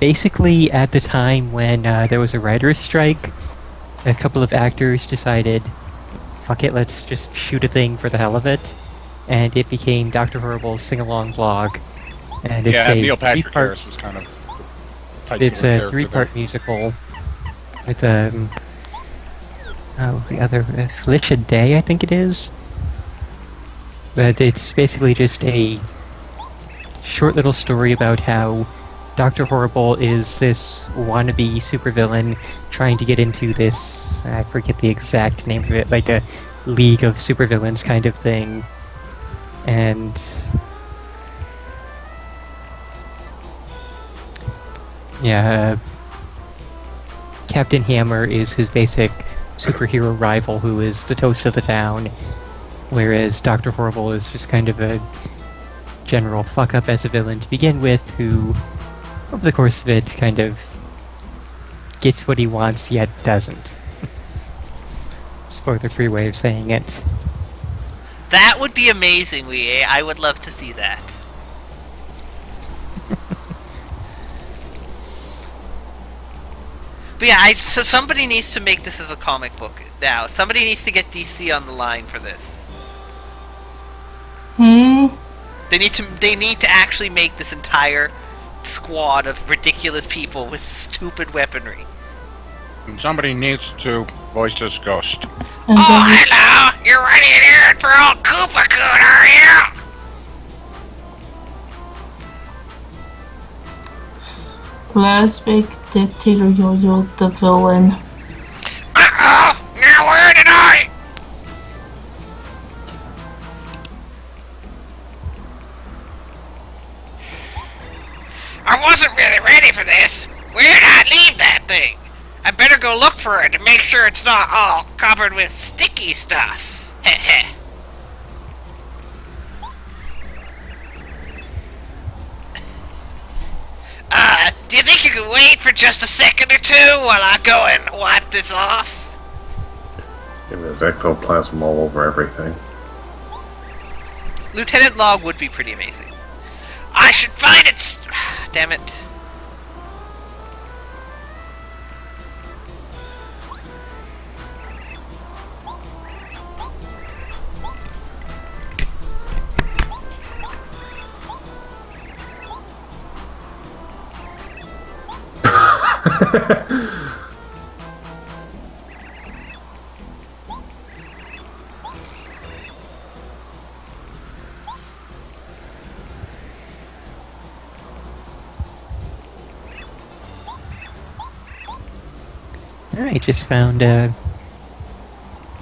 Basically, at the time when there was a writer's strike, a couple of actors decided, fuck it, let's just shoot a thing for the hell of it. And it became Dr. Horrible's sing-along blog. And it's Yeah, a Neil Patrick three-part, Harris was kind of... tight it's character a three-part musical with the other Felicia Day, I think it is. But it's basically just a short little story about how Dr. Horrible is this wannabe supervillain trying to get into this, I forget the exact name of it, like a League of Supervillains kind of thing. And yeah, Captain Hammer is his basic superhero rival who is the toast of the town, whereas Dr. Horrible is just kind of a general fuck-up as a villain to begin with, who, over the course of it, kind of gets what he wants, yet doesn't. Spoiler-free way of saying it. That would be amazing, I would love to see that. But yeah, so somebody needs to make this as a comic book now. Somebody needs to get DC on the line for this. They need to actually make this entire squad of ridiculous people with stupid weaponry. And somebody needs to voice this ghost. Oh, hello! You're running an errand for old Koopa Coon, are you? Let's make Dictator Yo-Yo the villain. Uh-oh! Now where did I wasn't really ready for this. Where did I leave that thing? I better go look for it and make sure it's not all covered with sticky stuff. Heh. Do you think you could wait for just a second or two while I go and wipe this off? And there's ectoplasm all over everything. Lieutenant Log would be pretty amazing. I should find it. Damn it. I just found a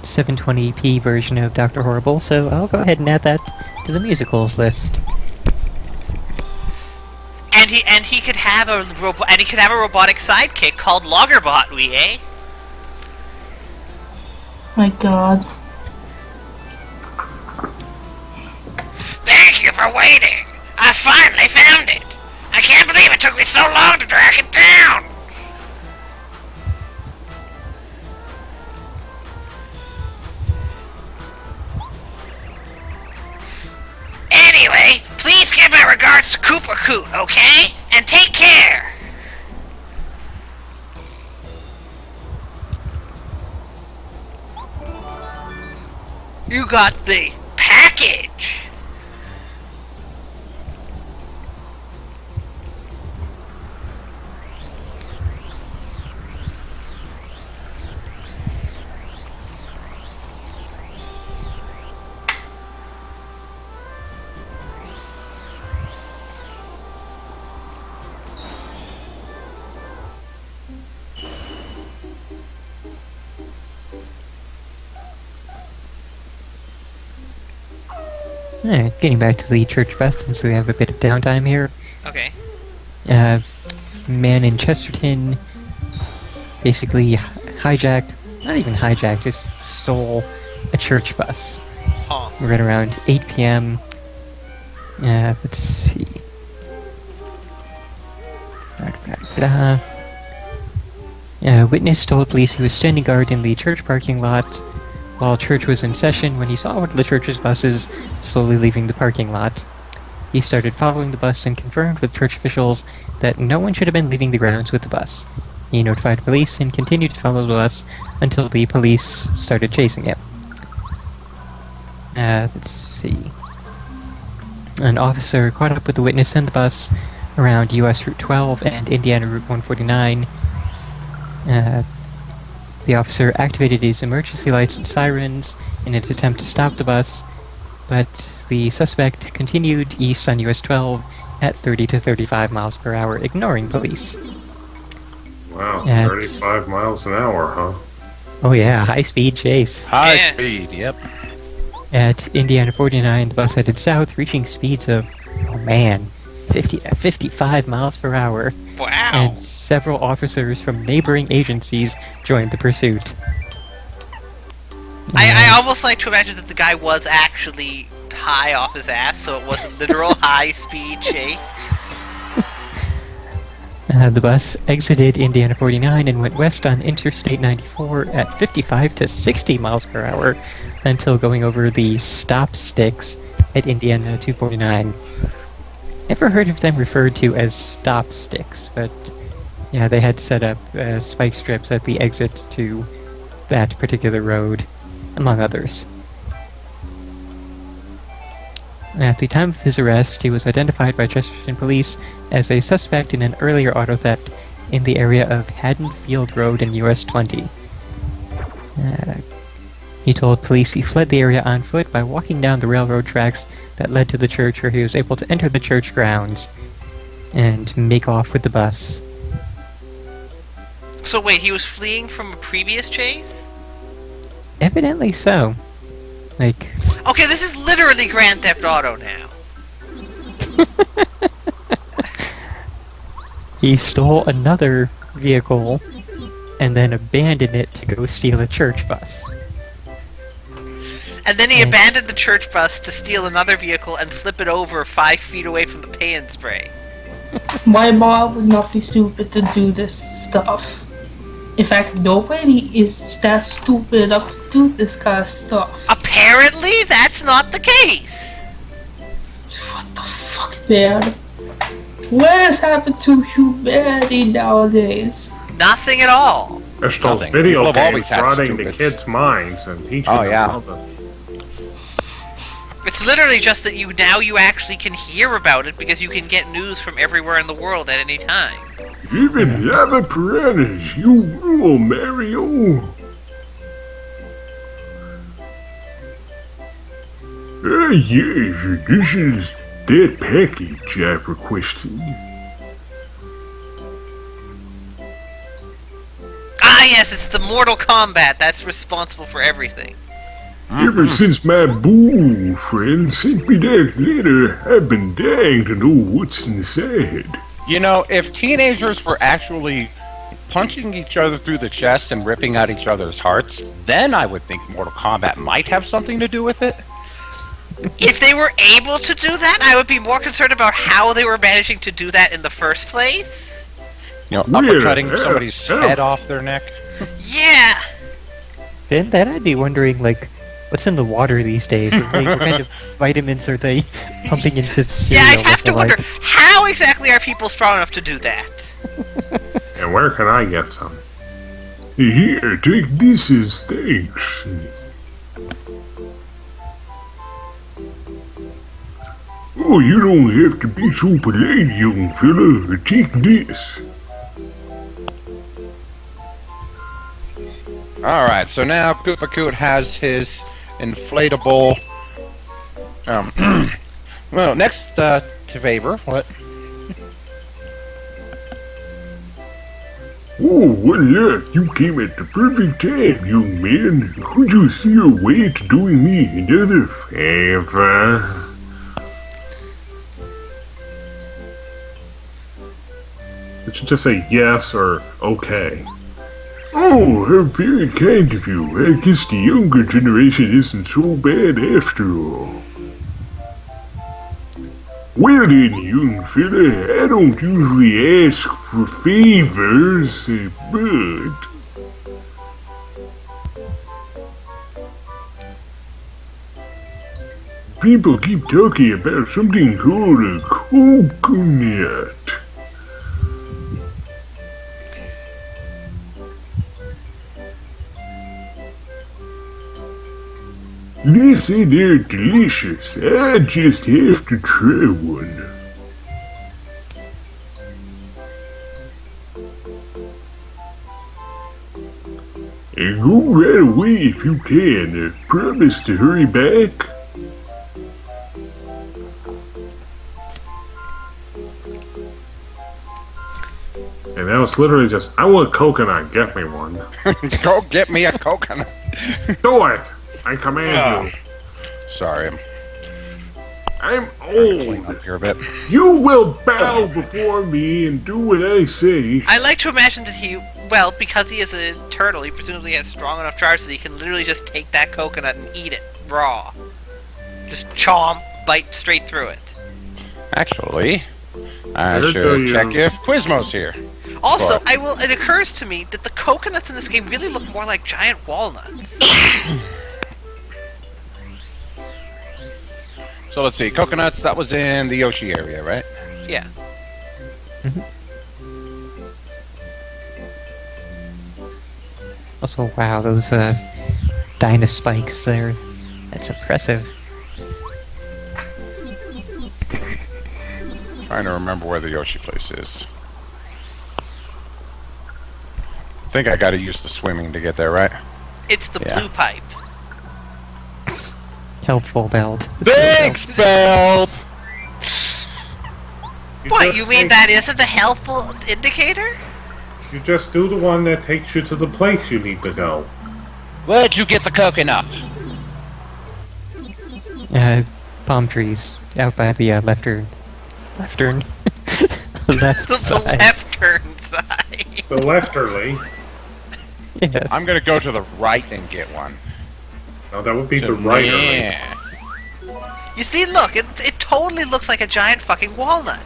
720p version of Dr. Horrible, so I'll go ahead and add that to the musicals list. And he could have a robotic sidekick called Loggerbot, My God. Thank you for waiting. I finally found it. I can't believe it took me so long to track it down. Anyway, please give my regards to Koopa Coot, okay? And take care! You got the package! Alright, getting back to the church bus since we have a bit of downtime here. Okay. Man in Chesterton basically hijacked, not even hijacked, just stole a church bus. Huh. Right around 8 p.m. Let's see. Witness told police he was standing guard in the church parking lot while church was in session when he saw one of the church's buses slowly leaving the parking lot. He started following the bus and confirmed with church officials that no one should have been leaving the grounds with the bus. He notified police and continued to follow the bus until the police started chasing him. Let's see. An officer caught up with the witness and the bus around US Route 12 and Indiana Route 149. The officer activated his emergency lights and sirens in an attempt to stop the bus, but the suspect continued east on US 12 at 30 to 35 miles per hour, ignoring police. Wow, 35 miles an hour, huh? Oh yeah, high-speed chase. High speed, yep. At Indiana 49, the bus headed south, reaching speeds of, 55 miles per hour. Wow! And several officers from neighboring agencies joined the pursuit. I almost like to imagine that the guy was actually high off his ass, so it wasn't literal high-speed chase. The bus exited Indiana 49 and went west on Interstate 94 at 55 to 60 miles per hour until going over the stop sticks at Indiana 249. Never heard of them referred to as stop sticks, but yeah, they had set up spike strips at the exit to that particular road, among others. At the time of his arrest, he was identified by Chesterton police as a suspect in an earlier auto theft in the area of Haddonfield Road in US 20. He told police he fled the area on foot by walking down the railroad tracks that led to the church, where he was able to enter the church grounds and make off with the bus. So wait, he was fleeing from a previous chase? Evidently so. Like... Okay, this is literally Grand Theft Auto now. He stole another vehicle and then abandoned it to go steal a church bus. And then he abandoned the church bus to steal another vehicle and flip it over 5 feet away from the pay and spray. My mom would not be stupid to do this stuff. In fact, nobody is that stupid enough to do this kind of stuff. Apparently, that's not the case. What the fuck, man? What has happened to humanity nowadays? Nothing at all. There's those Nothing. video People have always games had rotting the stupids. kids' minds and teaching Oh, them yeah. how to... It's literally just that you actually can hear about it because you can get news from everywhere in the world at any time. Even lava piranhas, you rule, Mario. Yes, this is that package I've requested. Ah, yes, it's the Mortal Kombat that's responsible for everything. Ever since my bull friend sent me that letter, I've been dying to know what's inside. You know, if teenagers were actually punching each other through the chest and ripping out each other's hearts, then I would think Mortal Kombat might have something to do with it. If they were able to do that, I would be more concerned about how they were managing to do that in the first place. You know, Really? uppercutting somebody's head off their neck. Yeah. Then I'd be wondering, like, what's in the water these days? What kind of vitamins are they pumping into cereal? Yeah, I'd have to wonder, like? how exactly are people strong enough to do that? And where can I get some? Here, take this as thanks. Oh, you don't have to be so polite, young fella. Take this. Alright, so now Koopa Koot has his inflatable... well, next to Favor, what? Oh, well, yeah, you came at the perfect time, young man. Could you see your way to doing me another favor? Did you just say yes or okay? Oh, how very kind of you. I guess the younger generation isn't so bad after all. Well then, young fella, I don't usually ask for favors, but... people keep talking about something called a coconut. They say they're delicious. I just have to try one. And go right away if you can. Promise to hurry back. And that was literally just, I want coconut, get me one. Go get me a coconut. Do it! I command you. Sorry. I'm Clean old. up here a bit. You will bow before me and do what I say. I like to imagine that he, well, because he is a turtle, he presumably has strong enough charge that he can literally just take that coconut and eat it raw. Just chomp, bite straight through it. Actually, I Where do should you- check if Quizmo's here. Also, What? it occurs to me that the coconuts in this game really look more like giant walnuts. So let's see, coconuts, that was in the Yoshi area, right? Yeah. Also, wow, those Dynaspikes there. That's impressive. Trying to remember where the Yoshi place is. I think I gotta use the swimming to get there, right? It's the Yeah. blue pipe. Helpful belt. Thanks, Belt! What, you mean that isn't a helpful indicator? You just do the one that takes you to the place you need to go. Where'd you get the coconut? Palm trees out by the left turn. Left turn. Left The side. left turn side. The lefterly. Yes. I'm gonna go to the right and get one. No, that would be the righterly. Yeah. You see, look, it totally looks like a giant fucking walnut.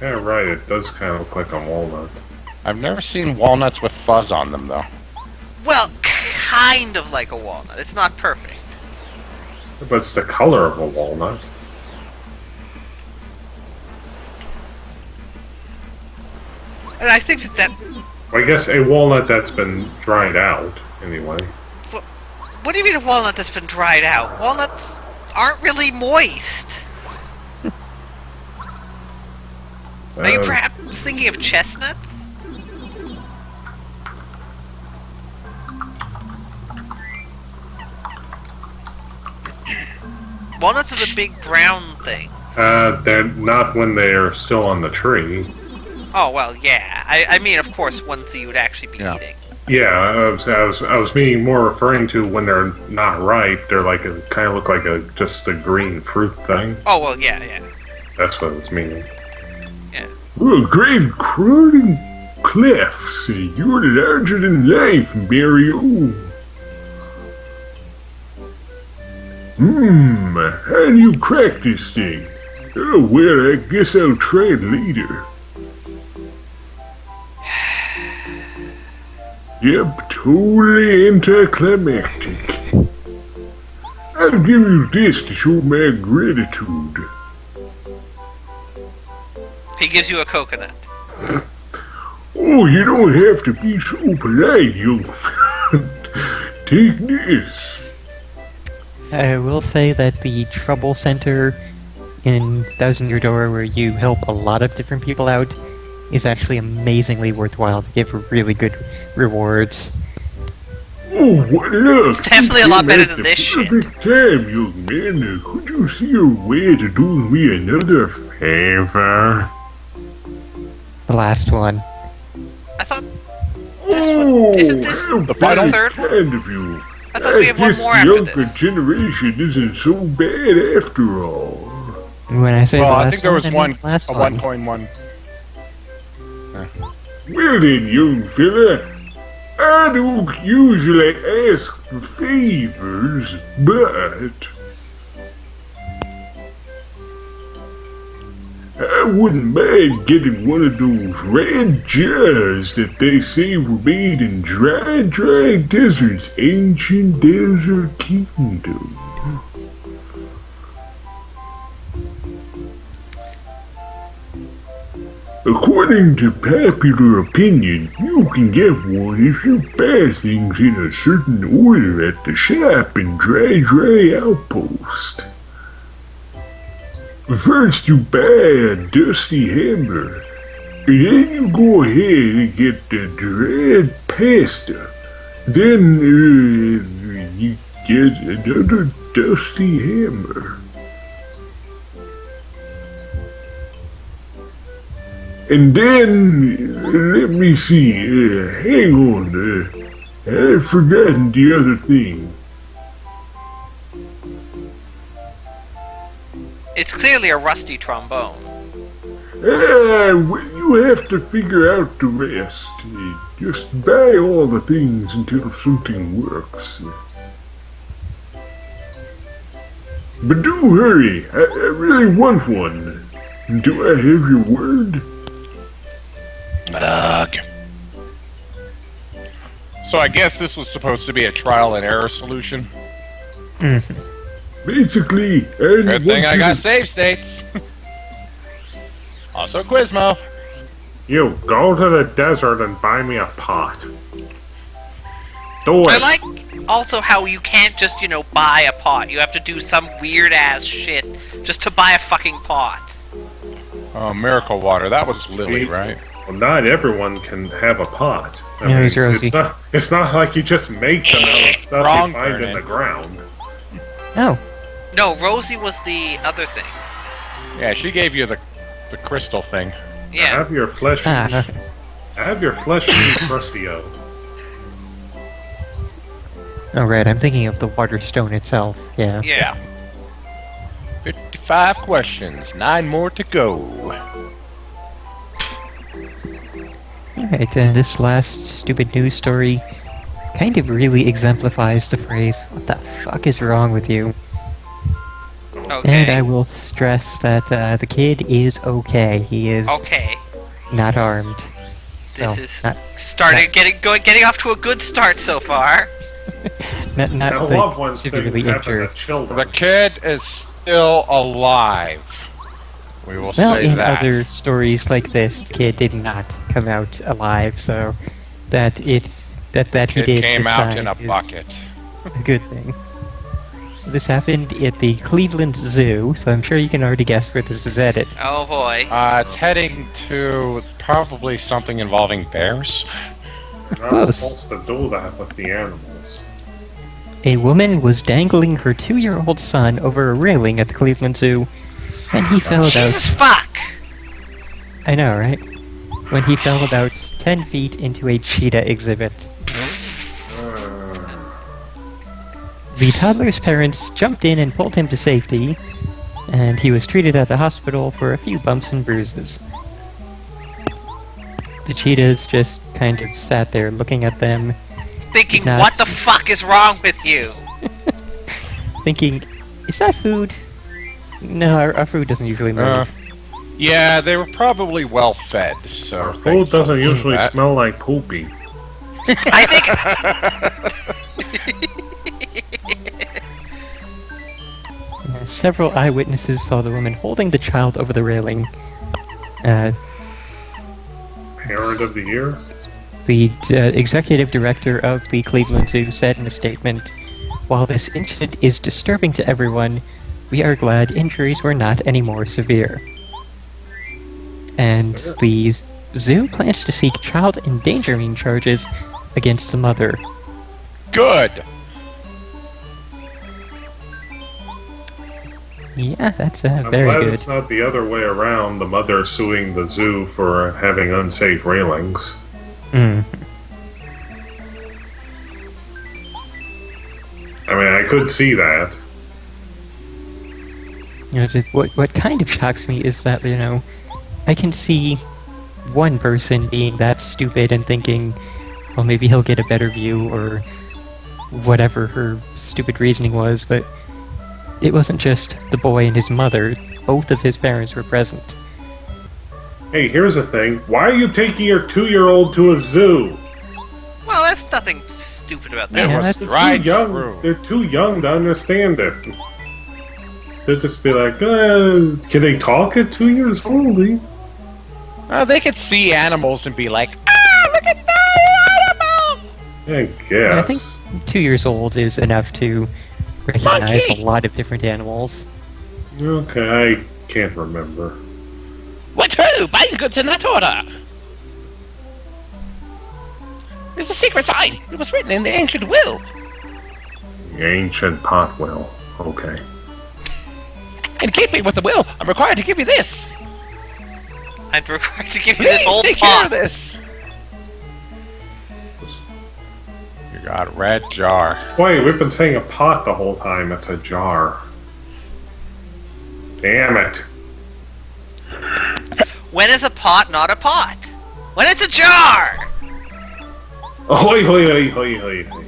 Kind of right, it does kind of look like a walnut. I've never seen walnuts with fuzz on them, though. Well, kind of like a walnut. It's not perfect. But it's the color of a walnut. And I think that Well, I guess a walnut that's been dried out, anyway. what do you mean a walnut that's been dried out? Walnuts aren't really moist. Are you perhaps thinking of chestnuts? Walnuts are the big brown thing. They're not when they're still on the tree. Oh, well, yeah. I mean, of course, ones you would actually be eating. Yeah, I was meaning more referring to when they're not ripe. They're like kind of look like just a green fruit thing. Oh, well, yeah. That's what I was meaning. Well, great crawling cliffs. You're larger than life, Mario. How do you crack this thing? Oh, well, I guess I'll try it later. Yep, totally anticlimactic. I'll give you this to show my gratitude. He gives you a coconut. Oh, you don't have to be so polite, young friend. Take this. I will say that the Trouble Center in Thousand Year Door, where you help a lot of different people out, is actually amazingly worthwhile. They give really good rewards. Oh, what luck! It's definitely a lot better than this shit. Perfect time, young man. Could you see a way to do me another favor? The last one. Oh, isn't this how the very third kind of you. I thought we had one guess more the after younger this. generation isn't so bad after all. When I say Well, the I last think there was I mean one, the last a one. 1.1. Well then, young fella, I don't usually ask for favors, but I wouldn't mind getting one of those red jars that they say were made in dry desert's ancient desert kingdom. According to popular opinion, you can get one if you buy things in a certain order at the shop in Dry Outpost. First you buy a dusty hammer, and then you go ahead and get the dried pasta. Then you get another dusty hammer. And then, let me see, hang on, I've forgotten the other thing. It's clearly a rusty trombone. Well, you have to figure out the rest. Just buy all the things until something works. But do hurry, I really want one. Do I have your word? Ugh. So I guess this was supposed to be a trial and error solution. Basically, Good thing I got save states. Also Quizmo. You go to the desert and buy me a pot. Do it. I like also how you can't just, buy a pot. You have to do some weird ass shit just to buy a fucking pot. Oh, Miracle Water. That was Lily, right? Well, not everyone can have a pot. I No, mean, it's Rosie. It's not like you just make them out of stuff Wrong, you find in Vernon. the ground. Oh, No, Rosie was the other thing. Yeah, she gave you the crystal thing. Yeah. Have your flesh. ah, Have your flesh be crustio. oh right, I'm thinking of the water stone itself. Yeah. Yeah. 55 questions, 9 more to go. Alright, this last stupid news story kind of really exemplifies the phrase, "What the fuck is wrong with you?" And I Okay. will stress that the kid is okay. He is Okay. not armed. This No, is not, getting off to a good start so far. not Now, like, loved ones severely things happen injured. to children. The kid is still alive. We will Well, say in that. other stories like this, the kid did not come out alive, so that he Kid did came this out time in a is bucket. a good thing. This happened at the Cleveland Zoo, so I'm sure you can already guess where this is headed. Oh boy. It's heading to probably something involving bears. You're not Close. supposed to do that with the animals. A woman was dangling her 2-year-old son over a railing at the Cleveland Zoo, and he fell about... Jesus fuck! I know, right? When he fell about 10 feet into a cheetah exhibit. The toddler's parents jumped in and pulled him to safety, and he was treated at the hospital for a few bumps and bruises. The cheetahs just kind of sat there looking at them, Thinking, Not- what the fuck is wrong with you? thinking, is that food? No, our food doesn't usually move. Yeah, they were probably well fed, so... Our food doesn't usually that. smell like poopy. I think Several eyewitnesses saw the woman holding the child over the railing. Parent of the year? The executive director of the Cleveland Zoo said in a statement, "While this incident is disturbing to everyone, we are glad injuries were not any more severe." And the zoo plans to seek child endangering charges against the mother. Good! Yeah, that's I'm very glad good. it's not the other way around, the mother suing the zoo for having unsafe railings. Mm. I mean, I could see that. You know, just what kind of shocks me is that, you know, I can see one person being that stupid and thinking, well, maybe he'll get a better view, or whatever her stupid reasoning was, but it wasn't just the boy and his mother. Both of his parents were present. Hey, here's the thing. Why are you taking your 2-year-old to a zoo? well, that's nothing stupid about that. Yeah, was that's right Too young. through. They're too young to understand it. They'll just be like, can they talk at 2 years old? They could see animals and be like, I I think guess. 2 years old is enough to recognize Monkey! a lot of different animals. Okay, I can't remember. What ho! Buy the goods in that order! There's a secret sign. It was written in the ancient will. The ancient potwell. Okay. In keeping with the will, I'm required to give you this. I'm required to give you this Please whole take care of pot. this. you got a red jar. Wait, we've been saying a pot the whole time. It's a jar. Damn it. When is a pot not a pot? When it's a jar! Hoi, hoi, hoi, hoi, hoi, hoi.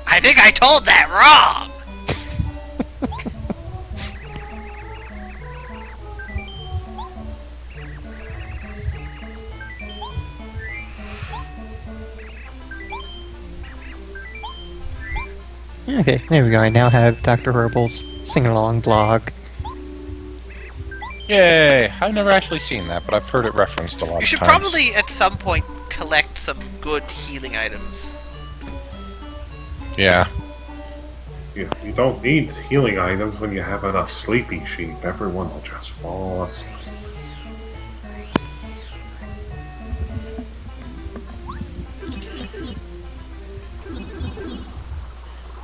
I think I told that wrong! Okay, there we go. I now have Dr. Horrible's sing-along blog. Yay! I've never actually seen that, but I've heard it referenced a lot You of should times. probably, at some point, collect some good healing items. Yeah. You don't need healing items when you have enough sleepy sheep. Everyone will just fall asleep.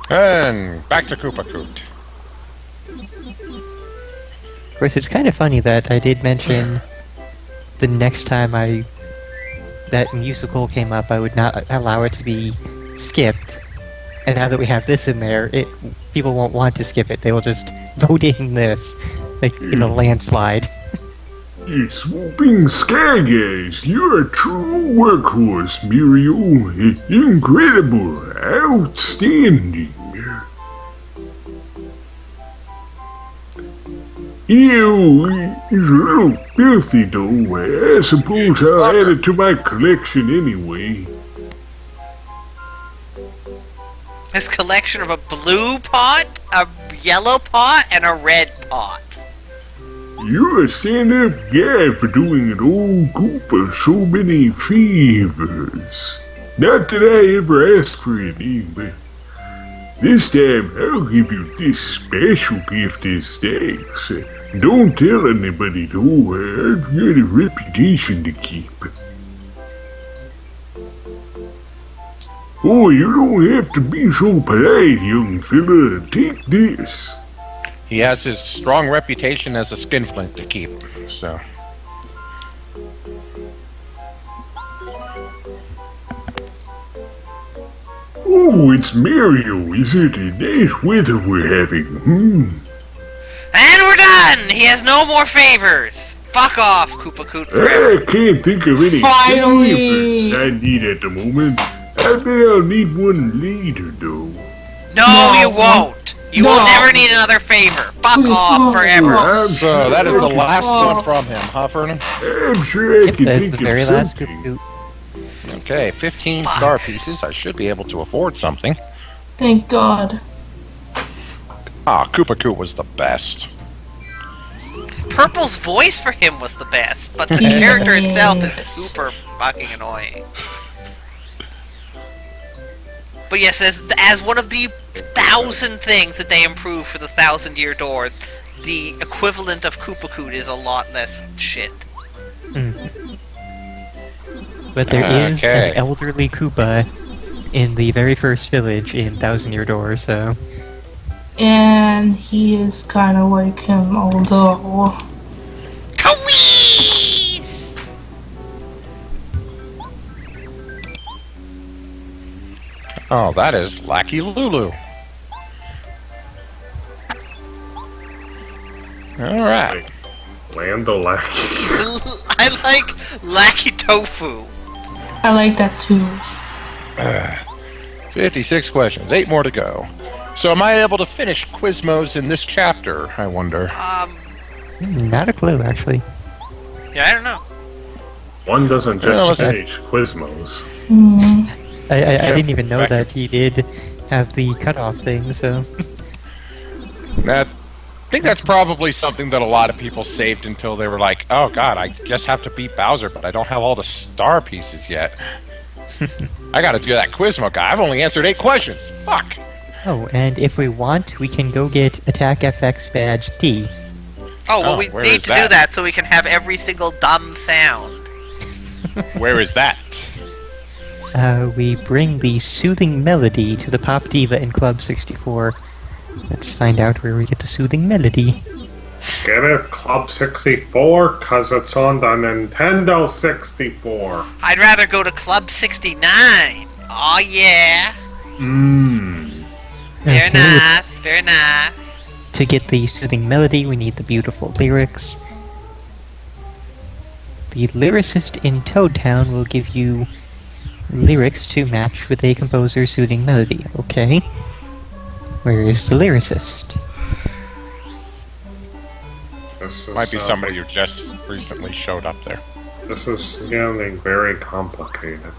And back to Koopa Koot. Of course, it's kind of funny that I did mention the next time that musical came up, I would not allow it to be skipped. And now that we have this in there, people won't want to skip it. They will just vote in this, like in a landslide. You swooping Skyguys, you're a true workhorse, Muriel. Incredible, outstanding. Ew, it's a little filthy though. I suppose I'll add it to my collection anyway. His collection of a blue pot, a yellow pot, and a red pot. You're a stand-up guy for doing an old Koopa so many favors. Not that I ever asked for any, but this time I'll give you this special gift as thanks. Don't tell anybody though, I've got a reputation to keep. Oh, you don't have to be so polite, young fella. Take this. He has his strong reputation as a skinflint to keep, so... Oh, it's Mario, is it? Nice weather we're having, And we're done! He has no more favors! Fuck off, Koopa Koot forever. I can't think of any Finally! favors I need at the moment. I bet I'll need one later, though. No, you won't! You will never need another favor! Fuck off forever! So, that is the last one from him, huh, Vernon? I'm sure I can That's think the very of last something. Okay, 15 star pieces. I should be able to afford something. Thank God. Ah, Koopa Koot was the best. Purple's voice for him was the best, but the character itself is super fucking annoying. But yes, as one of the 1,000 things that they improved for the 1,000-year door, the equivalent of Koopa Koot is a lot less shit. But there is an elderly Koopa in the very first village in 1,000-year door, so... And he is kind of like him, although... Oh, that is Lackey Lulu. Alright. Lando Lackey. I like Lackey Tofu. I like that too. 56 questions, 8 more to go. So am I able to finish Quizmos in this chapter, I wonder? Not a clue, actually. Yeah, I don't know. One doesn't just finish Quizmos. I didn't even know that he did have the cutoff thing, so... I think that's probably something that a lot of people saved until they were like, oh god, I just have to beat Bowser, but I don't have all the star pieces yet. I gotta do that Quizmo guy. I've only answered 8 questions. Fuck! Oh, and if we want, we can go get Attack FX Badge D. Oh, well, we need to do that so we can have every single dumb sound. Where is that? We bring the Soothing Melody to the Pop Diva in Club 64. Let's find out where we get the Soothing Melody. Get it, Club 64, cause it's on the Nintendo 64. I'd rather go to Club 69. Oh yeah. Very nice, very nice. To get the Soothing Melody, we need the beautiful lyrics. The lyricist in Toad Town will give you lyrics to match with a composer's soothing melody. Okay. Where is the lyricist? Might be somebody who just recently showed up there. This is getting very complicated.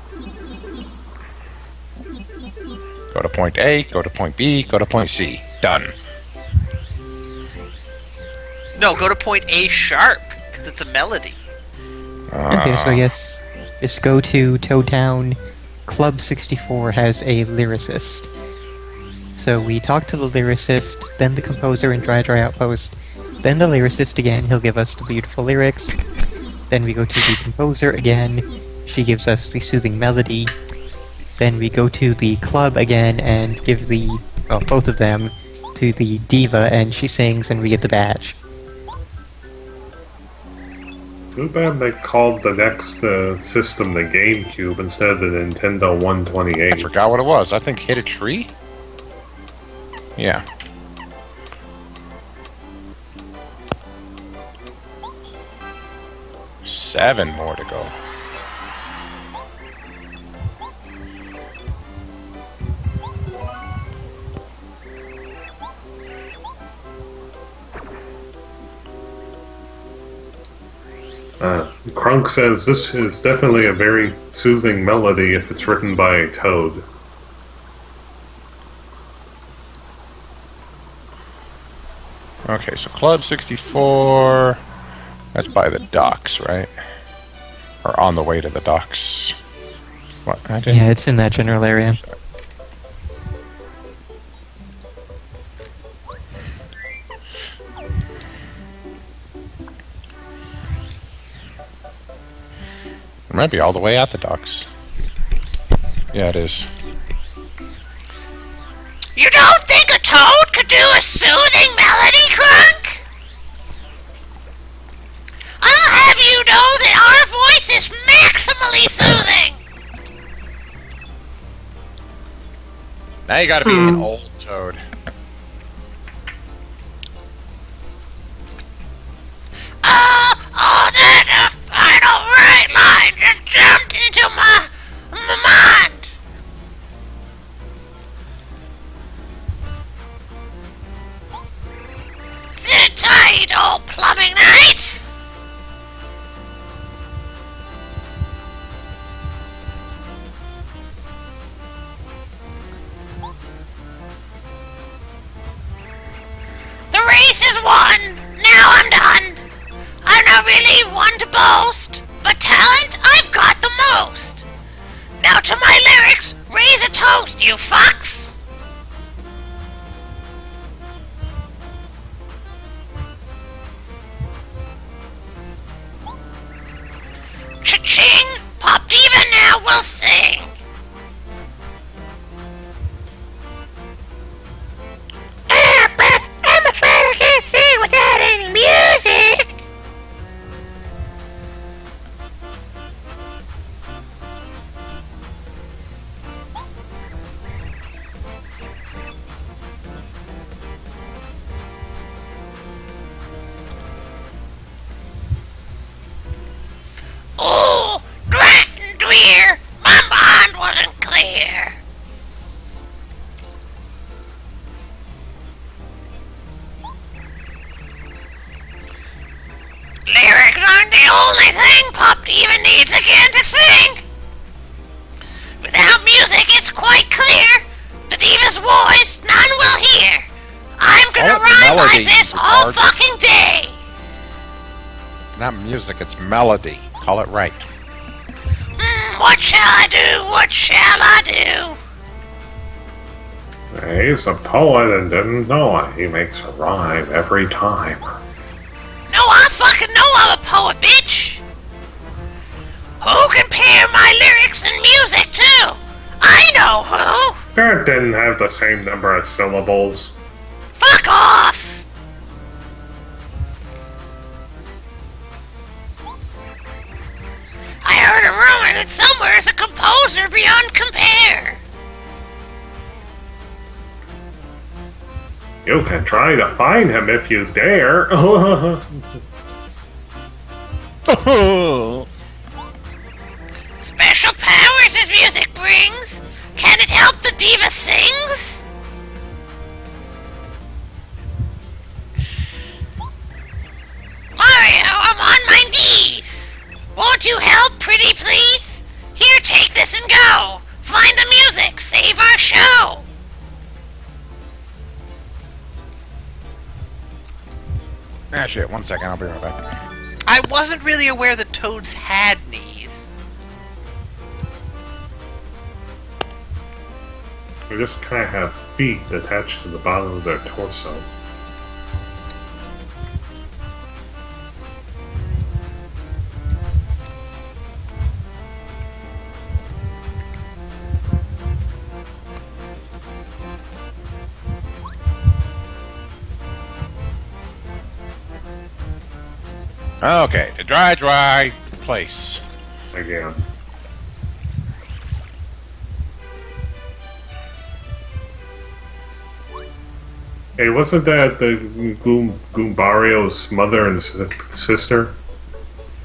Go to point A, go to point B, go to point C. Done. No, go to point A sharp, because it's a melody. Okay, so I guess just go to Toad Town. Club 64 has a lyricist. So we talk to the lyricist, then the composer in Dry Dry Outpost, then the lyricist again, he'll give us the beautiful lyrics. Then we go to the composer again, she gives us the soothing melody. Then we go to the club again and give both of them to the diva, and she sings and we get the badge. Too bad they called the next system the GameCube instead of the Nintendo 128. I forgot what it was. I think Hit a Tree? Yeah. Seven more to go. Krunk says this is definitely a very soothing melody if it's written by a toad. Okay, so Club 64. That's by the docks, right? Or on the way to the docks. What? I didn't... Yeah, it's in that general area. It might be all the way at the docks. Yeah, it is. You don't think a toad could do a soothing melody, Krunk? I'll have you know that our voice is maximally soothing! Now you gotta be an old toad. Oh, that final right line just jumped into my mind! Sit tight, old plumbing knight! The race is won! Now I'm done! I'm not really one to boast, but talent, I've got the most! Now to my lyrics, raise a toast, you fucks! Cha-ching! Pop Diva now will sing! I'm afraid I can't sing without any music! Oh, drat and dweer! My mind wasn't clear! Lyrics aren't the only thing Pop Diva needs again to sing! Without music, it's quite clear! The Diva's voice none will hear! I'm gonna rhyme like this all fucking day! Not music, it's melody. Call it right. What shall I do? What shall I do? He's a poet and didn't know it. He makes a rhyme every time. No, I fucking know I'm a poet, bitch! Who can pair my lyrics and music too? I know who! That didn't have the same number of syllables. Fuck off! I heard a rumor that somewhere's a composer beyond compare. You can try to find him if you dare. Special powers his music brings. Can it help the diva sings? Mario, I'm on my knees. Won't you help, pretty please? Here, take this and go. Find the music, save our show. Ah, shit, 1 second, I'll be right back. I wasn't really aware that toads had knees. They just kind of have feet attached to the bottom of their torso. Okay, the dry place. Again. Hey, wasn't that the Goombario's mother and sister?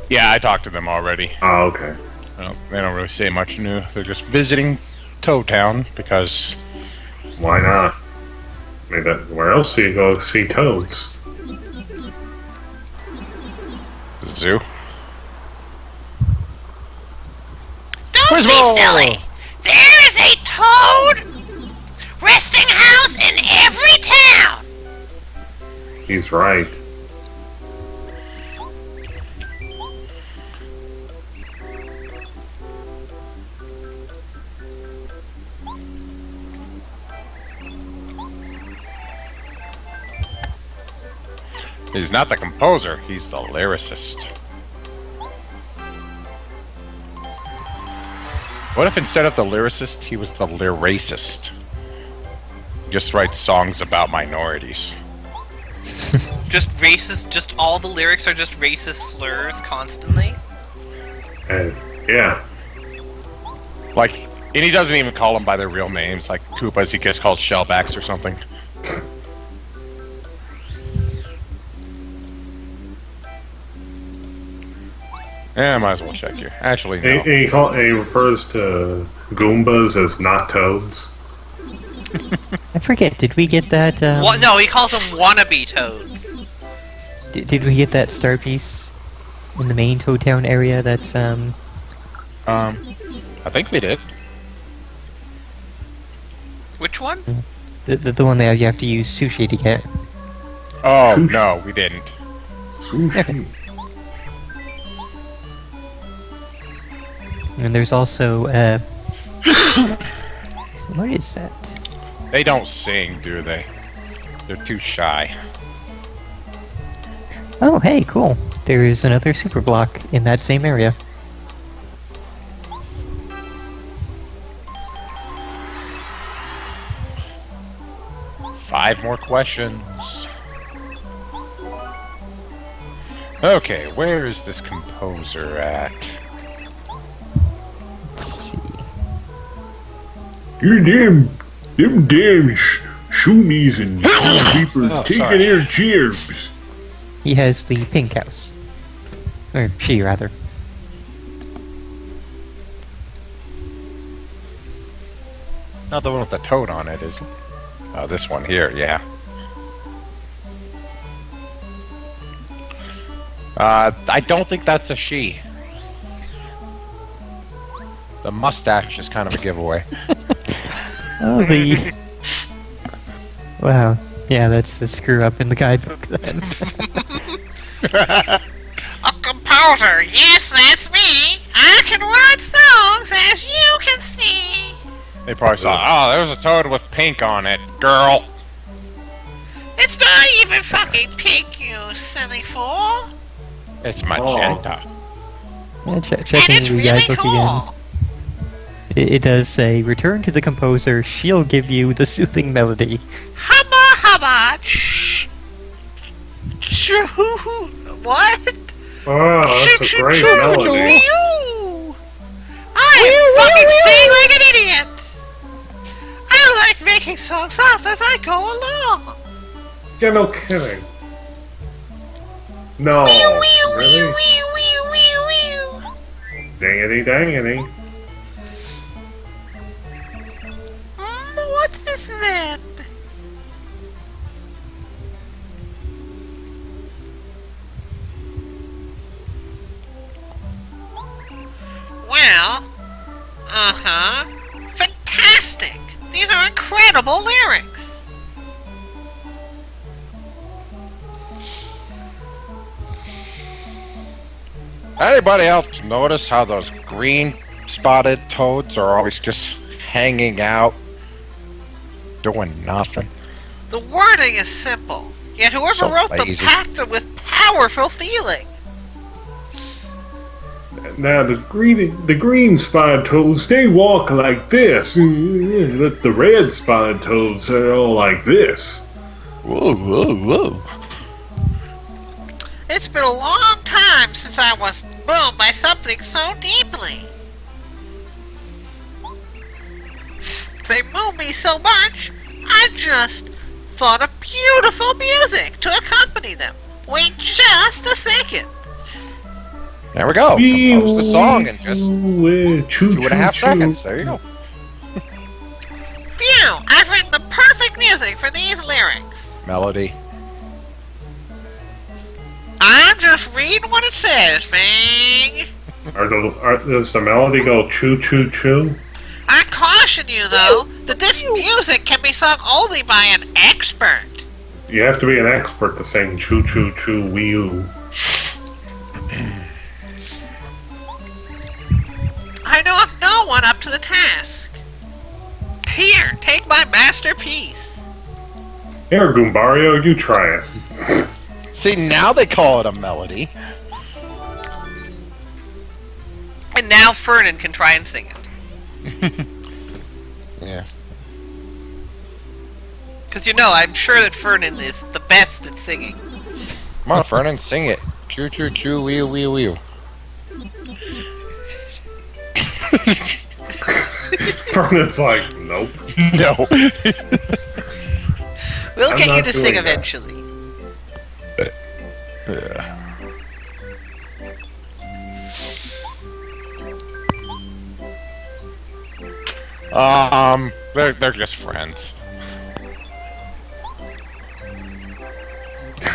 Yeah, I talked to them already. Oh, okay. Well, they don't really say much new. They're just visiting Toad Town because... Why not? Maybe where else do you go see toads? The zoo. Don't be silly! There is a toad resting house in every town! He's right. He's not the composer, he's the lyricist. What if instead of the lyricist, he was the lyracist? Just writes songs about minorities. Just racist, just all the lyrics are just racist slurs constantly? Yeah. Like, and he doesn't even call them by their real names, like Koopas, he gets called shellbacks or something. Yeah, I might as well check here. Actually, no. He refers to Goombas as not toads. I forget, did we get that, No, he calls them wannabe toads. Did we get that star piece in the main Toad Town area that's, I think we did. Which one? The one that you have to use sushi to get? Oh, no, we didn't. Okay. And there's also, what is that? They don't sing, do they? They're too shy. Oh, hey, cool. There is another super block in that same area. Five more questions. Okay, where is this composer at? You them damn shoomies and keepers taking their jibs. He has the pink house. Or she, rather. Not the one with the toad on it, is it? Oh, this one here, yeah. I don't think that's a she. The mustache is kind of a giveaway. Oh, the... Wow. Yeah, that's the screw up in the guidebook then. A composer, yes, that's me. I can write songs, as you can see. They probably saw, oh, there's a toad with pink on it, girl. It's not even fucking pink, you silly fool. It's magenta. Yeah, checking the guidebook again. It does say, return to the composer, she'll give you the soothing melody. Hubba hubba, what? Oh, that's a great melody. I fucking sing like an idiot. I like making songs up as I go along. Yeah, no kidding. No, really? Dangity dangity. What's this then? Well, fantastic! These are incredible lyrics! Anybody else notice how those green spotted toads are always just hanging out doing nothing. The wording is simple, yet whoever So wrote them lazy. packed them with powerful feeling. Now the green spotted toads, they walk like this. But the red spotted toads are all like this. Whoa, whoa, whoa. It's been a long time since I was moved by something so deeply. They moved me so much, I just thought of beautiful music to accompany them. Wait just a second. There we go. Compose the song in just Choo 2.5 seconds. There you go. Phew, I've written the perfect music for these lyrics. Melody. I'm just reading what it says, Bing. Does the melody go choo choo choo? I caution you, though, that this music can be sung only by an expert. You have to be an expert to sing choo choo choo wee oo. I know of no one up to the task. Here, take my masterpiece. Here, Goombario, you try it. See, now they call it a melody. And now Fernan can try and sing it. Yeah. Because you know, I'm sure that Fernan is the best at singing. Come on, Fernan, sing it. Choo choo choo wee wee wee. Fernand's like, nope. No. We'll I'm get you not to sing doing that. eventually. They're just friends.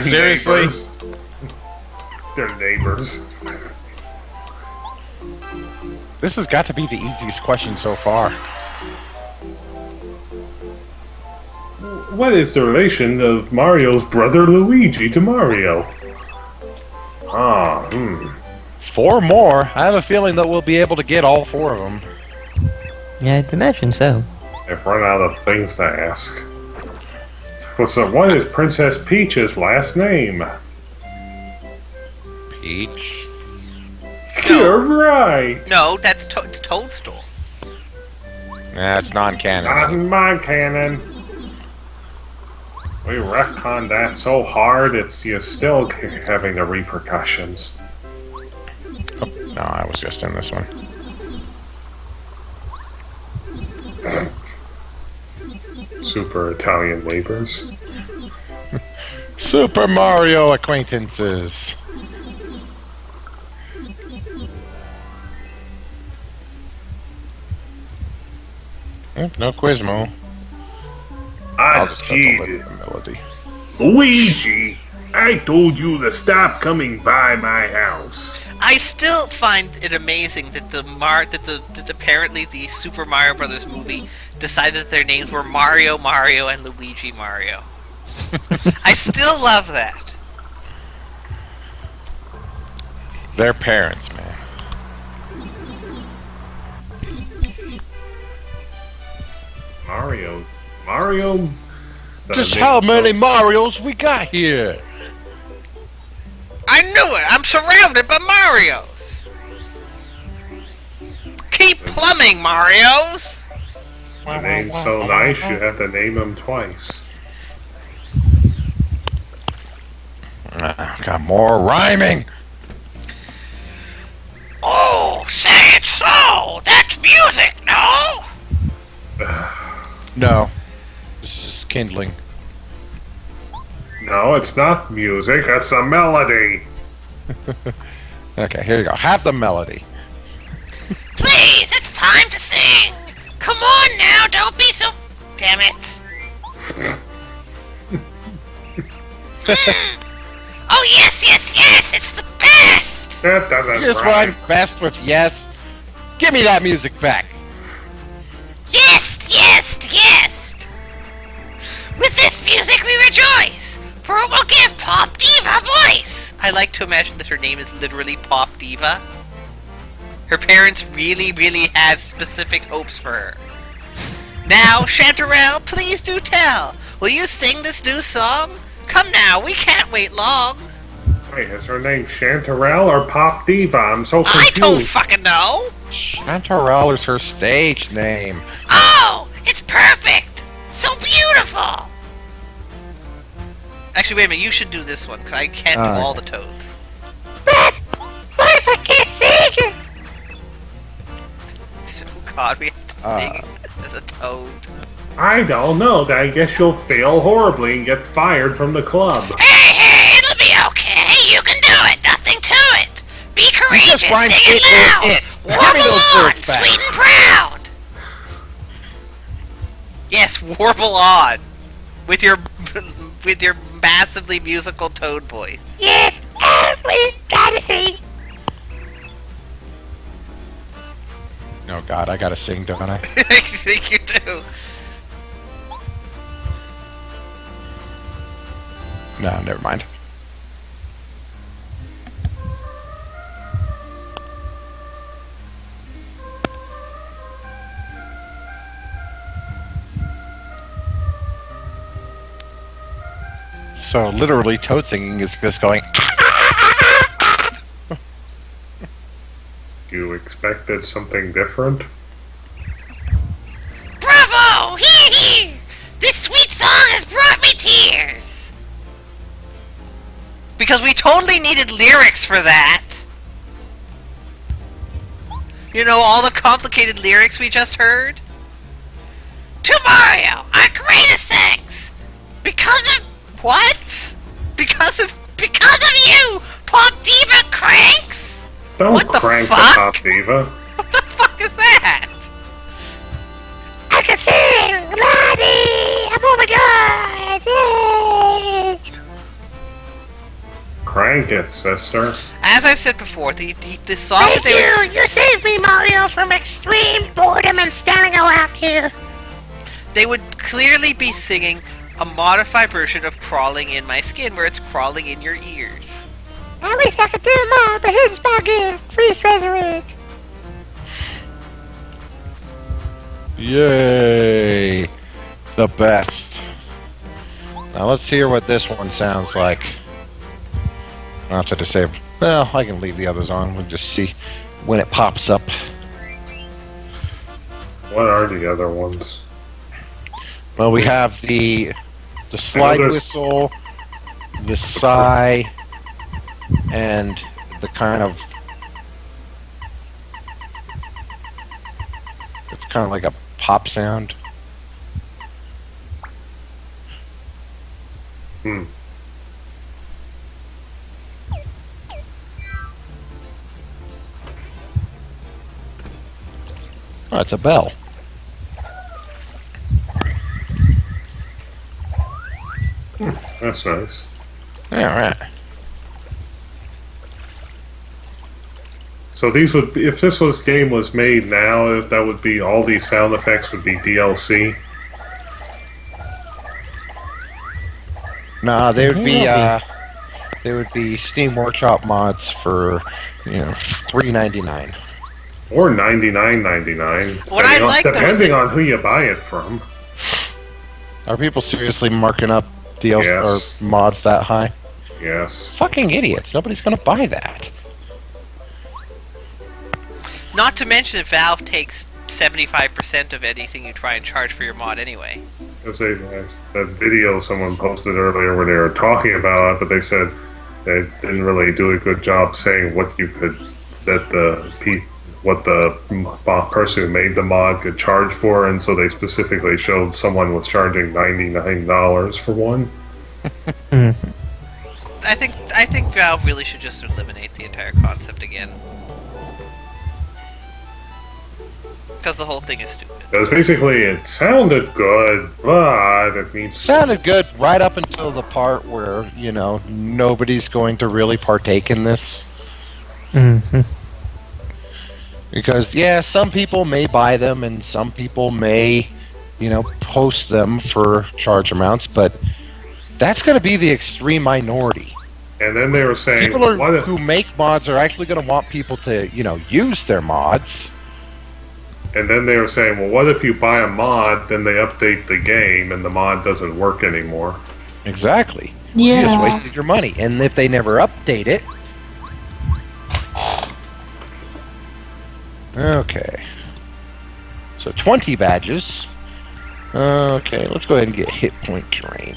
Seriously? Neighbors. They're neighbors. This has got to be the easiest question so far. What is the relation of Mario's brother Luigi to Mario? Ah, 4 more. I have a feeling that we'll be able to get all 4 of them. Yeah, I'd imagine so. I've run out of things to ask. So what is Princess Peach's last name? Peach? You're right! No, that's it's Toadstool. Nah, it's non-canon. Not in my canon. We retconned that so hard, you're still having the repercussions. Oh, no, I was just in this one. Super Italian neighbors. Super Mario acquaintances. No Quizmo. I'll just have to live with the melody. Luigi, I told you to stop coming by my house. I still find it amazing that that apparently the Super Mario Brothers movie decided that their names were Mario Mario and Luigi Mario. I still love that. Their parents, man. Mario. Just how many Marios we got here? I knew it! I'm surrounded by Marios! Keep plumbing, Marios! The name's so nice, you have to name them twice. Got more rhyming. Oh, say it so! That's music, no? No. This is kindling. No, it's not music, it's a melody. Okay, here you go. Have the melody. Please, it's time to sing! Come on now, don't be so... Damn it. Oh, yes, it's the best! That doesn't Just rhyme. rhyme best with yes. Give me that music back. Yes! With this music we rejoice, for it will give Pop Diva voice! I like to imagine that her name is literally Pop Diva. Her parents really, really had specific hopes for her. Now, Chanterelle, please do tell. Will you sing this new song? Come now, we can't wait long. Wait, is her name Chanterelle or Pop Diva? I'm so confused. I don't fucking know. Chanterelle is her stage name. Oh, it's perfect. So beautiful. Actually, wait a minute. You should do this one because I can't do all the toads. What if I can't sing? Oh God, we have to sing as a toad. I don't know. I guess you'll fail horribly and get fired from the club. Hey, it'll be okay. You can do it. Nothing to it. Be courageous. Sing it loud. Warble on, sweet and proud. Yes, warble on with your massively musical toad voice. Yes, we gotta sing. Oh God, I gotta sing, don't I? I think you do. No, never mind. So literally, toad singing is just going. You expected something different? Bravo! Here, here! This sweet song has brought me tears! Because we totally needed lyrics for that. You know, all the complicated lyrics we just heard? To Mario, our greatest thanks! Because of... What? Because of you, Pop Diva Cranks! Don't What the crank fuck? the Pop Diva. What the fuck is that? I can sing! Lottie! Oh my god! Yay! Crank it, sister. As I've said before, the song that Thank they were... you! You saved me, Mario, from extreme boredom and standing around here! They would clearly be singing a modified version of Crawling in My Skin, where it's crawling in your ears. I wish I could do more, but here's my gift. Please resurrect. Yay! The best. Now let's hear what this one sounds like. I'll have to disable. Well, I can leave the others on. We'll just see when it pops up. What are the other ones? Well, we have the slide whistle, the sigh, and the kind of... It's kind of like a pop sound. Hmm. Oh, it's a bell. That's nice. Alright. So these would be, if this game was made now, that would be all these sound effects would be DLC. Nah, they would be Steam Workshop mods for, $3.99. Or $99.99. What I like, though, is depending on who you buy it from. Are people seriously marking up DLC Yes. or mods that high? Yes. Fucking idiots! Nobody's gonna buy that. Not to mention that Valve takes 75% of anything you try and charge for your mod anyway. As that video someone posted earlier where they were talking about it, but they said they didn't really do a good job saying what you could, what the person who made the mod could charge for, and so they specifically showed someone was charging $99 for one. I think Valve really should just eliminate the entire concept again. Because the whole thing is stupid. Because basically it sounded good, but it needs... Sounded good right up until the part where, nobody's going to really partake in this. Mm-hmm. Because, yeah, some people may buy them and some people may, post them for charge amounts, but that's going to be the extreme minority. And then they were saying... People who make mods are actually going to want people to, use their mods. And then they were saying, well, what if you buy a mod, then they update the game, and the mod doesn't work anymore? Exactly. You Yeah. just wasted your money. And if they never update it... Okay. So 20 badges. Okay, let's go ahead and get hit point drain.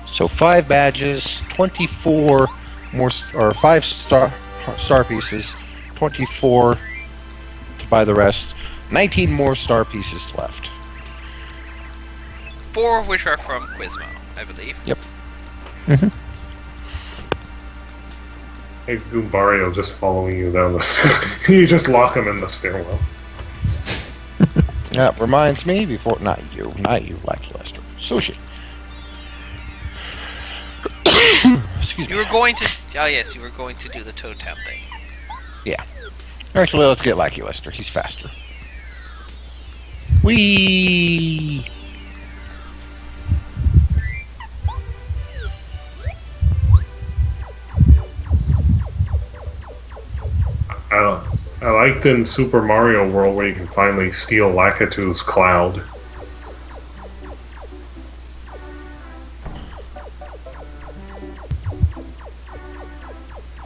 So 5 badges, 24 more, or 5 star pieces, 24 to buy the rest, 19 more star pieces left. 4 of which are from Quizmo, I believe. Yep. Hey, Goombario just following you down the stair. You just lock him in the stairwell. That reminds me, before not you, Lucky Lester. Sushi. Excuse me. You were going to... Oh, yes, you were going to do the Toad Town thing. Yeah. Actually, let's get Lucky Lester. He's faster. Whee! I liked in Super Mario World where you can finally steal Lakitu's Cloud.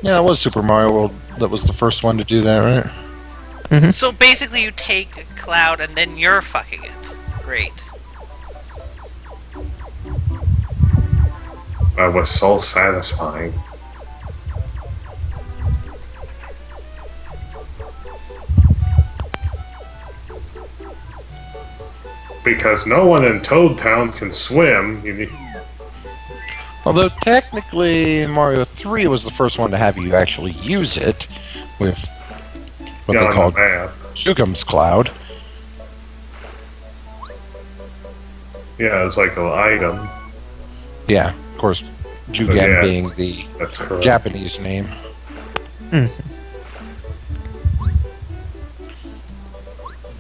Yeah, it was Super Mario World that was the first one to do that, right? So basically you take a Cloud and then you're fucking it. Great. That was so satisfying. Because no one in Toad Town can swim. You need... Although technically Mario 3 was the first one to have you actually use it with what Yeah, they on called the map. Shugum's Cloud. Yeah, it's like an item. Yeah, of course, Jugen Yeah, being the that's correct. Japanese name.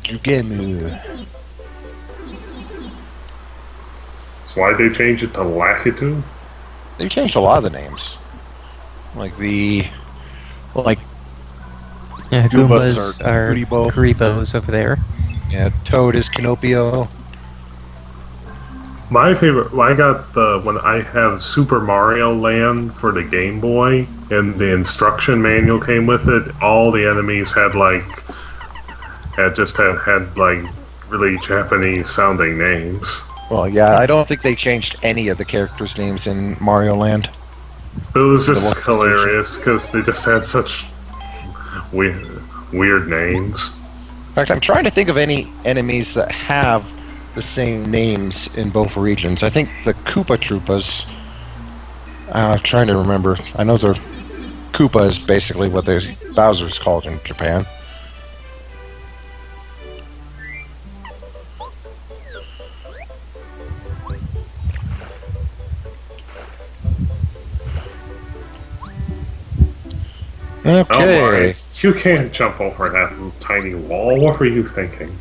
Jugenu. So why'd they change it to Lakitu? They changed a lot of the names. Like Yeah, Goombas Goombas are are Kuribo. Kuribos over there. Yeah, Toad is Kinopio. My favorite, when I have Super Mario Land for the Game Boy, and the instruction manual came with it, all the enemies had really Japanese sounding names. Well, yeah, I don't think they changed any of the characters' names in Mario Land. It was just localization. hilarious because they just had such weird names. In fact, I'm trying to think of any enemies that have the same names in both regions. I think the Koopa Troopas. I'm trying to remember. I know they're Koopa is basically what Bowser's called in Japan. Okay. You can't jump over that tiny wall. What were you thinking?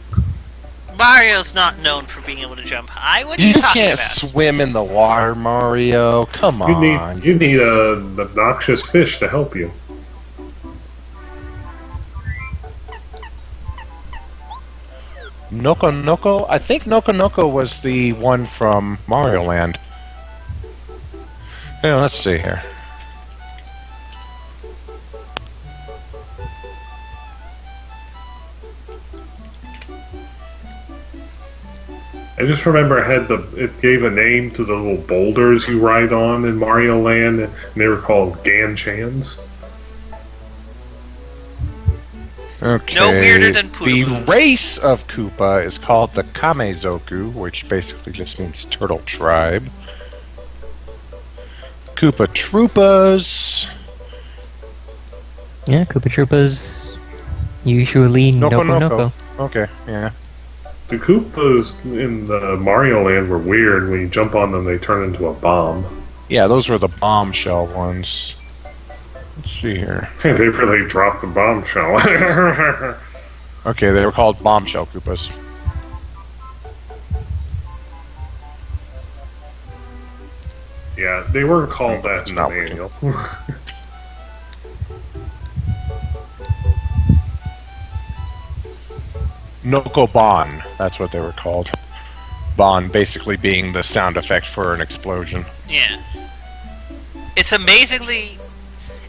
Mario's not known for being able to jump high. What are you You talking can't about? swim in the water, Mario. Come on. You need an obnoxious fish to help you. Noko Noko? I think Noko Noko was the one from Mario Land. Yeah, let's see here. I just remember it gave a name to the little boulders you ride on in Mario Land, and they were called Ganchans. Okay. No weirder than The Poodle. race of Koopa is called the Kamezoku, which basically just means turtle tribe. Koopa Troopas. Yeah, Koopa Troopas usually Noko Noko Noko. Noko. Okay, yeah. The Koopas in the Mario Land were weird. When you jump on them, they turn into a bomb. Yeah, those were the bombshell ones. Let's see here. They really dropped the bombshell. Okay, they were called bombshell Koopas. Yeah, they weren't called that It's in the not working. manual. Nokobon, that's what they were called. Bon basically being the sound effect for an explosion. Yeah. It's amazingly...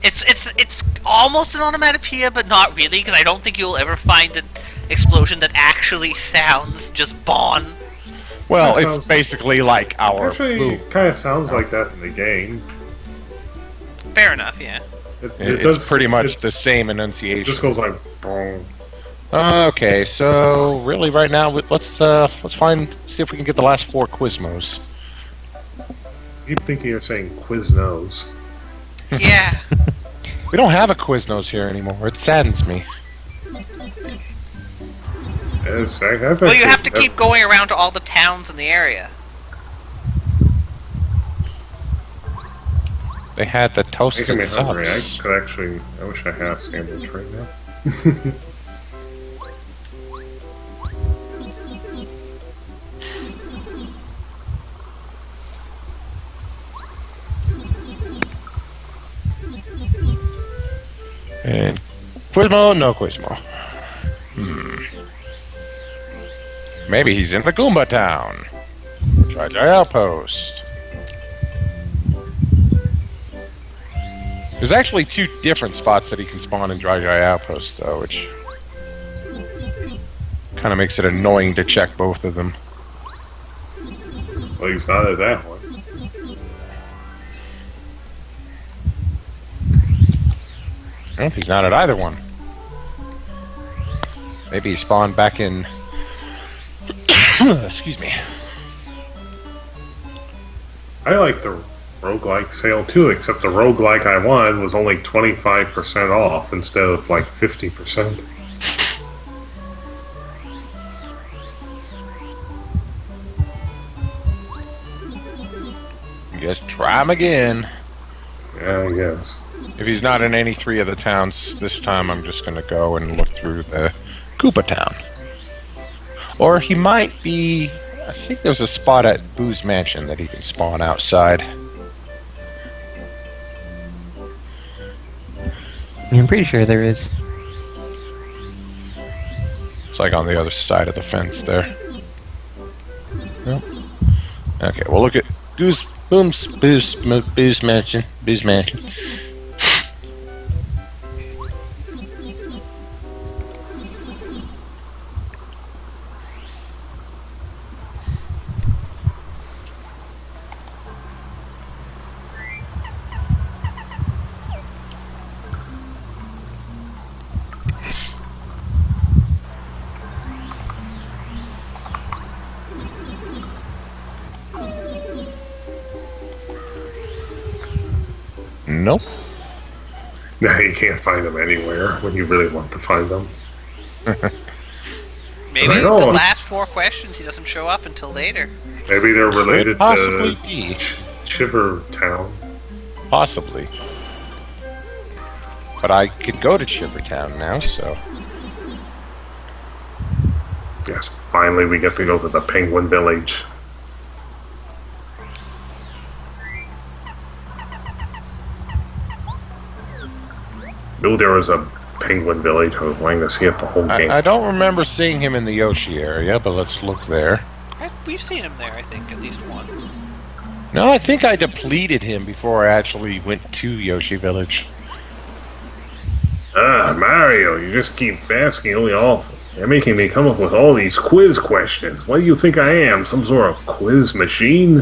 It's almost an onomatopoeia, but not really, because I don't think you'll ever find an explosion that actually sounds just bon. Well, That it's sounds- basically like our Actually, boom. it kind of sounds like that in the game. Fair enough, yeah. It's pretty much the same enunciation. It just goes like, boom. Okay, so really, right now, let's see if we can get the last 4 Quizmos. You thinking you're saying Quiznos? Yeah. We don't have a Quiznos here anymore. It saddens me. Yes, Well, you have to keep going around to all the towns in the area. They had the toasted Making me hungry. I subs. could actually. I wish I had a sandwich right now. And Quizmo, no Quizmo. Maybe he's in the Goomba Town. Try Outpost. There's actually 2 different spots that he can spawn in Dry Outpost, though, which kind of makes it annoying to check both of them. Well, he's not at that one. Nope, he's not at either one. Maybe he spawned back in... Excuse me. I like the roguelike sale too, except the roguelike I won was only 25% off instead of like 50%. Just try him again. Yeah, I guess. If he's not in any 3 of the towns, this time I'm just gonna go and look through the Koopa Town. Or he might be... I think there's a spot at Boo's Mansion that he can spawn outside. I'm pretty sure there is. It's like on the other side of the fence there. Yep. Okay, well look at Boo's Mansion. Boo's Mansion. Nope. No, you can't find them anywhere when you really want to find them. Maybe I the know. last 4 questions he doesn't show up until later. Maybe they're related possibly to be. Shiver Town. Possibly. But I could go to Shivertown now, so... Yes, finally we get to go to the Penguin Village. Knew there was a Penguin Village. I was wanting to see it the whole game. I don't remember seeing him in the Yoshi area, but let's look there. We've seen him there, I think, at least once. No, I think I depleted him before I actually went to Yoshi Village. Mario, you just keep asking only awful. You're making me come up with all these quiz questions. What do you think I am? Some sort of quiz machine?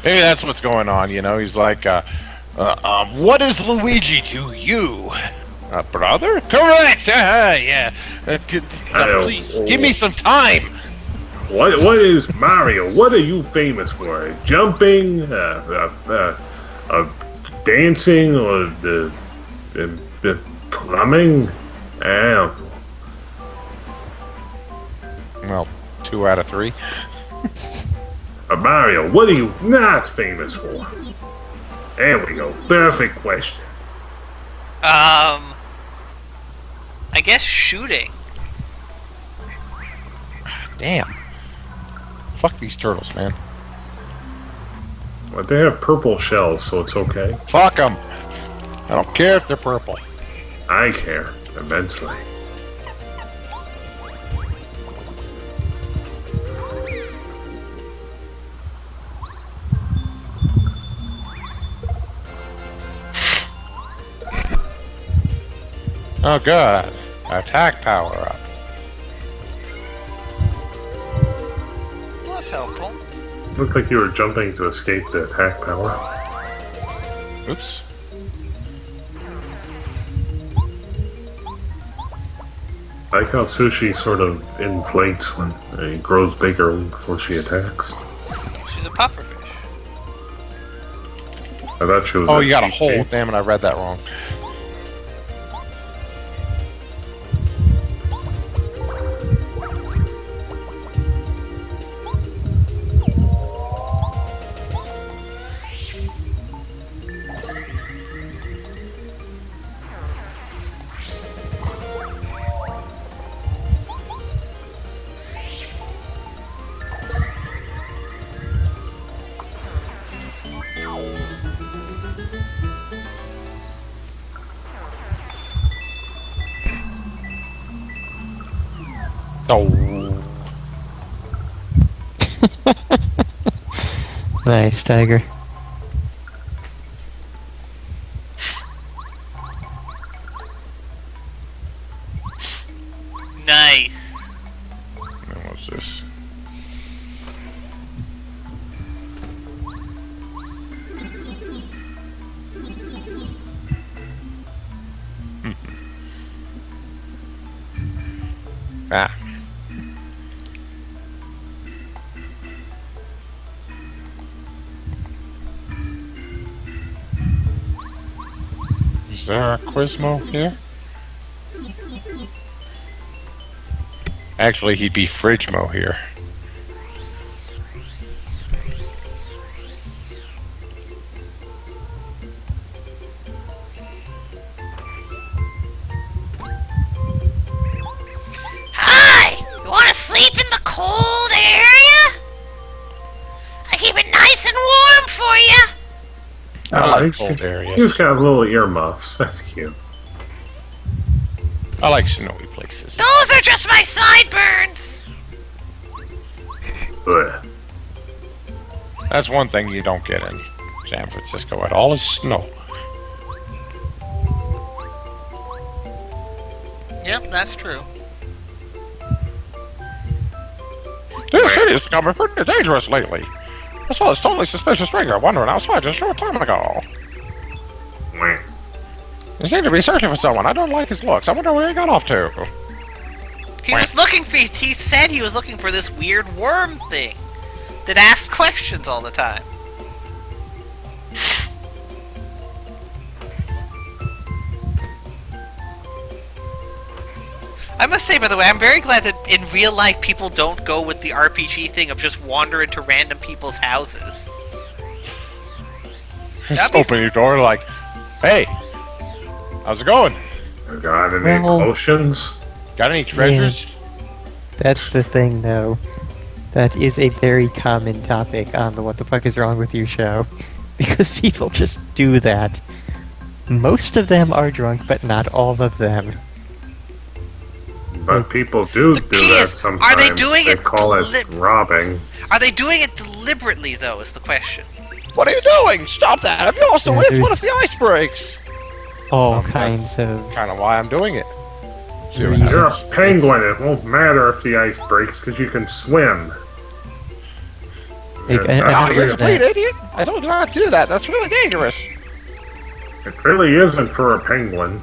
Maybe that's what's going on, you know? He's like, what is Luigi to you? A brother? Correct! Yeah. Please, give me some time! What is Mario? What are you famous for? Jumping, dancing, or the plumbing? Well, 2 out of 3. Mario, what are you not famous for? There we go. Perfect question. I guess shooting. Damn. Fuck these turtles, man. But they have purple shells, so it's okay. Fuck them. I don't care if they're purple. I care immensely. Oh, good. Attack power up. Well, that's helpful. Looked like you were jumping to escape the attack power. Oops. I like how Sushi sort of inflates when it grows bigger before she attacks. She's a pufferfish. I thought she was. Oh, you got a hole. Damn it, I read that wrong. Oh. Nice, Tiger. Nice. And what's this? Ah. Is there a Quizmo here? Actually, he'd be Fridgemo here. Hi! You wanna sleep in the cold area? I keep it nice and warm for you. I like he's cold areas. He's got little earmuffs. That's cute. I like snowy places. Those are just my sideburns. Ugh. That's one thing you don't get in San Francisco at all is snow. Yep, that's true. This city is becoming pretty dangerous lately. I saw this totally suspicious figure wandering outside just a short time ago. He seemed to be searching for someone. I don't like his looks. I wonder where he got off to. He was looking for. He said he was looking for this weird worm thing that asked questions all the time. I must say, by the way, I'm very glad that in real life people don't go with the RPG thing of just wander into random people's houses. Just open your door like, hey, how's it going? Got any potions? Got any treasures? Yeah. That's the thing, though. That is a very common topic on the What the Fuck Is Wrong With You show. Because people just do that. Most of them are drunk, but not all of them. But people do that sometimes. Are they doing it? Call it robbing. Are they doing it deliberately, though? Is the question. What are you doing? Stop that! Have you lost the Yeah, wits? What there's- if the ice breaks? All kinds of... Kind of why I'm doing it. See what You're a happens. penguin. It won't matter if the ice breaks because you can swim. Like, Yeah, I Oh, you're a never complete that. idiot! I told you not to do that. That's really dangerous. It really isn't for a penguin.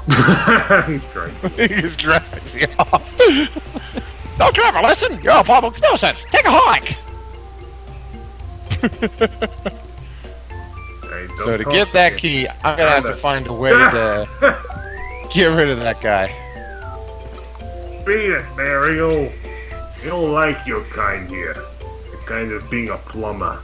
He's drinking. He's dressing off. Don't you ever listen? You're a public nuisance. Take a hike. Hey, don't So to talk get that me. key, I'm gonna have to find a way to get rid of that guy. Beat it, Mario. You don't like your kind here. The kind of being a plumber.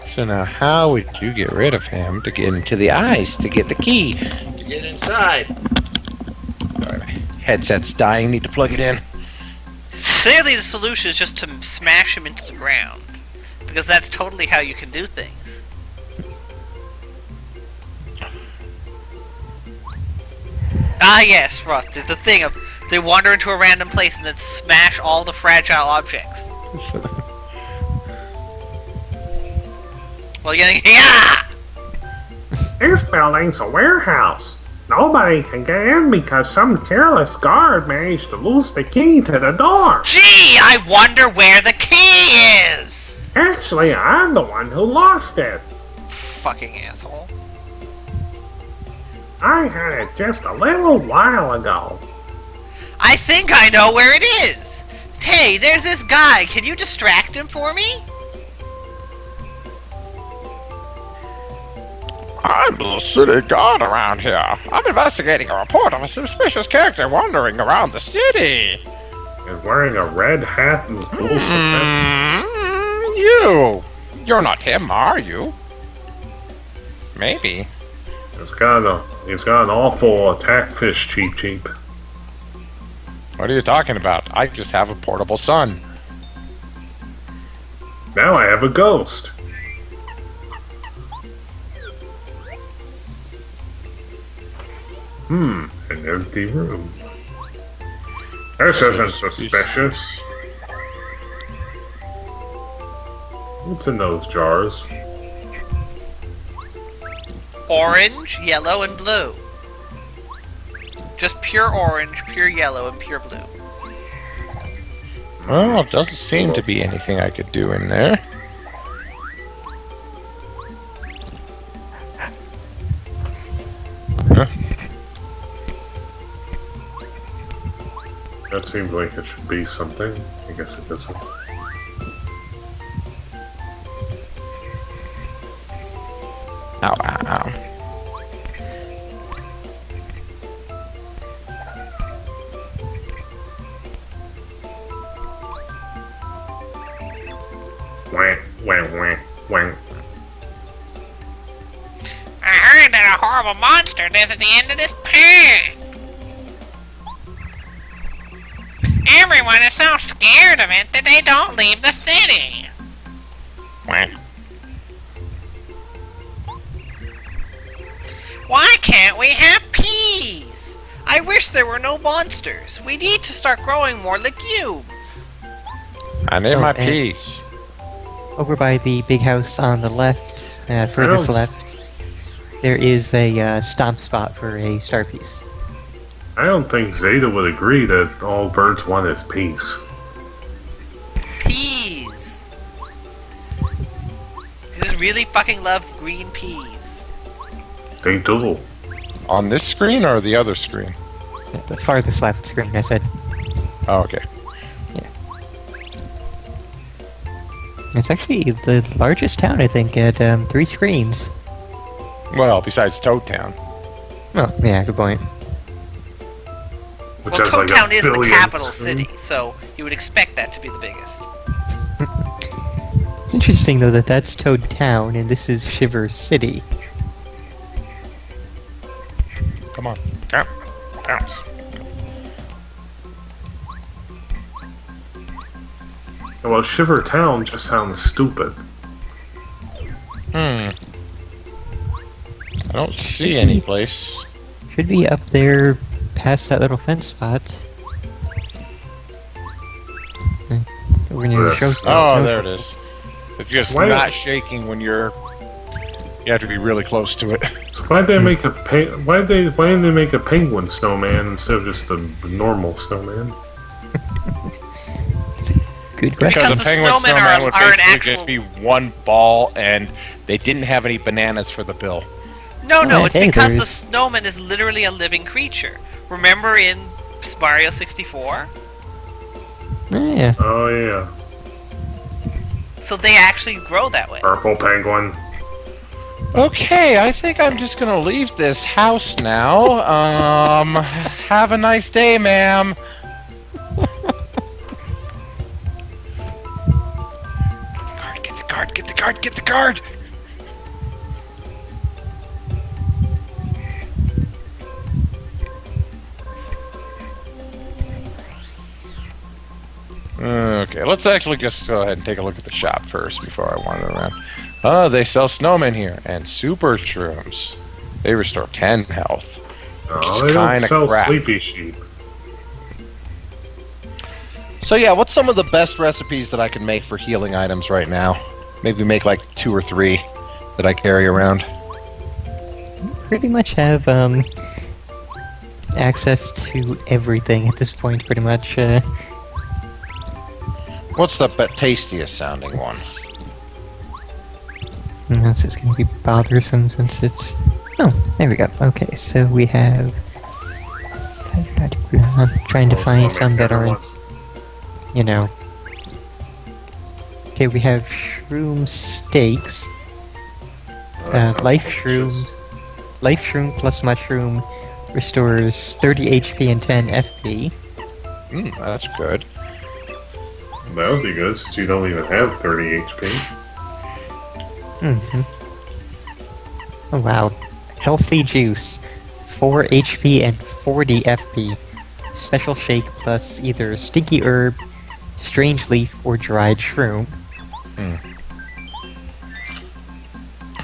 So now, how would you get rid of him to get into the ice to get the key to get inside? Headset's dying. Need to plug it in. Clearly, the solution is just to smash him into the ground, because that's totally how you can do things. Ah, yes, Frost. The thing of they wander into a random place and then smash all the fragile objects. Well, yeah. This building's a warehouse. Nobody can get in because some careless guard managed to lose the key to the door. Gee, I wonder where the key is! Actually, I'm the one who lost it. Fucking asshole. I had it just a little while ago. I think I know where it is! Hey, there's this guy. Can you distract him for me? I'm the city guard around here. I'm investigating a report of a suspicious character wandering around the city. And wearing a red hat and blue You're not him, are you? Maybe. He's got an awful attack fish cheap. What are you talking about? I just have a portable sun. Now I have a ghost. An empty room. This isn't suspicious. What's in those jars? Orange, yellow, and blue. Just pure orange, pure yellow, and pure blue. Well, it doesn't seem to be anything I could do in there. Huh? That seems like it should be something. I guess it isn't. Ow, ow, ow. Wah. I heard that a horrible monster lives at the end of this path. Everyone is so scared of it that they don't leave the city. Why can't we have peas? I wish there were no monsters. We need to start growing more legumes. I need my and peas. Over by the big house on the left, furthest left, there is a stomp spot for a star piece. I don't think Zeta would agree that all birds want is peace. Peas. I just really fucking love green peas. They do. On this screen or the other screen? The farthest left screen, I said. Oh, okay. It's actually the largest town, I think, at 3 screens. Well, besides Toad Town. Oh, yeah, good point. Which Well, has Toad like Town is the 1 capital billion. city, so you would expect that to be the biggest. It's interesting, though, that that's Toad Town and this is Shiver City. Come on. Bounce. Well, Shiver Town just sounds stupid. I don't see any place. Should be up there past that little fence spot. Over near the show. Oh, there it is. It's just Why- not shaking when you're... You have to be really close to it. So why'd they make a why didn't they make a penguin snowman instead of just a normal snowman? Good question. Because the the penguin snowmen snowman would are an basically actual... just be one ball, and they didn't have any bananas for the bill. No, Oh, it's hey, because the there's- snowman is literally a living creature. Remember in Mario 64? Yeah. Oh yeah, So they actually grow that way. purple penguin. Okay, I think I'm just gonna leave this house now. Have a nice day, ma'am. Get the guard! let's actually just go ahead and take a look at the shop first before I wander around. Oh, they sell snowmen here and super shrooms. They restore 10 health. Oh, they don't sell sleepy sheep. So yeah, what's some of the best recipes that I can make for healing items right now? Maybe make like 2 or 3 that I carry around. Pretty much have access to everything at this point. Pretty much. What's the tastiest sounding one? This is going to be bothersome since it's... Oh, there we go. Okay, so we have... I'm trying to find some that aren't... You know... Okay, we have shroom steaks. Life shroom... Life shroom plus mushroom restores 30 HP and 10 FP. That's good. That would be good, since you don't even have 30 HP. Oh wow. Healthy juice. 4 HP and 40 FP. Special shake plus either stinky herb, strange leaf, or dried shroom. I'm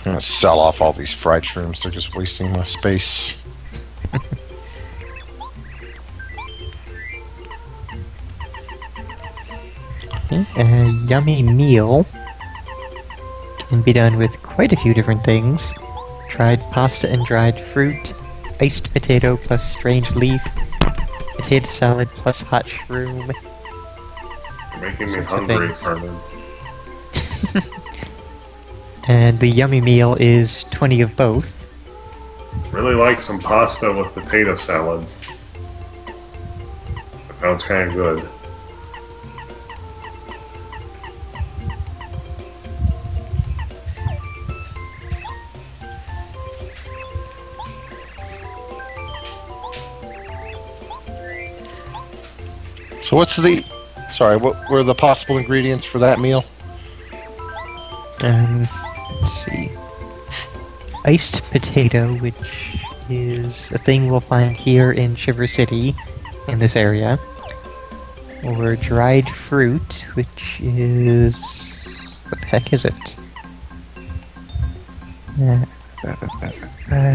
gonna sell off all these fried shrooms, they're just wasting my space. A yummy meal can be done with quite a few different things. Dried pasta and dried fruit, iced potato plus strange leaf, potato salad plus hot shroom. You're making me hungry, Carmen. And the yummy meal is 20 of both. Really like some pasta with potato salad. That sounds kind of good. So what's the... Sorry, what were the possible ingredients for that meal? Let's see. Iced potato, which is a thing we'll find here in Shiver City, in this area. Or dried fruit, which is... What the heck is it?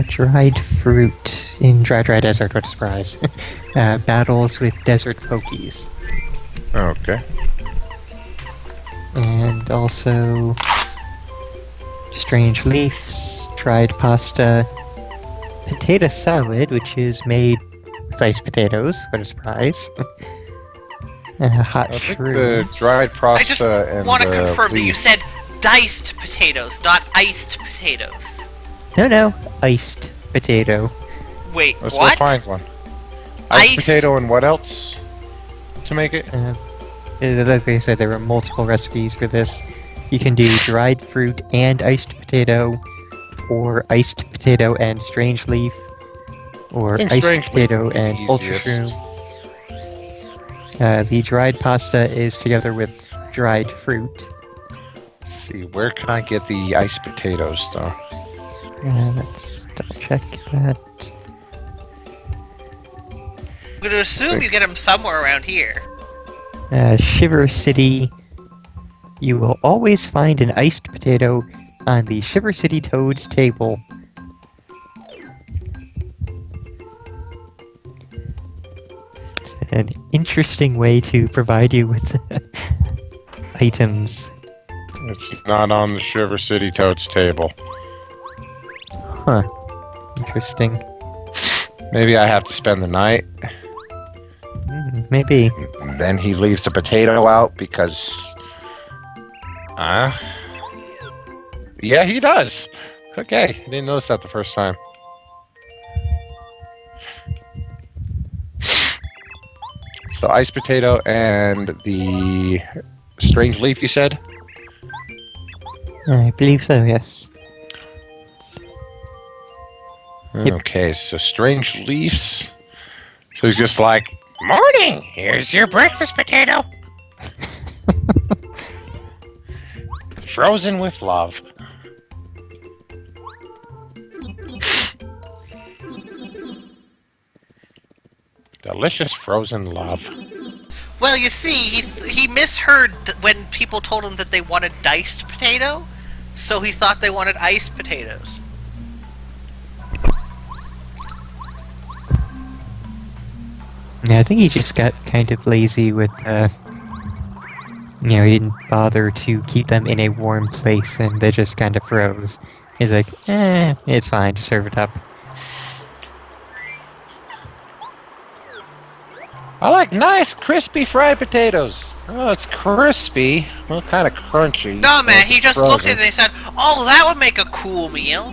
Dried fruit in Dry Desert, what a surprise. Battles with desert pokies. Okay. And also... strange leaves, dried pasta, potato salad, which is made with iced potatoes, what a surprise. Hot I think shroom. the dried pasta I just and want to confirm that you leaf- said diced potatoes, not iced potatoes. No, iced potato. Wait, Let's what? go find one. Iced- Potato and what else to make it? Like I said, there are multiple recipes for this. You can do dried fruit and iced potato, or iced potato and strange leaf, or think iced strange leaf potato would be and ultra easiest. shroom. The dried pasta is together with dried fruit. Let's see, where can I get the iced potatoes though? Let's double check that. I'm going to assume you get them somewhere around here. Shiver City. You will always find an iced potato on the Shiver City Toad's table. It's an interesting way to provide you with items. It's not on the Shiver City Toad's table. Huh. Interesting. Maybe I have to spend the night. Maybe. Then he leaves the potato out because... Yeah, he does. Okay, I didn't notice that the first time. So iced potato and the strange leaf, you said? I believe so, yes. Yep. Okay, so strange leaves. So he's just like, morning, here's your breakfast potato. Frozen with love. Delicious frozen love. Well, you see, he misheard when people told him that they wanted diced potato, so he thought they wanted iced potatoes. Yeah, I think he just got kind of lazy with, he didn't bother to keep them in a warm place, and they just kind of froze. He's like, it's fine, just serve it up. I like nice, crispy fried potatoes. Oh, it's crispy. Well, kind of crunchy. No, man, he just looked at it frozen. and he said, "Oh, that would make a cool meal."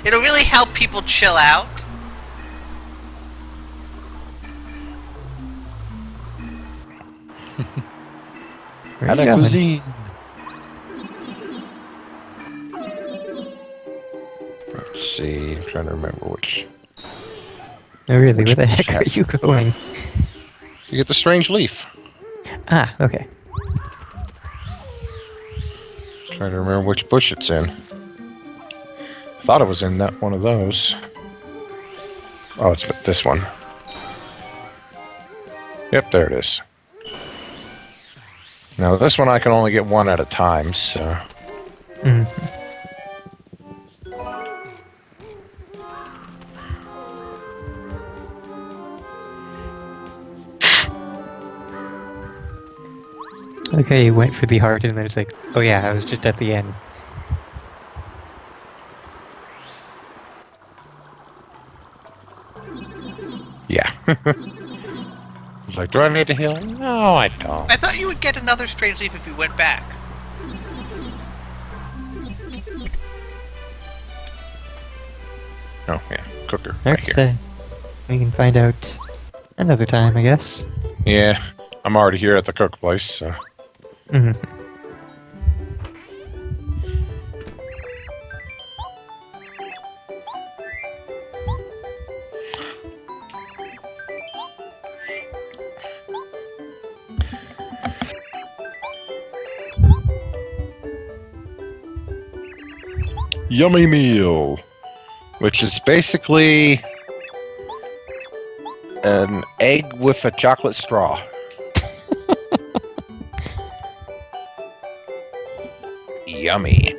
It'll really help people chill out. Where I are you like going? cuisine. Let's see. I'm trying to remember which. Oh, really? Where the Which heck are chapter? you going? You get the strange leaf. Ah, okay. Trying to remember which bush it's in. Thought it was in that one of those. Oh, it's this one. Yep, there it is. Now this one I can only get one at a time, so... Okay, he went for the heart, and then it's like, oh yeah, I was just at the end. Yeah. He's like, do I need to heal? No, I don't. I thought you would get another strange leaf if you went back. Oh, yeah. Cooker. Right Next, here. we can find out another time, I guess. Yeah. I'm already here at the cook place, so... Yummy meal, which is basically an egg with a chocolate straw. Yummy.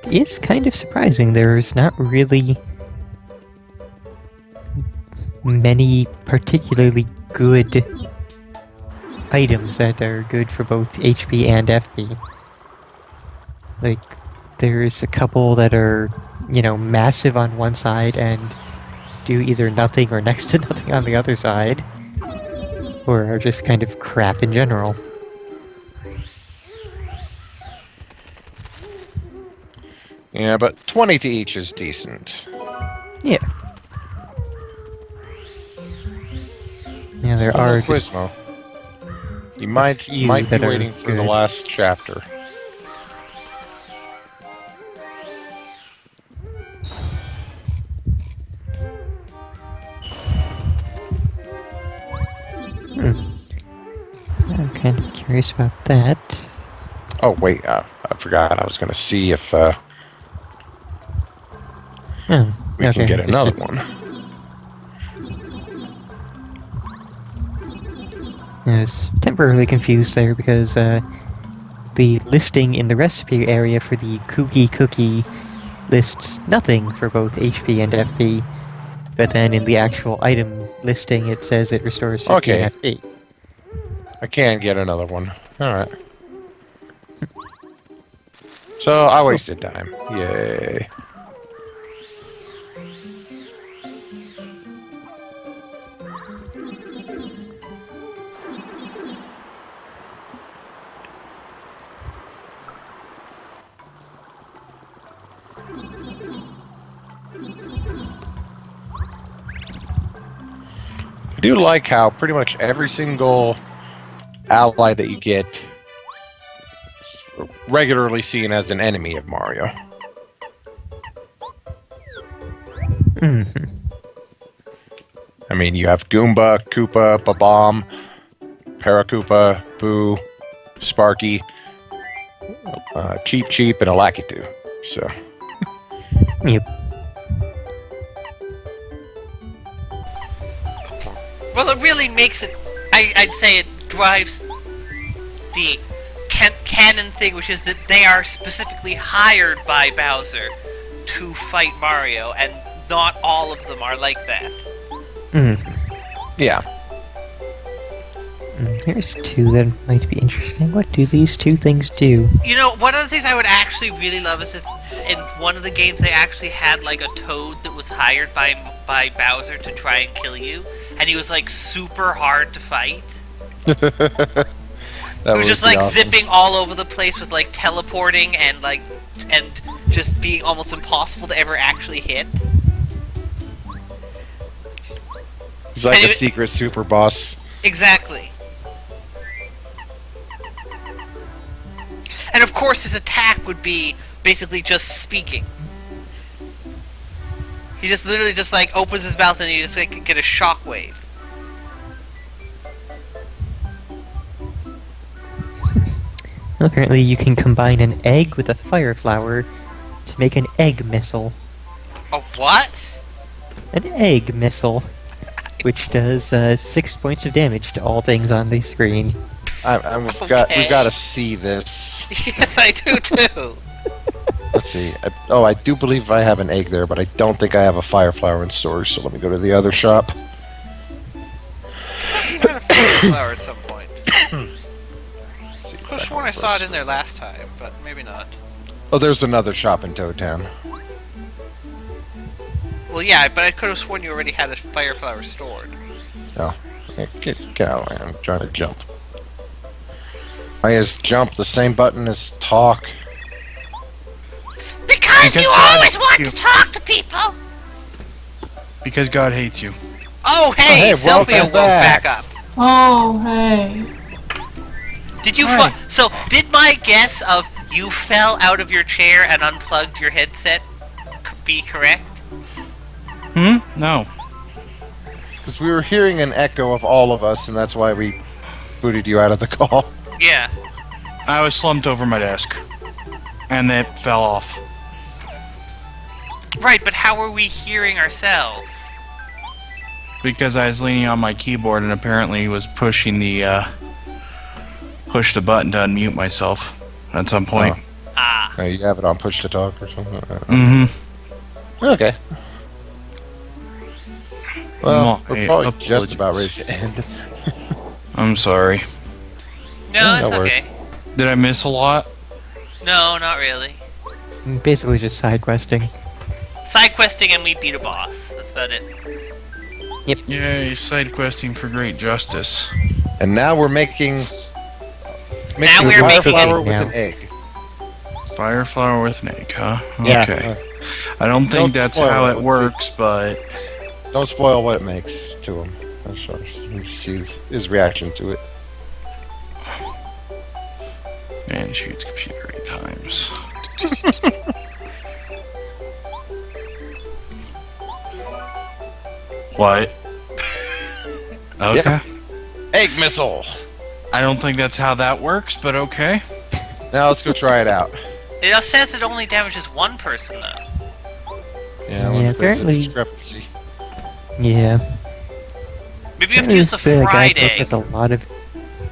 It is kind of surprising. There's not really many particularly good items that are good for both HP and FP. Like, there's a couple that are, massive on one side and do either nothing or next to nothing on the other side, or are just kind of crap in general. Yeah, but 20 to each is decent. Yeah. Yeah, there are just Quizmo. You might few be that are waiting for the good. last chapter. I'm kind of curious about that. Oh wait, I forgot. I was going to see if Oh, we okay. can get It's another just- one. I was temporarily confused there because the listing in the recipe area for the Kooky Cookie lists nothing for both HP and FP, but then in the actual item listing it says it restores 50 Okay. and FP. I can get another one. Alright. So, I wasted time. Yay. I do like how pretty much every single ally that you get is regularly seen as an enemy of Mario. I mean, you have Goomba, Koopa, Babomb, Paracoopa, Boo, Sparky, Cheep Cheep, and a Lakitu. So, Yep. Well, it really makes it. I'd say it drives the canon thing, which is that they are specifically hired by Bowser to fight Mario, and not all of them are like that. Yeah. Here's two that might be interesting. What do these two things do? You know, one of the things I would actually really love is if in one of the games they actually had like a Toad that was hired by Bowser to try and kill you, and he was like super hard to fight. That It was just like awesome. zipping all over the place with like teleporting and just being almost impossible to ever actually hit. He's like And a it- secret super boss. Exactly. And of course his attack would be basically just speaking. He just literally just like opens his mouth and you just like get a shockwave. Apparently, you can combine an egg with a fire flower to make an egg missile. A what? An egg missile, which does 6 points of damage to all things on the screen. We've got to see this. Yes, I do too. Let's see. I do believe I have an egg there, but I don't think I have a fire flower in storage. So let me go to the other shop. I thought you had a fire flower at some point. I could have sworn I saw it in there last time, but maybe not. Oh, there's another shop in Toad Town. Well, yeah, but I could have sworn you already had a fire flower stored. Oh, get out of the way. I'm trying to jump. I just jump the same button as talk. Because you God always want hates to talk to people. Because God hates you. Oh, hey, hey, Sylvia welcome woke back. back up. Oh, hey. Did you Hi. So, did my guess of you fell out of your chair and unplugged your headset be correct? No. Because we were hearing an echo of all of us, and that's why we booted you out of the call. Yeah. I was slumped over my desk. And it fell off. Right, but how were we hearing ourselves? Because I was leaning on my keyboard and apparently was pushing the, push the button to unmute myself at some point. Ah. You have it on push to talk or something? Mm-hmm. Okay. Well, Hey, we're probably just about ready to end. I'm sorry. No, Yeah, it's that works. okay. Did I miss a lot? No, not really. Basically just side questing. Side questing and we beat a boss. That's about it. Yay, side questing for great justice. And now we're making Now we're fire making flower it with now. an egg. Fire flower with an egg, huh? Yeah. Okay. I don't think Don't that's spoil how it, it let's works, but Don't spoil what it makes to him. I'm sure you see his reaction to it. man shoots computer 8 times. What? Okay. Yeah. Egg missile! I don't think that's how that works, but okay. Now let's go try it out. It says it only damages one person, though. Yeah, I wonder Yeah, if there's a apparently- discrepancy. Yeah. Maybe you have to use the This, fried guidebook egg. has a lot of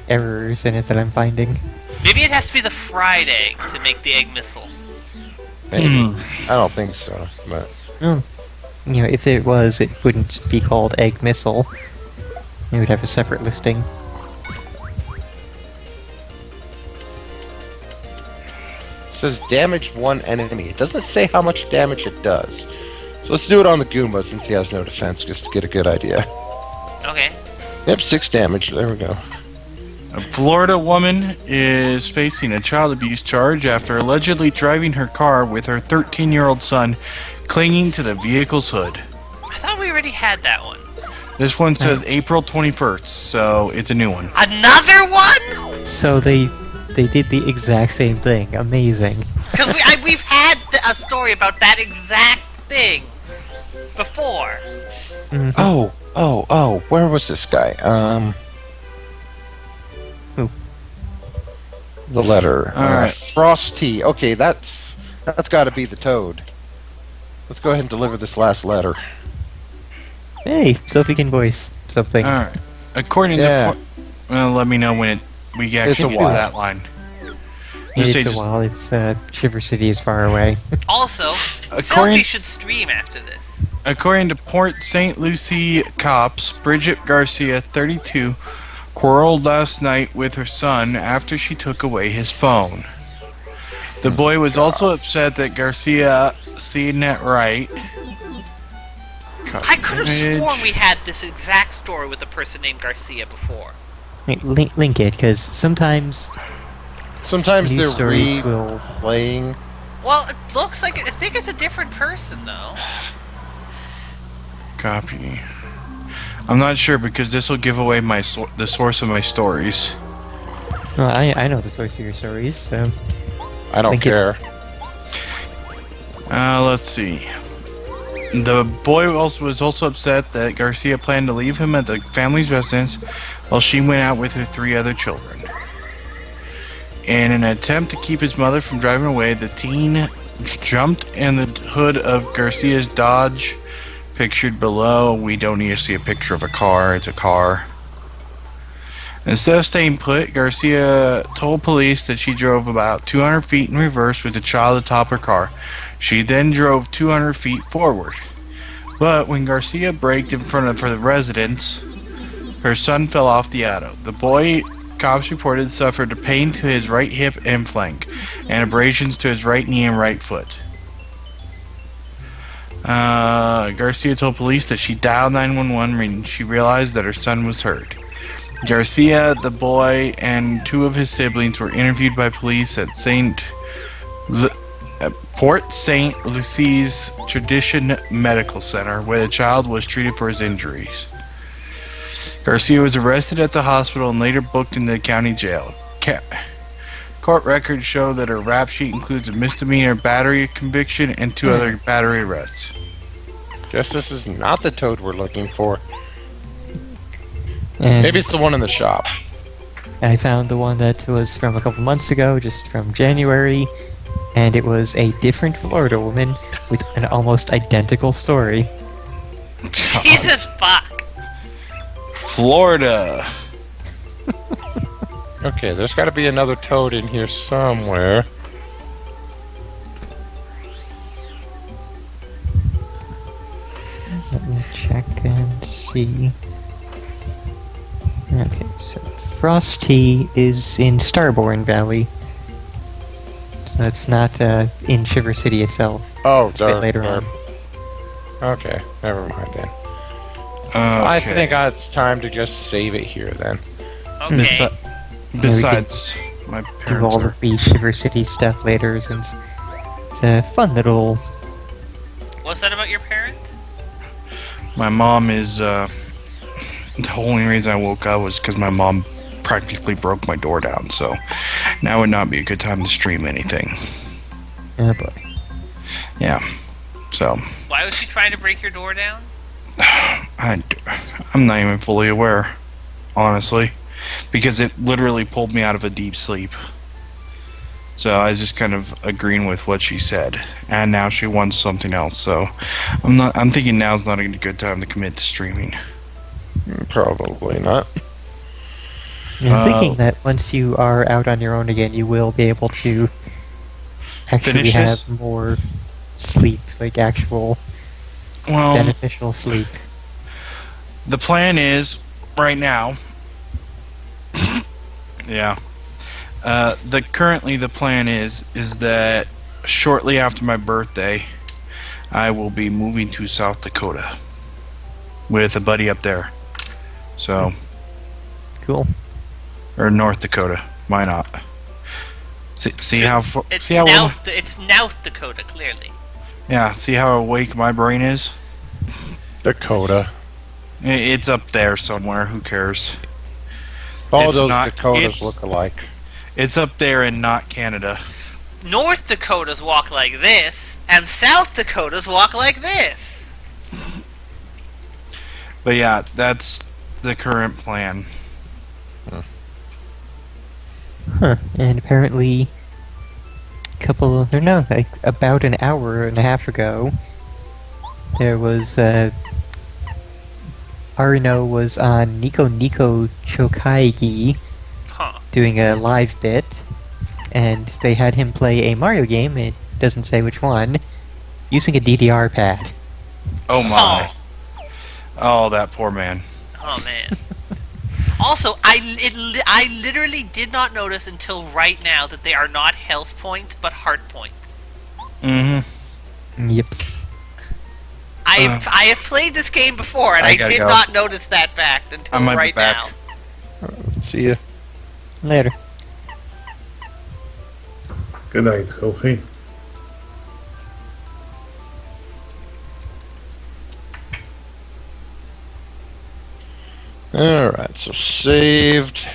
errors in it that I'm finding. Maybe it has to be the fried egg to make the egg missile. Maybe. I don't think so, but Oh. You know, if it was, it wouldn't be called Egg Missile. It would have a separate listing. it says damage one enemy. It doesn't say how much damage it does. So let's do it on the Goomba since he has no defense, just to get a good idea. Okay. Yep, 6 damage. There we go. A Florida woman is facing a child abuse charge after allegedly driving her car with her 13-year-old son clinging to the vehicle's hood. I thought we already had that one. This one says April 21st, so it's a new one. Another one? So they did the exact same thing. Amazing. Because we've had a story about that exact thing before. Mhm. Oh, where was this guy? Who? The letter. Alright. Frosty. Okay, that's got to be the Toad. Let's go ahead and deliver this last letter. Hey, Sophie can voice something. Alright. According to... Well, let me know when we actually get to that line. It's a while. It's Shiver City is far away. Also, Selby should stream after this. According to Port St. Lucie cops, Bridget Garcia, 32, quarreled last night with her son after she took away his phone. The boy was also upset that Garcia seen that right. I could have sworn we had this exact story with a person named Garcia before. Wait, link it, because sometimes they're stories will playing. Well, it looks like... I think it's a different person, though. Copy. I'm not sure because this will give away the source of my stories. Well, I know the source of your stories, so... I don't care. Let's see. The boy was also upset that Garcia planned to leave him at the family's residence while she went out with her 3 other children. In an attempt to keep his mother from driving away, the teen jumped in the hood of Garcia's Dodge, pictured below. We don't need to see a picture of a car, it's a car. Instead of staying put, Garcia told police that she drove about 200 feet in reverse with the child atop her car. She then drove 200 feet forward. But when Garcia braked in front of her residence, her son fell off the auto. The boy, cops reported, suffered a pain to his right hip and flank, and abrasions to his right knee and right foot. Garcia told police that she dialed 911 when she realized that her son was hurt. Garcia, the boy, and 2 of his siblings were interviewed by police at Port St. Lucie's Tradition Medical Center, where the child was treated for his injuries. Garcia was arrested at the hospital and later booked into the county jail. Court records show that her rap sheet includes a misdemeanor battery conviction and 2 other battery arrests. Guess this is not the Toad we're looking for. And maybe it's the one in the shop. I found the one that was from a couple months ago, just from January, and it was a different Florida woman with an almost identical story. Jesus fuck! Florida! Okay, there's got to be another Toad in here somewhere. Let me check and see. Okay, so Frosty is in Starborn Valley. So it's not in Shiver City itself. Oh, it's a bit later on. Okay, never mind then. I think it's time to just save it here then. Okay. Besides, my do parents all are... of the Shiver City stuff later, since it's a fun little... What's that about your parents? My mom is, the only reason I woke up was because my mom practically broke my door down, so now would not be a good time to stream anything. Oh boy. Yeah, so... Why was she trying to break your door down? I'm not even fully aware, honestly, because it literally pulled me out of a deep sleep. So I was just kind of agreeing with what she said, and now she wants something else. So I'm thinking now's not a good time to commit to streaming. Probably not. I'm thinking that once you are out on your own again, you will be able to actually have more sleep, like actual beneficial sleep. The plan is, right now, yeah, currently the plan is that shortly after my birthday, I will be moving to South Dakota with a buddy up there. So, cool. Or North Dakota, why not? See how It's North Dakota, clearly. Yeah, see how awake my brain is? Dakota. It's up there somewhere, who cares? All those Dakotas look alike. It's up there and not Canada. North Dakotas walk like this, and South Dakotas walk like this. But yeah, that's the current plan. Huh. And apparently, about an hour and a half ago, there was Arino was on Nico Nico Chokaigi Huh. doing a live bit, and they had him play a Mario game, it doesn't say which one, using a DDR pad. Oh my. Oh, that poor man. Oh man. Also, I literally did not notice until right now that they are not health points but heart points. Mm-hmm. Yep. I have played this game before and I I gotta did go. not notice that fact until I might be right back. now. See ya. Later. Good night, Sophie. Alright, so saved.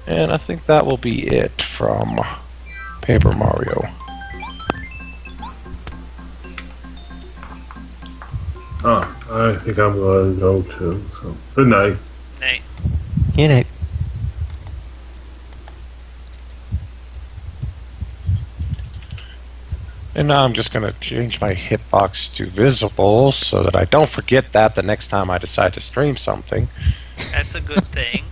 And I think that will be it from Paper Mario. I think I'm gonna go too. So good night. Hey. Good night. And now I'm just going to change my hitbox to visible so that I don't forget that the next time I decide to stream something. That's a good thing.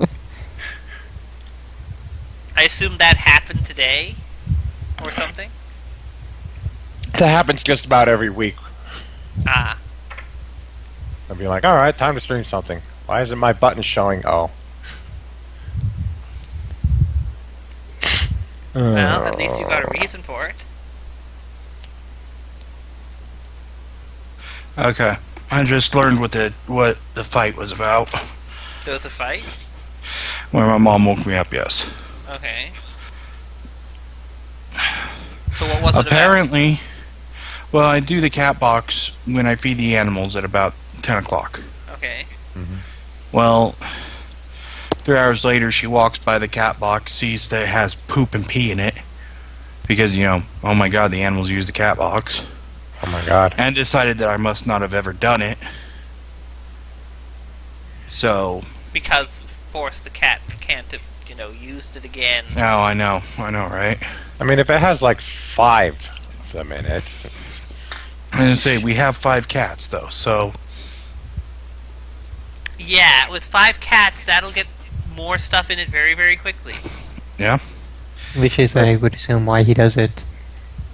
I assume that happened today? Or something? That happens just about every week. Ah. I'll be like, alright, time to stream something. Why isn't my button showing? Oh. Well, at least you got a reason for it. Okay. I just learned what the fight was about. There was a fight? When my mom woke me up, yes. Okay. So what was it about? Apparently, well, I do the cat box when I feed the animals at about 10 o'clock. Okay. Well, 3 hours later, she walks by the cat box, sees that it has poop and pee in it. Because, you know, oh my god, the animals use the cat box. Oh my god. And decided that I must not have ever done it. So... Because, of course, the cat can't have, used it again. Oh, I know, right? I mean, if it has like 5 of them in it. I'm gonna say, we have 5 cats, though, so... Yeah, with 5 cats, that'll get more stuff in it very, very quickly. Yeah. Which is, I would assume, why he does it.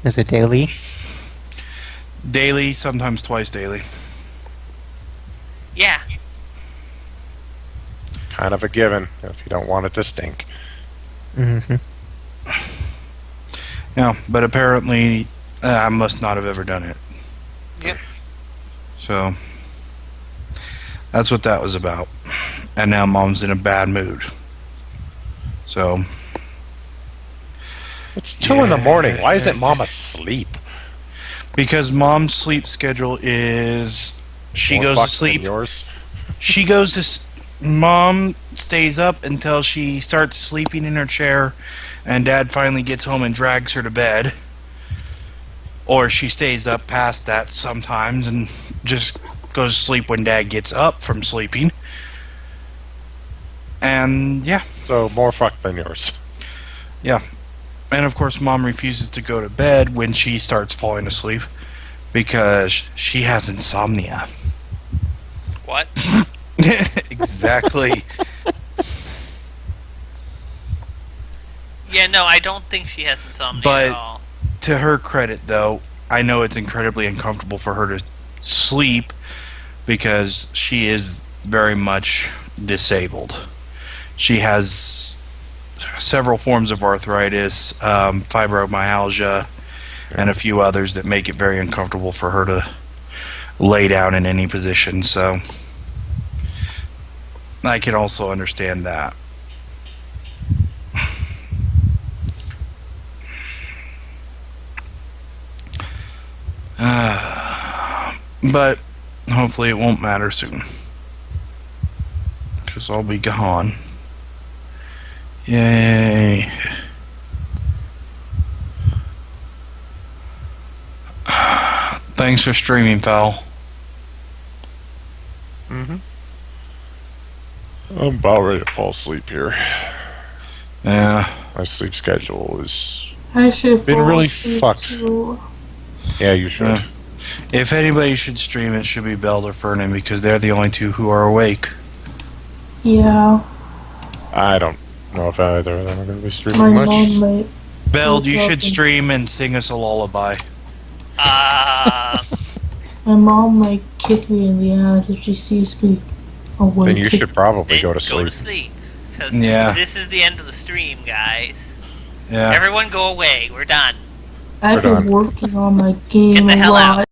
Is it daily? Daily, sometimes twice daily. Yeah. Kind of a given, if you don't want it to stink. Mm-hmm. Yeah, but apparently, I must not have ever done it. Yep. So, that's what that was about. And now Mom's in a bad mood. So... It's 2 in the morning. Why isn't Mom asleep? Because Mom's sleep schedule is... She More goes to fucked than sleep... yours? She goes to... Mom stays up until she starts sleeping in her chair, and Dad finally gets home and drags her to bed. Or she stays up past that sometimes and just goes to sleep when Dad gets up from sleeping. And, yeah. So, more fucked than yours. Yeah. And, of course, Mom refuses to go to bed when she starts falling asleep because she has insomnia. What? Exactly. Yeah, no, I don't think she has insomnia But at all. to her credit, though, I know it's incredibly uncomfortable for her to sleep because she is very much disabled. She has several forms of arthritis, fibromyalgia, and a few others that make it very uncomfortable for her to lay down in any position, so I can also understand that. But hopefully it won't matter soon, because I'll be gone. Yay. Thanks for streaming, Fowl. I'm about ready to fall asleep here. Yeah. My sleep schedule is I should been fall really asleep fucked. too. Yeah, you should. If anybody should stream, it should be Belle or Fernan because they're the only two who are awake. Yeah. I don't know if either of them are going to be streaming My much. mom might. Belle, you should stream and sing us a lullaby. My mom might kick me in the ass if she sees me awake. Then you should probably go to Go to sleep. sleep. Because Yeah. this is the end of the stream, guys. Yeah. Everyone go away. We're done. I've been working on my game Get the hell a lot. out.